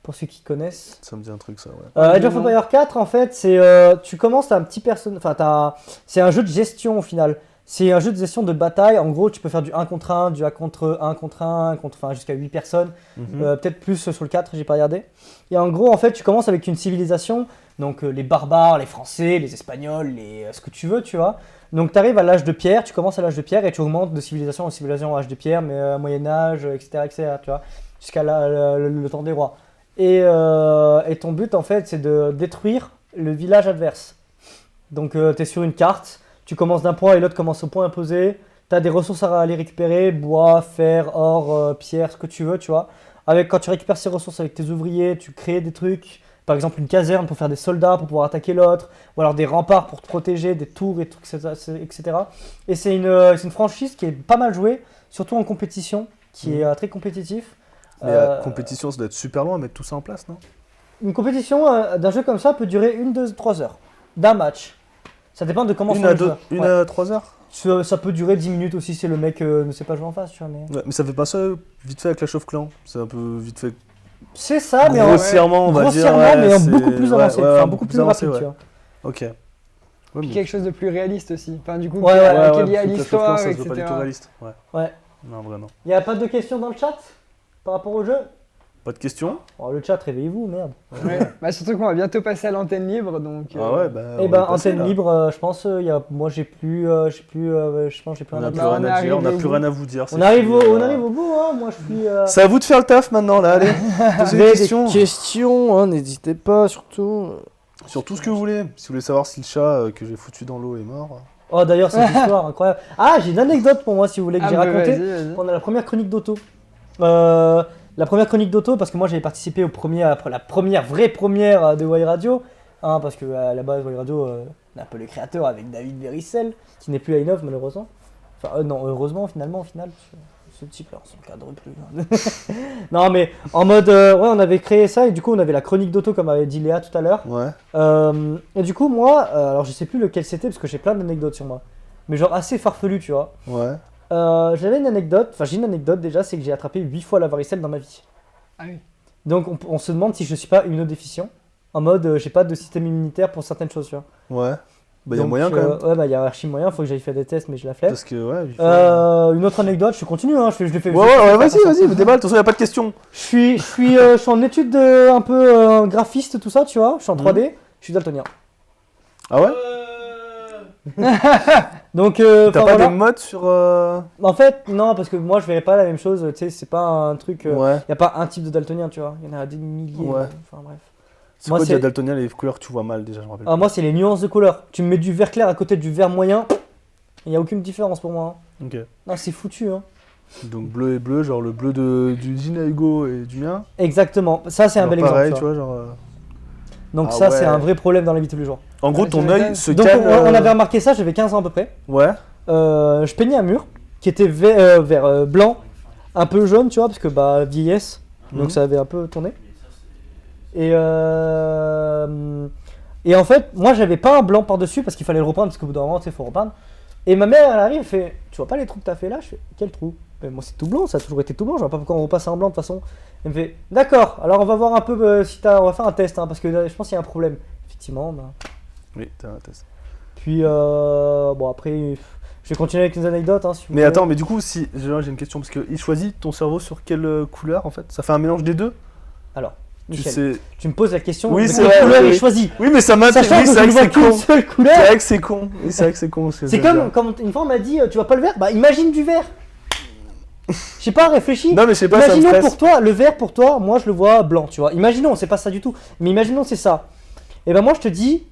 [SPEAKER 6] pour ceux qui connaissent.
[SPEAKER 2] Ça me dit un truc, ça, ouais.
[SPEAKER 6] Age of Empire 4, en fait, c'est tu commences, t'as un petit personnage, enfin c'est un jeu de gestion au final. C'est un jeu de gestion de bataille. En gros, tu peux faire du 1 contre 1, du 1 contre 1 contre 1, enfin jusqu'à 8 personnes. Peut-être plus sur le 4, j'ai pas regardé. Et en gros, en fait, tu commences avec une civilisation. Donc les barbares, les Français, les Espagnols, ce que tu veux, tu vois. Donc tu arrives à l'âge de pierre, tu commences à l'âge de pierre et tu augmentes de civilisation en civilisation à l'âge de pierre, mais Moyen-Âge, etc., tu vois, jusqu'à le temps des rois. Et ton but, en fait, c'est de détruire le village adverse. Donc tu es sur une carte, tu commences d'un point et l'autre commence au point imposé. Tu as des ressources à aller récupérer, bois, fer, or, pierre, ce que tu veux, tu vois. Quand tu récupères ces ressources avec tes ouvriers, tu crées des trucs, par exemple une caserne pour faire des soldats pour pouvoir attaquer l'autre, ou alors des remparts pour te protéger, des tours et tout, etc. Et c'est une franchise qui est pas mal jouée, surtout en compétition, qui est très compétitif.
[SPEAKER 2] Mais la compétition, ça doit être super loin à mettre tout ça en place, non?
[SPEAKER 6] Une compétition d'un jeu comme ça peut durer 1, 2, 3 heures d'un match. Ça dépend de comment sont les joueurs.
[SPEAKER 2] Une
[SPEAKER 6] Ouais.
[SPEAKER 2] à 3 heures?
[SPEAKER 6] Ça peut durer 10 minutes aussi si le mec ne sait pas jouer en face, tu vois. Mais...
[SPEAKER 2] Ouais, mais ça fait pas ça vite fait avec Clash of Clans. C'est un peu vite fait.
[SPEAKER 6] C'est ça, mais
[SPEAKER 2] Grossièrement, on va dire.
[SPEAKER 6] grossièrement,
[SPEAKER 2] ouais,
[SPEAKER 6] mais en
[SPEAKER 2] c'est-
[SPEAKER 6] beaucoup plus avancé,
[SPEAKER 2] ouais,
[SPEAKER 6] enfin beaucoup plus
[SPEAKER 2] avancé,
[SPEAKER 6] rapide,
[SPEAKER 2] ouais.
[SPEAKER 6] tu vois.
[SPEAKER 2] Ok. Ouais, mais-
[SPEAKER 1] Quelque chose de plus réaliste aussi. Enfin, du coup,
[SPEAKER 6] Ouais,
[SPEAKER 1] qui
[SPEAKER 6] ouais,
[SPEAKER 1] est
[SPEAKER 2] parce
[SPEAKER 1] lié à
[SPEAKER 2] que Clash of Clans,
[SPEAKER 1] l'histoire,
[SPEAKER 2] ça se voit pas du
[SPEAKER 1] etc.
[SPEAKER 2] tout réaliste. Ouais.
[SPEAKER 6] Ouais.
[SPEAKER 2] Non, vraiment.
[SPEAKER 6] Il n'y a pas de questions dans le chat par rapport au jeu?
[SPEAKER 2] Pas de questions?
[SPEAKER 6] Oh, le chat, réveillez-vous, merde.
[SPEAKER 1] Ouais. Bah, surtout qu'on va bientôt passer à l'antenne libre, donc.
[SPEAKER 2] Ah ouais, bah.
[SPEAKER 6] Eh
[SPEAKER 2] on
[SPEAKER 6] ben,
[SPEAKER 2] est passé,
[SPEAKER 6] antenne
[SPEAKER 2] là.
[SPEAKER 6] libre, je pense, moi j'ai plus, je pense j'ai plus
[SPEAKER 2] On
[SPEAKER 6] rien
[SPEAKER 2] n'a
[SPEAKER 6] à
[SPEAKER 2] plus
[SPEAKER 6] dire.
[SPEAKER 2] rien
[SPEAKER 1] on est
[SPEAKER 2] à dire, on n'a
[SPEAKER 1] arrivé
[SPEAKER 2] plus
[SPEAKER 1] au
[SPEAKER 2] rien à vous dire.
[SPEAKER 6] On
[SPEAKER 2] c'est
[SPEAKER 6] arrive,
[SPEAKER 2] fini,
[SPEAKER 6] on
[SPEAKER 2] là.
[SPEAKER 6] arrive au bout, hein. Moi je suis.
[SPEAKER 2] C'est à vous de faire le taf maintenant, là, allez. Posez des questions.
[SPEAKER 7] questions, hein, n'hésitez pas, surtout.
[SPEAKER 2] Sur tout ce que vous voulez. Si vous voulez savoir si le chat que j'ai foutu dans l'eau est mort.
[SPEAKER 6] Oh d'ailleurs, cette histoire incroyable. Ah, j'ai une anecdote pour moi si vous voulez que
[SPEAKER 1] Ah,
[SPEAKER 6] j'ai
[SPEAKER 1] bah,
[SPEAKER 6] raconté
[SPEAKER 1] vas-y.
[SPEAKER 6] pendant la première chronique d'auto. La première chronique d'auto, parce que moi j'avais participé à la vraie première de Y Radio, hein, parce que à la base Y Radio, on est un peu le créateur avec David Verissel, qui n'est plus à Innov malheureusement. Enfin non, heureusement finalement au final, ce type-là on s'encadre plus. Non mais en mode, ouais on avait créé ça et du coup on avait la chronique d'auto comme avait dit Léa tout à l'heure.
[SPEAKER 2] Ouais.
[SPEAKER 6] Et du coup moi, alors je sais plus lequel c'était parce que j'ai plein d'anecdotes sur moi, mais genre assez farfelu tu vois.
[SPEAKER 2] Ouais.
[SPEAKER 6] J'avais une anecdote, enfin j'ai une anecdote déjà, c'est que j'ai attrapé 8 fois la varicelle dans ma vie.
[SPEAKER 1] Ah oui.
[SPEAKER 6] Donc on se demande si je suis pas immunodéficient, en mode j'ai pas de système immunitaire pour certaines choses, tu vois.
[SPEAKER 2] Ouais. Bah, y a
[SPEAKER 6] Donc,
[SPEAKER 2] moyen quand même.
[SPEAKER 6] Ouais, bah il y a archi moyen, faut que j'aille faire des tests, mais je la flemme.
[SPEAKER 2] Parce que, ouais.
[SPEAKER 6] Une autre anecdote, je continue, hein, je le fais.
[SPEAKER 2] Ouais, vas-y, déballe. Attention, y a pas de questions.
[SPEAKER 6] Je suis en études un peu graphiste, tout ça, tu vois, je suis en 3D, je suis daltonien.
[SPEAKER 2] Ah ouais?
[SPEAKER 6] Donc,
[SPEAKER 2] T'as
[SPEAKER 6] enfin,
[SPEAKER 2] pas
[SPEAKER 6] voilà.
[SPEAKER 2] des modes sur.
[SPEAKER 6] En fait, non, parce que moi je verrais pas la même chose, tu sais, c'est pas un truc.
[SPEAKER 2] Ouais.
[SPEAKER 6] Y a pas un type de daltonien, tu vois, il y en a des milliers.
[SPEAKER 2] Ouais.
[SPEAKER 6] Enfin bref.
[SPEAKER 2] C'est
[SPEAKER 6] Moi,
[SPEAKER 2] quoi
[SPEAKER 6] c'est-
[SPEAKER 2] déjà daltonien, les couleurs que tu vois mal déjà, je me rappelle.
[SPEAKER 6] Ah, moi, c'est les nuances de couleur. Tu me mets du vert clair à côté du vert moyen, il n'y a aucune différence pour moi. Hein.
[SPEAKER 2] Ok.
[SPEAKER 6] Non, c'est foutu. Hein.
[SPEAKER 2] Donc bleu et bleu, genre le bleu du Gina Hugo et du mien.
[SPEAKER 6] Exactement. Ça, c'est un
[SPEAKER 2] Genre
[SPEAKER 6] bel
[SPEAKER 2] pareil,
[SPEAKER 6] exemple.
[SPEAKER 2] tu vois, genre.
[SPEAKER 6] Donc,
[SPEAKER 2] Ah
[SPEAKER 6] ça, c'est
[SPEAKER 2] ouais.
[SPEAKER 6] un vrai problème dans la vie de tous les jours.
[SPEAKER 2] En gros,
[SPEAKER 1] Ouais,
[SPEAKER 2] ton
[SPEAKER 1] ça
[SPEAKER 2] œil
[SPEAKER 1] m'étonne.
[SPEAKER 2] se
[SPEAKER 6] Donc,
[SPEAKER 2] calme.
[SPEAKER 6] on avait remarqué ça, j'avais 15 ans à peu près.
[SPEAKER 2] Ouais.
[SPEAKER 6] Je peignais un mur qui était vert blanc, un peu jaune, tu vois, parce que bah, vieillesse. Donc,
[SPEAKER 2] Mhm.
[SPEAKER 6] ça avait un peu tourné. Et en fait, moi, j'avais pas un blanc par-dessus parce qu'il fallait le repeindre, parce qu'au bout d'un moment, tu sais, faut repeindre. Et ma mère, elle arrive, elle fait: tu vois pas les trous que t'as fait là? Je fais: quel trou? Mais moi, c'est tout blanc, ça a toujours été tout blanc, je vois pas pourquoi on repasse en blanc de toute façon. Elle me fait: d'accord, alors on va voir un peu si t'as. On va faire un test, hein, parce que je pense qu'il y a un problème. Effectivement, bah.
[SPEAKER 2] Oui, t'as un test.
[SPEAKER 6] Puis, bon, après, je vais continuer avec les anecdotes. Hein, si vous
[SPEAKER 2] Mais
[SPEAKER 6] voulez.
[SPEAKER 2] attends, mais du coup, si j'ai une question, parce qu'il choisit ton cerveau sur quelle couleur en fait? Ça fait un mélange des deux?
[SPEAKER 6] Alors,
[SPEAKER 2] Tu
[SPEAKER 6] Michel,
[SPEAKER 2] sais.
[SPEAKER 6] tu me poses la question
[SPEAKER 2] Oui,
[SPEAKER 6] de
[SPEAKER 2] c'est
[SPEAKER 6] quelle
[SPEAKER 2] vrai,
[SPEAKER 6] couleur
[SPEAKER 2] oui,
[SPEAKER 6] il
[SPEAKER 2] oui.
[SPEAKER 6] choisit.
[SPEAKER 2] Oui, mais ça m'intéresse.
[SPEAKER 6] Sachant
[SPEAKER 2] Oui,
[SPEAKER 6] que
[SPEAKER 2] c'est
[SPEAKER 6] je
[SPEAKER 2] vrai
[SPEAKER 6] ne
[SPEAKER 2] que
[SPEAKER 6] vois
[SPEAKER 2] c'est
[SPEAKER 6] qu'une
[SPEAKER 2] con.
[SPEAKER 6] seule couleur.
[SPEAKER 2] C'est vrai que c'est con. Oui, c'est vrai que c'est con. ce que
[SPEAKER 6] C'est
[SPEAKER 2] je veux
[SPEAKER 6] comme
[SPEAKER 2] dire.
[SPEAKER 6] quand une fois on m'a dit: tu vois pas le vert? Bah imagine du vert. Je sais pas, réfléchis.
[SPEAKER 2] Non, mais je sais pas, ça me
[SPEAKER 6] Imaginons
[SPEAKER 2] stresse.
[SPEAKER 6] pour toi, le vert pour toi, moi je le vois blanc, tu vois. Imaginons, c'est pas ça du tout. Mais imaginons c'est ça. Et ben moi je te dis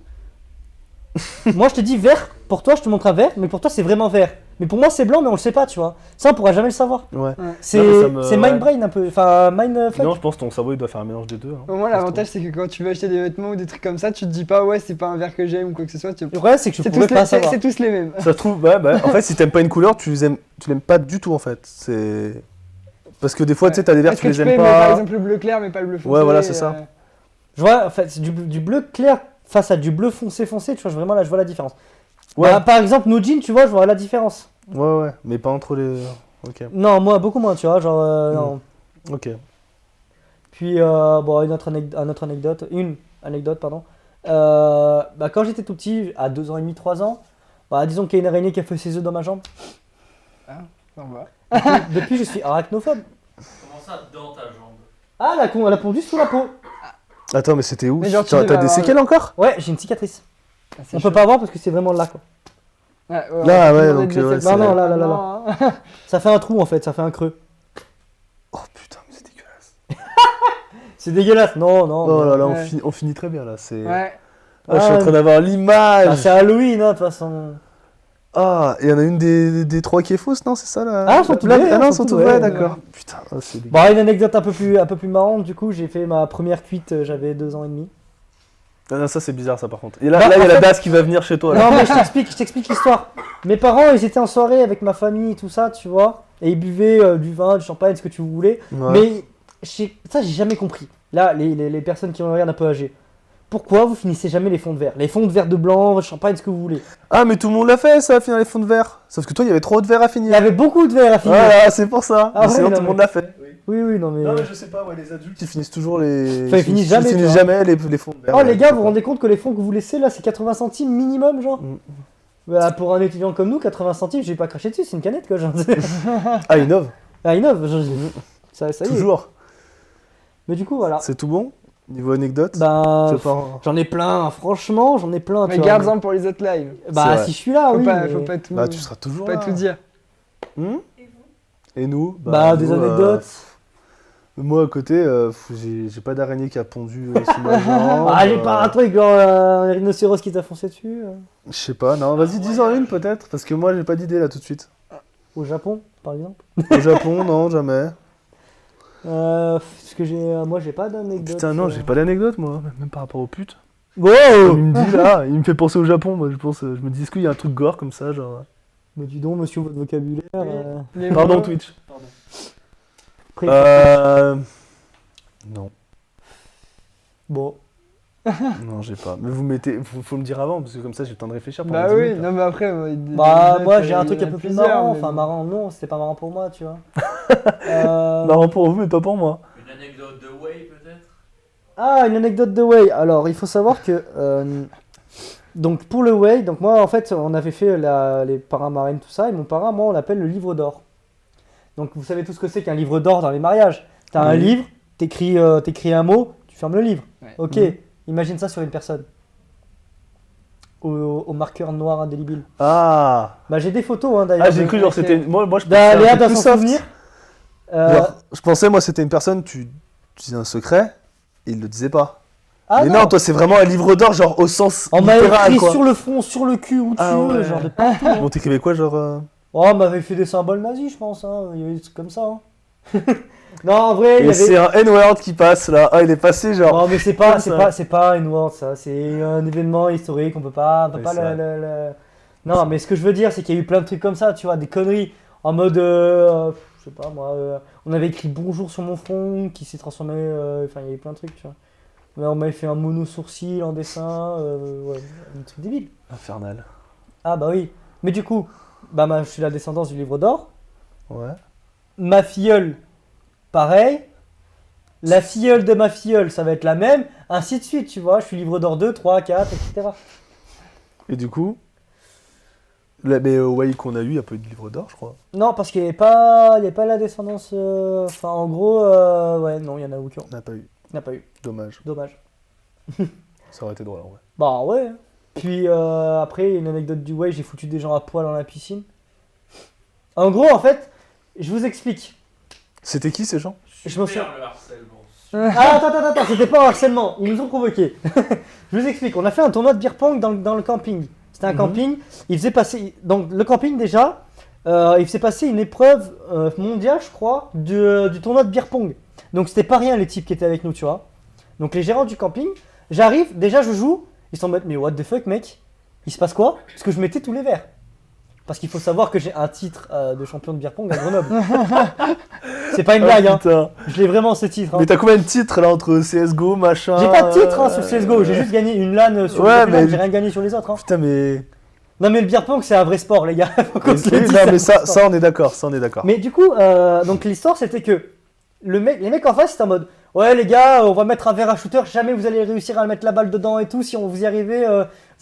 [SPEAKER 6] vert, pour toi je te montre un vert, mais pour toi c'est vraiment vert. Mais pour moi c'est blanc, mais on le sait pas, tu vois. Ça on pourra jamais le savoir.
[SPEAKER 2] Ouais.
[SPEAKER 6] C'est
[SPEAKER 2] Non, mais ça me-
[SPEAKER 6] c'est
[SPEAKER 2] ouais.
[SPEAKER 6] mind brain un peu, enfin mind fuck.
[SPEAKER 2] Non, je pense que ton cerveau il doit faire un mélange des deux. Hein.
[SPEAKER 1] Au moins, l'avantage, c'est que quand tu veux acheter des vêtements ou des trucs comme ça, tu te dis pas, ouais, c'est pas un verre que j'aime ou quoi que ce soit.
[SPEAKER 6] Le problème c'est que je
[SPEAKER 1] C'est
[SPEAKER 6] pourrais
[SPEAKER 1] tous,
[SPEAKER 6] pas
[SPEAKER 1] les- c'est-
[SPEAKER 6] savoir.
[SPEAKER 1] c'est tous les mêmes.
[SPEAKER 2] Ça se trouve, bah, en fait, si t'aimes pas une couleur, tu l'aimes pas du tout en fait. C'est. Parce que des fois, tu sais, t'as des verres,
[SPEAKER 1] Est-ce
[SPEAKER 2] tu
[SPEAKER 1] que
[SPEAKER 2] les
[SPEAKER 1] peux
[SPEAKER 2] aimes
[SPEAKER 1] aimer, par
[SPEAKER 2] pas.
[SPEAKER 1] exemple, le bleu clair, mais pas le bleu foncé?
[SPEAKER 2] Ouais, voilà, c'est ça.
[SPEAKER 6] Je vois, en fait, c'est du bleu clair face à du bleu foncé, tu vois, vraiment là, je vois la différence.
[SPEAKER 2] Ouais.
[SPEAKER 6] Bah, par exemple, nos jeans, tu vois, je vois la différence.
[SPEAKER 2] Ouais, mais pas entre les. Ok.
[SPEAKER 6] Non, moi, beaucoup moins, tu vois, genre, non.
[SPEAKER 2] Ok.
[SPEAKER 6] Puis, bon, une anecdote, pardon. Bah, quand j'étais tout petit, à 2 ans et demi, 3 ans, bah, disons qu'il y a une araignée qui a fait ses œufs dans ma jambe.
[SPEAKER 1] Au revoir.
[SPEAKER 6] Depuis, je suis arachnophobe.
[SPEAKER 4] Comment ça, dans ta jambe?
[SPEAKER 6] Ah, elle a pondu sous la peau.
[SPEAKER 2] Attends, mais c'était où?
[SPEAKER 1] Mais genre, tu
[SPEAKER 2] T'as
[SPEAKER 1] devais
[SPEAKER 2] des
[SPEAKER 1] avoir-
[SPEAKER 2] séquelles encore?
[SPEAKER 6] Ouais, j'ai une cicatrice.
[SPEAKER 1] Ah, c'est
[SPEAKER 6] On
[SPEAKER 1] chaud.
[SPEAKER 6] peut pas voir parce que c'est vraiment là, quoi.
[SPEAKER 1] Ouais,
[SPEAKER 2] Là,
[SPEAKER 1] on peut
[SPEAKER 2] ouais,
[SPEAKER 1] demander
[SPEAKER 2] donc,
[SPEAKER 1] de
[SPEAKER 2] ouais,
[SPEAKER 1] laisser-
[SPEAKER 6] Non, non, là.
[SPEAKER 1] Non, hein.
[SPEAKER 6] Ça fait un trou, en fait, ça fait un creux.
[SPEAKER 2] Oh putain, mais c'est dégueulasse.
[SPEAKER 6] C'est dégueulasse, non, non.
[SPEAKER 2] Oh là là,
[SPEAKER 1] Ouais.
[SPEAKER 2] on finit très bien là. C'est.
[SPEAKER 1] Ouais.
[SPEAKER 2] Ah, je suis en train d'avoir
[SPEAKER 6] Bah,
[SPEAKER 2] l'image.
[SPEAKER 6] c'est Halloween, hein, de toute façon.
[SPEAKER 2] Ah, il y en a une des trois qui est fausse, non? C'est ça là?
[SPEAKER 6] Ah, elles sont toutes
[SPEAKER 2] Là,
[SPEAKER 6] vraies,
[SPEAKER 2] ah
[SPEAKER 6] elles
[SPEAKER 2] non,
[SPEAKER 6] sont
[SPEAKER 2] elles sont
[SPEAKER 6] toutes
[SPEAKER 2] toutes vraies,
[SPEAKER 6] vraies,
[SPEAKER 2] d'accord. Putain, c'est dégueulasse.
[SPEAKER 6] Bon, une anecdote un peu plus marrante, du coup, j'ai fait ma première cuite, j'avais 2 ans et demi.
[SPEAKER 2] Ah non, ça c'est bizarre ça par contre. Et là,
[SPEAKER 6] Bah,
[SPEAKER 2] là il y a
[SPEAKER 6] en
[SPEAKER 2] la
[SPEAKER 6] fait-
[SPEAKER 2] DAS qui va venir chez toi. Là.
[SPEAKER 6] Non, mais je t'explique l'histoire. Mes parents, ils étaient en soirée avec ma famille et tout ça, tu vois. Et ils buvaient du vin, du champagne, ce que tu voulais.
[SPEAKER 2] Ouais.
[SPEAKER 6] Mais ça, j'ai jamais compris. Là, les personnes qui ont regardé un peu âgées. Pourquoi vous finissez jamais les fonds de verre? Les fonds de verre de blanc, champagne, ce que vous voulez.
[SPEAKER 2] Ah mais tout le monde l'a fait ça, finir les fonds de verre. Sauf que toi il y avait trop de verre à
[SPEAKER 6] Il
[SPEAKER 2] finir.
[SPEAKER 6] y avait beaucoup de verre à finir.
[SPEAKER 2] Voilà, c'est pour ça.
[SPEAKER 6] Ah
[SPEAKER 2] Mais
[SPEAKER 6] ouais,
[SPEAKER 2] sinon
[SPEAKER 6] non,
[SPEAKER 2] tout le monde
[SPEAKER 6] mais-
[SPEAKER 2] l'a fait.
[SPEAKER 6] Oui, non, mais.
[SPEAKER 2] Non mais je sais pas, ouais, les adultes ils finissent toujours les.
[SPEAKER 6] Enfin, ils finissent jamais, tu vois.
[SPEAKER 2] jamais les fonds de verre.
[SPEAKER 6] Oh,
[SPEAKER 2] ouais,
[SPEAKER 6] les
[SPEAKER 2] je
[SPEAKER 6] gars,
[SPEAKER 2] sais
[SPEAKER 6] vous vous
[SPEAKER 2] pas.
[SPEAKER 6] rendez compte que les fonds que vous laissez là, c'est 80 centimes minimum, genre?
[SPEAKER 2] Mm.
[SPEAKER 6] Bah, pour un étudiant comme nous, 80 centimes, je vais pas cracher dessus, c'est une canette quoi. Genre.
[SPEAKER 2] Ah, innove.
[SPEAKER 6] Ah, innove, genre, ça y est.
[SPEAKER 2] Toujours.
[SPEAKER 6] Mais du coup, voilà.
[SPEAKER 2] C'est tout bon. Niveau anecdote.
[SPEAKER 6] Bah,
[SPEAKER 2] Tu veux pas-
[SPEAKER 6] j'en ai plein, franchement, j'en ai plein.
[SPEAKER 1] Mais
[SPEAKER 6] tu vois.
[SPEAKER 1] garde-en pour les autres lives.
[SPEAKER 6] Bah,
[SPEAKER 2] C'est vrai.
[SPEAKER 6] si je suis là,
[SPEAKER 1] Faut,
[SPEAKER 6] oui.
[SPEAKER 1] pas,
[SPEAKER 6] mais-
[SPEAKER 1] faut pas tout,
[SPEAKER 2] Bah tu seras toujours
[SPEAKER 1] pas
[SPEAKER 2] là.
[SPEAKER 1] tout dire.
[SPEAKER 2] Hmm Et nous
[SPEAKER 6] Bah, des
[SPEAKER 2] nous,
[SPEAKER 6] anecdotes.
[SPEAKER 2] Moi à côté, j'ai pas d'araignée qui a pondu sur ma jambe.
[SPEAKER 6] Ah, j'ai pas un truc, genre un rhinocéros qui t'a foncé dessus.
[SPEAKER 2] Je sais pas, non, vas-y dis-en une peut-être, parce que moi j'ai pas d'idée là tout de suite.
[SPEAKER 6] Au Japon, par exemple.
[SPEAKER 2] Au Japon, non, jamais.
[SPEAKER 6] Parce que moi, j'ai pas d'anecdote.
[SPEAKER 2] Putain, non, j'ai pas d'anecdote moi, même par rapport aux putes.
[SPEAKER 6] Wow.
[SPEAKER 2] Comme il me dit là, il me fait penser au Japon, moi je pense, je me dis, est-ce qu'il y a un truc gore comme ça, genre.
[SPEAKER 6] Mais dis donc, monsieur, votre vocabulaire.
[SPEAKER 1] Les
[SPEAKER 2] Pardon
[SPEAKER 1] mots-
[SPEAKER 2] Twitch.
[SPEAKER 6] Après,
[SPEAKER 2] Non,
[SPEAKER 6] Bon.
[SPEAKER 2] non, j'ai pas. Mais vous mettez, faut me dire avant, parce que comme ça j'ai le temps de réfléchir pendant
[SPEAKER 1] Bah
[SPEAKER 2] 10
[SPEAKER 1] oui,
[SPEAKER 2] minutes, là.
[SPEAKER 1] non mais après.
[SPEAKER 6] Bah, moi, j'ai un
[SPEAKER 1] il y
[SPEAKER 6] truc
[SPEAKER 1] en
[SPEAKER 6] un
[SPEAKER 1] a
[SPEAKER 6] peu plus
[SPEAKER 1] plusieurs,
[SPEAKER 6] marrant.
[SPEAKER 1] mais
[SPEAKER 6] Enfin,
[SPEAKER 1] bon.
[SPEAKER 6] marrant, non, c'était pas marrant pour moi, tu vois.
[SPEAKER 2] Marrant pour vous, mais pas pour moi.
[SPEAKER 4] Une anecdote de Way peut-être?
[SPEAKER 6] Ah, une anecdote de Way. Alors, il faut savoir que donc pour le Way, donc moi en fait, on avait fait les paramarines tout ça, et mon parrain, moi, on l'appelle le livre d'or. Donc vous savez tout ce que c'est qu'un livre d'or dans les mariages. T'as un
[SPEAKER 2] Oui.
[SPEAKER 6] livre, t'écris un mot, tu fermes le livre.
[SPEAKER 1] Ouais.
[SPEAKER 6] Ok, imagine ça sur une personne. Au marqueur noir indélébile.
[SPEAKER 2] Ah,
[SPEAKER 6] Bah j'ai des photos hein, d'ailleurs.
[SPEAKER 2] j'ai cru genre
[SPEAKER 1] ok.
[SPEAKER 2] c'était. Moi je pensais à un
[SPEAKER 6] Léa
[SPEAKER 2] truc
[SPEAKER 6] doit
[SPEAKER 2] plus
[SPEAKER 6] s'en
[SPEAKER 2] soft.
[SPEAKER 6] souvenir.
[SPEAKER 2] Genre, je pensais, moi, c'était une personne, tu disais un secret, et il le disait pas.
[SPEAKER 6] Ah
[SPEAKER 2] mais non, toi, c'est vraiment un livre d'or, genre au sens
[SPEAKER 6] on m'a
[SPEAKER 2] littéral,
[SPEAKER 6] écrit
[SPEAKER 2] quoi.
[SPEAKER 6] sur le front, sur le cul, où tu
[SPEAKER 2] Ah
[SPEAKER 6] veux,
[SPEAKER 2] ouais.
[SPEAKER 6] genre de partout. hein.
[SPEAKER 2] Bon, t'écrivais quoi, genre
[SPEAKER 6] Oh, on m'avait fait des symboles nazis, je pense. Hein. Il y avait des trucs comme ça. Hein. Non, en vrai, il y
[SPEAKER 2] Et c'est
[SPEAKER 6] avait.
[SPEAKER 2] un N-word qui passe, là. Ah, il est passé, genre.
[SPEAKER 6] Non, mais c'est
[SPEAKER 2] Comme ça.
[SPEAKER 6] pas une word, ça. C'est un événement historique. On peut pas
[SPEAKER 2] Oui,
[SPEAKER 6] le-
[SPEAKER 2] c'est vrai.
[SPEAKER 6] Non, mais ce que je veux dire, c'est qu'il y a eu plein de trucs comme ça, tu vois, des conneries. En mode, je sais pas moi, on avait écrit bonjour sur mon front qui s'est transformé. Enfin, il y a eu plein de trucs, tu vois. Mais on m'avait fait un mono sourcil en dessin. Ouais, un truc débile.
[SPEAKER 2] Infernal.
[SPEAKER 6] Ah, bah oui. Mais du coup, je suis la descendance du livre d'or.
[SPEAKER 2] Ouais.
[SPEAKER 6] Ma filleule, pareil. La filleule de ma filleule, ça va être la même. Ainsi de suite, tu vois. Je suis livre d'or 2, 3, 4, etc.
[SPEAKER 2] Et du coup, mais au Way qu'on a eu, il n'y a pas eu de livre d'or, je crois.
[SPEAKER 6] Non, parce qu'il n'y avait pas la descendance. Enfin, en gros, ouais, non, il y en a aucun.
[SPEAKER 2] On n'a pas eu.
[SPEAKER 6] Il n'y en a pas eu.
[SPEAKER 2] Dommage.
[SPEAKER 6] Dommage.
[SPEAKER 2] Ça aurait été drôle, en vrai.
[SPEAKER 6] Bah ouais. Puis après, une anecdote du way, j'ai foutu des gens à poil dans la piscine. En gros, en fait, je vous explique.
[SPEAKER 2] C'était qui, ces gens?
[SPEAKER 6] Je m'en
[SPEAKER 4] Super
[SPEAKER 6] souviens.
[SPEAKER 4] le harcèlement.
[SPEAKER 6] Ah, attends, c'était pas un harcèlement, ils nous ont provoqué. Je vous explique, on a fait un tournoi de beer pong dans le camping. C'était un
[SPEAKER 2] Mhm.
[SPEAKER 6] camping, il faisait passer. Donc, le camping déjà, il faisait passer une épreuve mondiale, je crois, du tournoi de beer pong. Donc, c'était pas rien les types qui étaient avec nous, tu vois. Donc, les gérants du camping, j'arrive, déjà je joue, ils sont en mode, mais what the fuck, mec? Il se passe quoi? Parce que je mettais tous les verres. Parce qu'il faut savoir que j'ai un titre de champion de beer pong à Grenoble. C'est pas une blague, hein.
[SPEAKER 2] Putain.
[SPEAKER 6] Je l'ai vraiment ce titre. Hein.
[SPEAKER 2] Mais t'as combien de titres, là, entre CSGO, machin
[SPEAKER 6] J'ai pas de titre hein, sur CSGO, j'ai juste gagné une LAN sur
[SPEAKER 2] Ouais,
[SPEAKER 6] le populaire,
[SPEAKER 2] mais-
[SPEAKER 6] j'ai rien gagné sur les autres. Hein.
[SPEAKER 2] Putain, mais...
[SPEAKER 6] Non mais le beer pong c'est un vrai sport les gars, faut qu'on se le
[SPEAKER 2] Oui,
[SPEAKER 6] dise,
[SPEAKER 2] non,
[SPEAKER 6] c'est
[SPEAKER 2] mais
[SPEAKER 6] un
[SPEAKER 2] ça,
[SPEAKER 6] vrai sport.
[SPEAKER 2] on est d'accord, ça, on est d'accord.
[SPEAKER 6] Mais du coup, donc l'histoire c'était que les mecs en face c'était en mode ouais les gars, on va mettre un verre à shooter, jamais vous allez réussir à mettre la balle dedans et tout, si on vous y arrivez,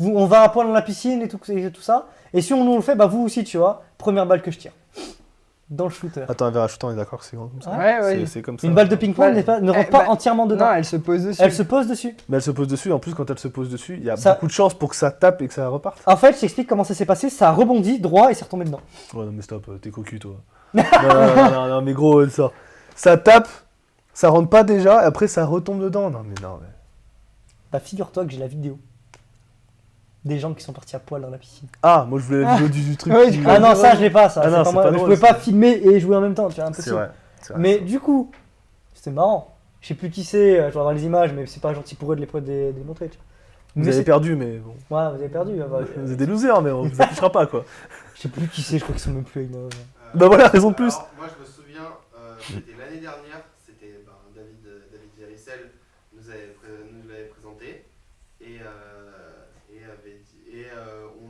[SPEAKER 6] on va à poil dans la piscine et tout ça. Et si on nous le fait, bah vous aussi tu vois, première balle que je tire. Dans le shooter.
[SPEAKER 2] Attends, un verre à shooter, on est d'accord que c'est comme ça.
[SPEAKER 1] Ouais.
[SPEAKER 2] C'est comme ça.
[SPEAKER 6] Une balle de ping-pong
[SPEAKER 1] Ouais.
[SPEAKER 6] ne rentre
[SPEAKER 1] Eh,
[SPEAKER 6] pas
[SPEAKER 1] bah,
[SPEAKER 6] entièrement dedans.
[SPEAKER 1] Non, elle se pose dessus.
[SPEAKER 6] Elle se pose dessus.
[SPEAKER 2] Mais elle se pose dessus, en plus, quand elle se pose dessus, il y a
[SPEAKER 6] Ça-
[SPEAKER 2] beaucoup de chances pour que ça tape et que ça reparte.
[SPEAKER 6] En fait, je t'explique comment ça s'est passé, ça a rebondi droit et c'est retombé dedans.
[SPEAKER 2] Ouais, non, mais stop, t'es cocu, toi. non, mais gros, ça tape, ça rentre pas déjà, et après ça retombe dedans. Non, mais.
[SPEAKER 6] Bah figure-toi que j'ai la vidéo. Des gens qui sont partis à poil dans la piscine.
[SPEAKER 2] Ah, moi je voulais la vidéo du truc.
[SPEAKER 1] Ouais,
[SPEAKER 2] qui-
[SPEAKER 1] du
[SPEAKER 6] Ah non, ça je l'ai pas, ça.
[SPEAKER 2] Ah
[SPEAKER 6] c'est
[SPEAKER 2] non,
[SPEAKER 6] pas
[SPEAKER 2] c'est
[SPEAKER 6] moi.
[SPEAKER 2] pas
[SPEAKER 6] Je
[SPEAKER 2] drôle,
[SPEAKER 6] pouvais pas
[SPEAKER 2] ça.
[SPEAKER 6] filmer et jouer en même temps, tu vois,
[SPEAKER 2] C'est
[SPEAKER 6] impossible.
[SPEAKER 2] vrai. c'est vrai,
[SPEAKER 6] Mais
[SPEAKER 2] c'est
[SPEAKER 6] du coup, c'était marrant. Je sais plus qui c'est, je vais avoir les images, mais c'est pas gentil pour eux de les montrer. Tu
[SPEAKER 2] Vous
[SPEAKER 6] Mais
[SPEAKER 2] avez
[SPEAKER 6] c'est-
[SPEAKER 2] perdu, mais bon.
[SPEAKER 6] Ouais, vous avez perdu. Bah,
[SPEAKER 2] Vous êtes des losers, mais on vous affichera pas, quoi.
[SPEAKER 6] je sais plus qui c'est, je crois qu'ils sont même plus avec nous.
[SPEAKER 2] Bah voilà, raison de plus.
[SPEAKER 5] Alors, moi, je me souviens, c'était l'année dernière, c'était David Véricel nous l'avait présenté et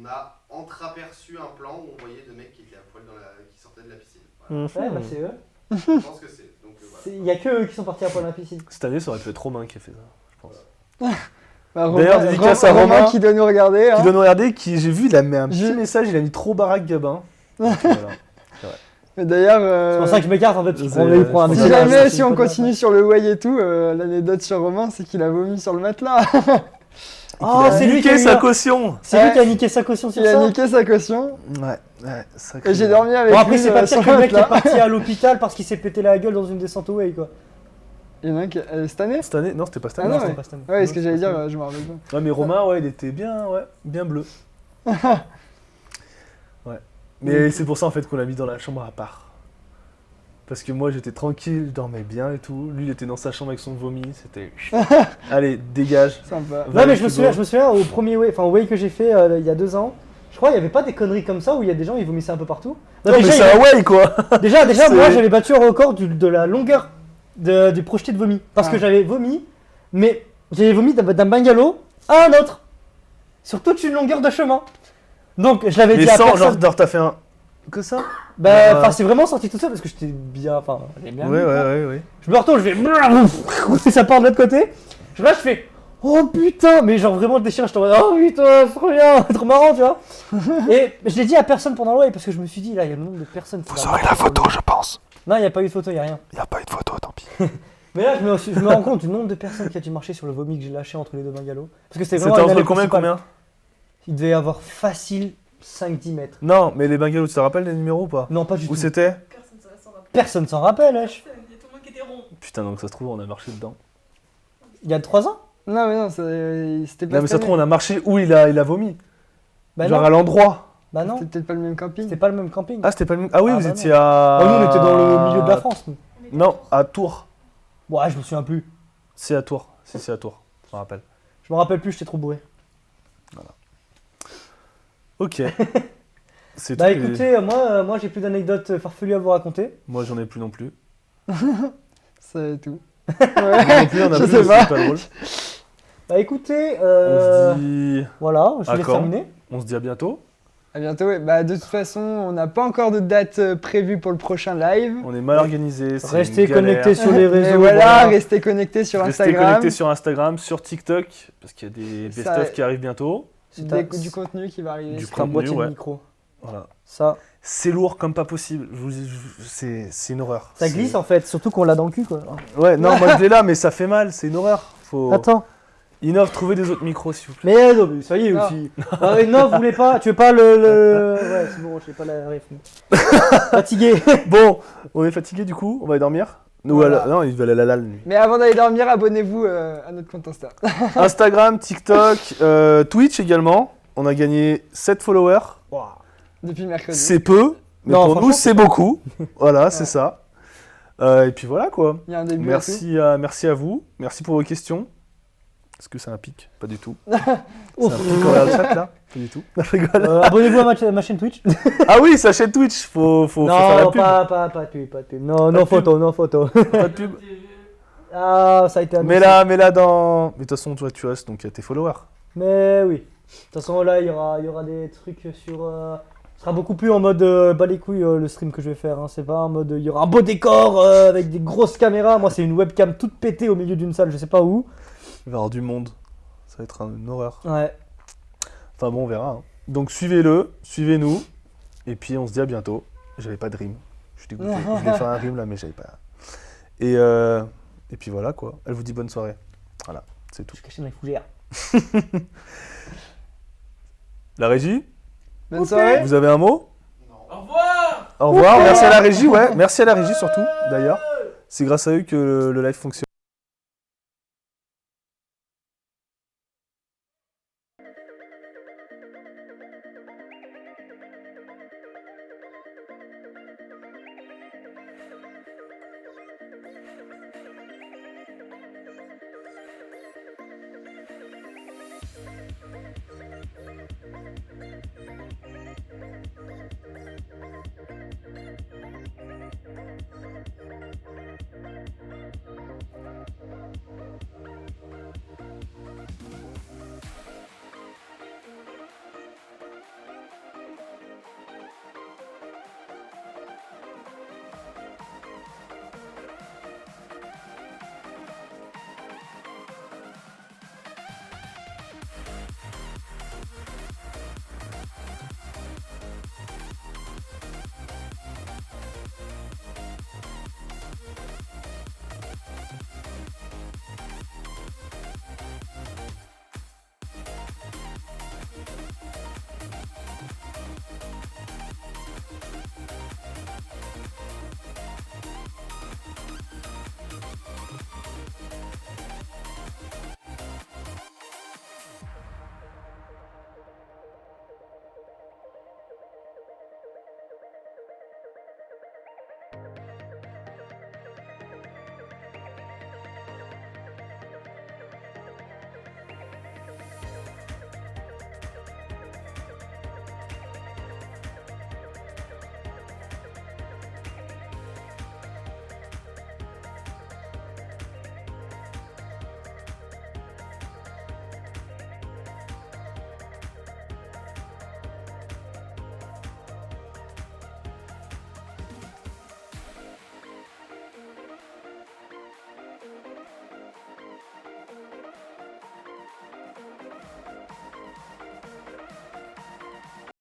[SPEAKER 5] on a entreaperçu un plan où on voyait deux mecs qui étaient à poil qui sortaient de la piscine. Voilà.
[SPEAKER 6] Ouais, bah c'est eux.
[SPEAKER 5] Je pense que c'est. Donc voilà.
[SPEAKER 6] Il y a que eux qui sont partis à poil dans la piscine.
[SPEAKER 2] Cette année, ça aurait pu être Romain qui a fait ça, je pense.
[SPEAKER 1] Bah,
[SPEAKER 2] D'ailleurs, dédicace à Romain,
[SPEAKER 1] qui doit nous regarder. Hein.
[SPEAKER 2] Qui doit nous regarder, j'ai vu, il a mis un petit
[SPEAKER 1] J'ai-
[SPEAKER 2] message, il a mis trop Barack Gabin. Donc, voilà.
[SPEAKER 1] Mais d'ailleurs,
[SPEAKER 6] C'est pour ça que je m'écarte en fait, parce
[SPEAKER 2] C'est-
[SPEAKER 6] qu'il prend un
[SPEAKER 2] si
[SPEAKER 1] si
[SPEAKER 6] message,
[SPEAKER 1] jamais,
[SPEAKER 6] c'est
[SPEAKER 1] si on
[SPEAKER 6] une bonne
[SPEAKER 1] continue sur le way et tout, l'anecdote sur Romain, c'est qu'il a vomi sur le matelas.
[SPEAKER 6] Oh,
[SPEAKER 2] Il a
[SPEAKER 6] c'est lui qui a
[SPEAKER 2] niqué
[SPEAKER 6] eu
[SPEAKER 2] sa
[SPEAKER 6] un-
[SPEAKER 2] caution.
[SPEAKER 6] C'est lui qui a niqué sa caution sur
[SPEAKER 1] Il a
[SPEAKER 6] ça.
[SPEAKER 1] niqué sa caution.
[SPEAKER 2] Ouais, sacré.
[SPEAKER 1] Et j'ai dormi avec
[SPEAKER 6] Bon après
[SPEAKER 1] lui
[SPEAKER 6] c'est pas
[SPEAKER 1] sur
[SPEAKER 6] pire que le mec qui est
[SPEAKER 1] matelas.
[SPEAKER 6] parti à l'hôpital parce qu'il s'est pété la gueule dans une descente au way quoi.
[SPEAKER 1] Il y en a un qui... cette année.
[SPEAKER 2] Cette année, non, c'était pas cette
[SPEAKER 1] Ah
[SPEAKER 2] année.
[SPEAKER 1] non,
[SPEAKER 6] c'était
[SPEAKER 1] ouais.
[SPEAKER 6] pas cette année.
[SPEAKER 1] Ouais, ce que j'allais dire, je me rappelle pas.
[SPEAKER 2] Ouais, mais Romain, ouais, il était bien bleu. Ouais. Mais c'est pour ça en fait qu'on l'a mis dans la chambre à part. Parce que moi j'étais tranquille, je dormais bien et tout. Lui il était dans sa chambre avec son vomi, c'était. Allez, dégage.
[SPEAKER 1] Sympa.
[SPEAKER 6] Non mais je me souviens au premier way, enfin au way que j'ai fait il y a 2 ans. Je crois qu'il n'y avait pas des conneries comme ça où il y a des gens ils vomissaient un peu partout.
[SPEAKER 2] Non, mais
[SPEAKER 6] déjà,
[SPEAKER 2] c'est un way quoi.
[SPEAKER 6] déjà
[SPEAKER 2] c'est-
[SPEAKER 6] moi j'avais battu un record de la longueur du projeté de vomi. Parce que
[SPEAKER 1] Ah.
[SPEAKER 6] j'avais vomi, mais j'avais vomi d'un bungalow à un autre. Sur toute une longueur de chemin. Donc je l'avais
[SPEAKER 2] Mais
[SPEAKER 6] dit à
[SPEAKER 2] sans,
[SPEAKER 6] personne.
[SPEAKER 2] genre t'as fait un. Que ça?
[SPEAKER 6] Bah,
[SPEAKER 2] Ouais.
[SPEAKER 6] c'est vraiment sorti tout seul parce que j'étais bien. Enfin, j'ai bien.
[SPEAKER 2] Ouais,
[SPEAKER 6] bu, quoi.
[SPEAKER 2] ouais.
[SPEAKER 6] Je me retourne, je fais. Ça part de l'autre côté. Je fais. Oh putain! Mais genre vraiment le déchirant, je t'en mode. Oh putain, c'est trop bien, trop marrant, tu vois. Et je l'ai dit à personne pendant le way parce que je me suis dit, là, il y a le nombre de personnes qui.
[SPEAKER 2] Vous aurez la photo, je pense.
[SPEAKER 6] Non, il n'y a pas eu de photo, il n'y a rien.
[SPEAKER 2] Y a pas eu de photo, tant pis.
[SPEAKER 6] Mais là, je me rends compte du nombre de personnes qui a dû marcher sur le vomi que j'ai lâché entre les deux bungalows. Parce que c'était
[SPEAKER 2] C'était
[SPEAKER 6] vraiment. une
[SPEAKER 2] entre
[SPEAKER 6] allée
[SPEAKER 2] combien
[SPEAKER 6] principale.
[SPEAKER 2] combien?
[SPEAKER 6] Il devait y avoir facile 5-10 mètres.
[SPEAKER 2] Non, mais les bungalows, tu te rappelles les numéros ou pas?
[SPEAKER 6] Non, pas du
[SPEAKER 2] Où
[SPEAKER 6] tout.
[SPEAKER 2] c'était?
[SPEAKER 3] Personne s'en rappelle.
[SPEAKER 6] Personne s'en rappelle, wesh.
[SPEAKER 3] Il y a tout le monde qui était rond.
[SPEAKER 2] Putain, donc ça se trouve, on a marché dedans.
[SPEAKER 6] Il y a 3 ans?
[SPEAKER 1] Non, mais non, c'était pas
[SPEAKER 2] Non, mais ça se
[SPEAKER 1] cette
[SPEAKER 2] trouve, on
[SPEAKER 1] année.
[SPEAKER 2] a marché où il a vomi.
[SPEAKER 6] Bah
[SPEAKER 2] Genre
[SPEAKER 6] non.
[SPEAKER 2] à l'endroit.
[SPEAKER 6] Bah non.
[SPEAKER 1] C'était peut-être pas le même camping.
[SPEAKER 6] C'était pas le même camping.
[SPEAKER 2] Ah, c'était pas le même. Ah oui,
[SPEAKER 6] Ah,
[SPEAKER 2] vous
[SPEAKER 6] bah
[SPEAKER 2] étiez à.
[SPEAKER 6] Oh, nous, on était dans le milieu de la France. Nous.
[SPEAKER 2] Non, à Tours.
[SPEAKER 6] Ouais, je me souviens plus.
[SPEAKER 2] C'est à Tours. Si, c'est à Tours. Je me rappelle.
[SPEAKER 6] Je me rappelle plus, j'étais trop bourré.
[SPEAKER 2] Ok. C'est
[SPEAKER 6] Bah
[SPEAKER 2] tout.
[SPEAKER 6] écoutez, moi j'ai plus d'anecdotes farfelues à vous raconter.
[SPEAKER 2] Moi, j'en ai plus non plus.
[SPEAKER 1] C'est tout.
[SPEAKER 2] Moi non plus, on a
[SPEAKER 1] Je
[SPEAKER 2] plus,
[SPEAKER 1] sais
[SPEAKER 2] mais c'est
[SPEAKER 1] pas.
[SPEAKER 2] pas drôle.
[SPEAKER 6] Bah écoutez,
[SPEAKER 2] On se dit.
[SPEAKER 6] voilà, je
[SPEAKER 2] À
[SPEAKER 6] vais
[SPEAKER 2] quand
[SPEAKER 6] terminer.
[SPEAKER 2] On se dit à bientôt.
[SPEAKER 1] À bientôt. Ouais. Bah, de toute façon, on n'a pas encore de date prévue pour le prochain live.
[SPEAKER 2] On est mal organisé. c'est
[SPEAKER 6] Restez
[SPEAKER 2] une galère.
[SPEAKER 6] connectés sur les
[SPEAKER 1] Mais
[SPEAKER 6] réseaux.
[SPEAKER 1] voilà, restez connectés sur
[SPEAKER 2] Restez
[SPEAKER 1] Instagram.
[SPEAKER 2] connectés sur Instagram, sur TikTok, parce qu'il y a des
[SPEAKER 1] Ça-
[SPEAKER 2] best-of qui arrivent bientôt.
[SPEAKER 6] C'est
[SPEAKER 1] Du contenu qui va arriver.
[SPEAKER 2] Du
[SPEAKER 1] sur-
[SPEAKER 6] un boîtier
[SPEAKER 2] contenu,
[SPEAKER 6] de
[SPEAKER 2] ouais.
[SPEAKER 6] micro.
[SPEAKER 2] Voilà.
[SPEAKER 6] Ça,
[SPEAKER 2] C'est lourd comme pas possible. C'est une horreur.
[SPEAKER 6] ça
[SPEAKER 2] C'est-
[SPEAKER 6] glisse en fait, surtout qu'on l'a dans le cul quoi.
[SPEAKER 2] Ouais, non, moi je l'ai là, mais ça fait mal. C'est une horreur. Faut.
[SPEAKER 6] Attends.
[SPEAKER 2] Innov, trouvez des autres micros s'il vous plaît.
[SPEAKER 6] Mais non, mais ça y est
[SPEAKER 1] Non.
[SPEAKER 6] aussi. Non, vous voulez pas, tu veux pas Ouais, c'est bon, je sais pas la ref. Fatigué.
[SPEAKER 2] Bon, on est fatigué du coup, on va dormir. Nous,
[SPEAKER 1] Voilà.
[SPEAKER 2] non, il va aller à la lalle lui.
[SPEAKER 1] Mais avant d'aller dormir, abonnez-vous à notre compte Insta.
[SPEAKER 2] Instagram, TikTok, Twitch également. On a gagné 7 followers.
[SPEAKER 1] Depuis mercredi.
[SPEAKER 2] C'est peu, mais
[SPEAKER 6] Non,
[SPEAKER 2] pour
[SPEAKER 6] franchement,
[SPEAKER 2] nous c'est beaucoup. Voilà, c'est ça. Et puis voilà quoi.
[SPEAKER 1] Il y a un début à tout.
[SPEAKER 2] Merci à vous. Merci pour vos questions. Est-ce que ça a un pic? Pas du tout.
[SPEAKER 6] Ouf.
[SPEAKER 2] C'est un pic en chat là? Pas du tout. Je rigole.
[SPEAKER 6] Abonnez-vous à ma chaîne Twitch.
[SPEAKER 2] Ah oui, sa chaîne Twitch. Faut faire la
[SPEAKER 6] Non,
[SPEAKER 2] pub.
[SPEAKER 6] pas de pub, pas de pub. Non,
[SPEAKER 2] de
[SPEAKER 6] non
[SPEAKER 2] pub.
[SPEAKER 6] photo, non photo.
[SPEAKER 2] Pas de pub.
[SPEAKER 6] Ah, ça a été
[SPEAKER 2] Mais là dans. Mais de toute façon, toi tu restes donc il y a tes followers.
[SPEAKER 6] Mais oui. De toute façon, là, il y aura des trucs sur. Ce sera beaucoup plus en mode bas les couilles le stream que je vais faire. Hein. C'est pas en mode. Il y aura un beau décor avec des grosses caméras. Moi, c'est une webcam toute pétée au milieu d'une salle, je sais pas où.
[SPEAKER 2] Il va y avoir du monde. Ça va être une horreur.
[SPEAKER 6] Ouais.
[SPEAKER 2] Enfin bon, on verra. Hein. Donc suivez-le, suivez-nous. Et puis on se dit à bientôt. J'avais pas de rime. Je suis dégoûté. Je voulais faire un rime là, mais j'avais pas. Et puis voilà quoi. Elle vous dit bonne soirée. Voilà, c'est tout.
[SPEAKER 6] Je suis caché dans les fougères.
[SPEAKER 2] La régie,
[SPEAKER 1] Bonne soirée.
[SPEAKER 2] vous avez un mot?
[SPEAKER 4] Au revoir.
[SPEAKER 2] Au revoir. Merci à la régie, ouais. Merci à la régie surtout, d'ailleurs. C'est grâce à eux que le live fonctionne.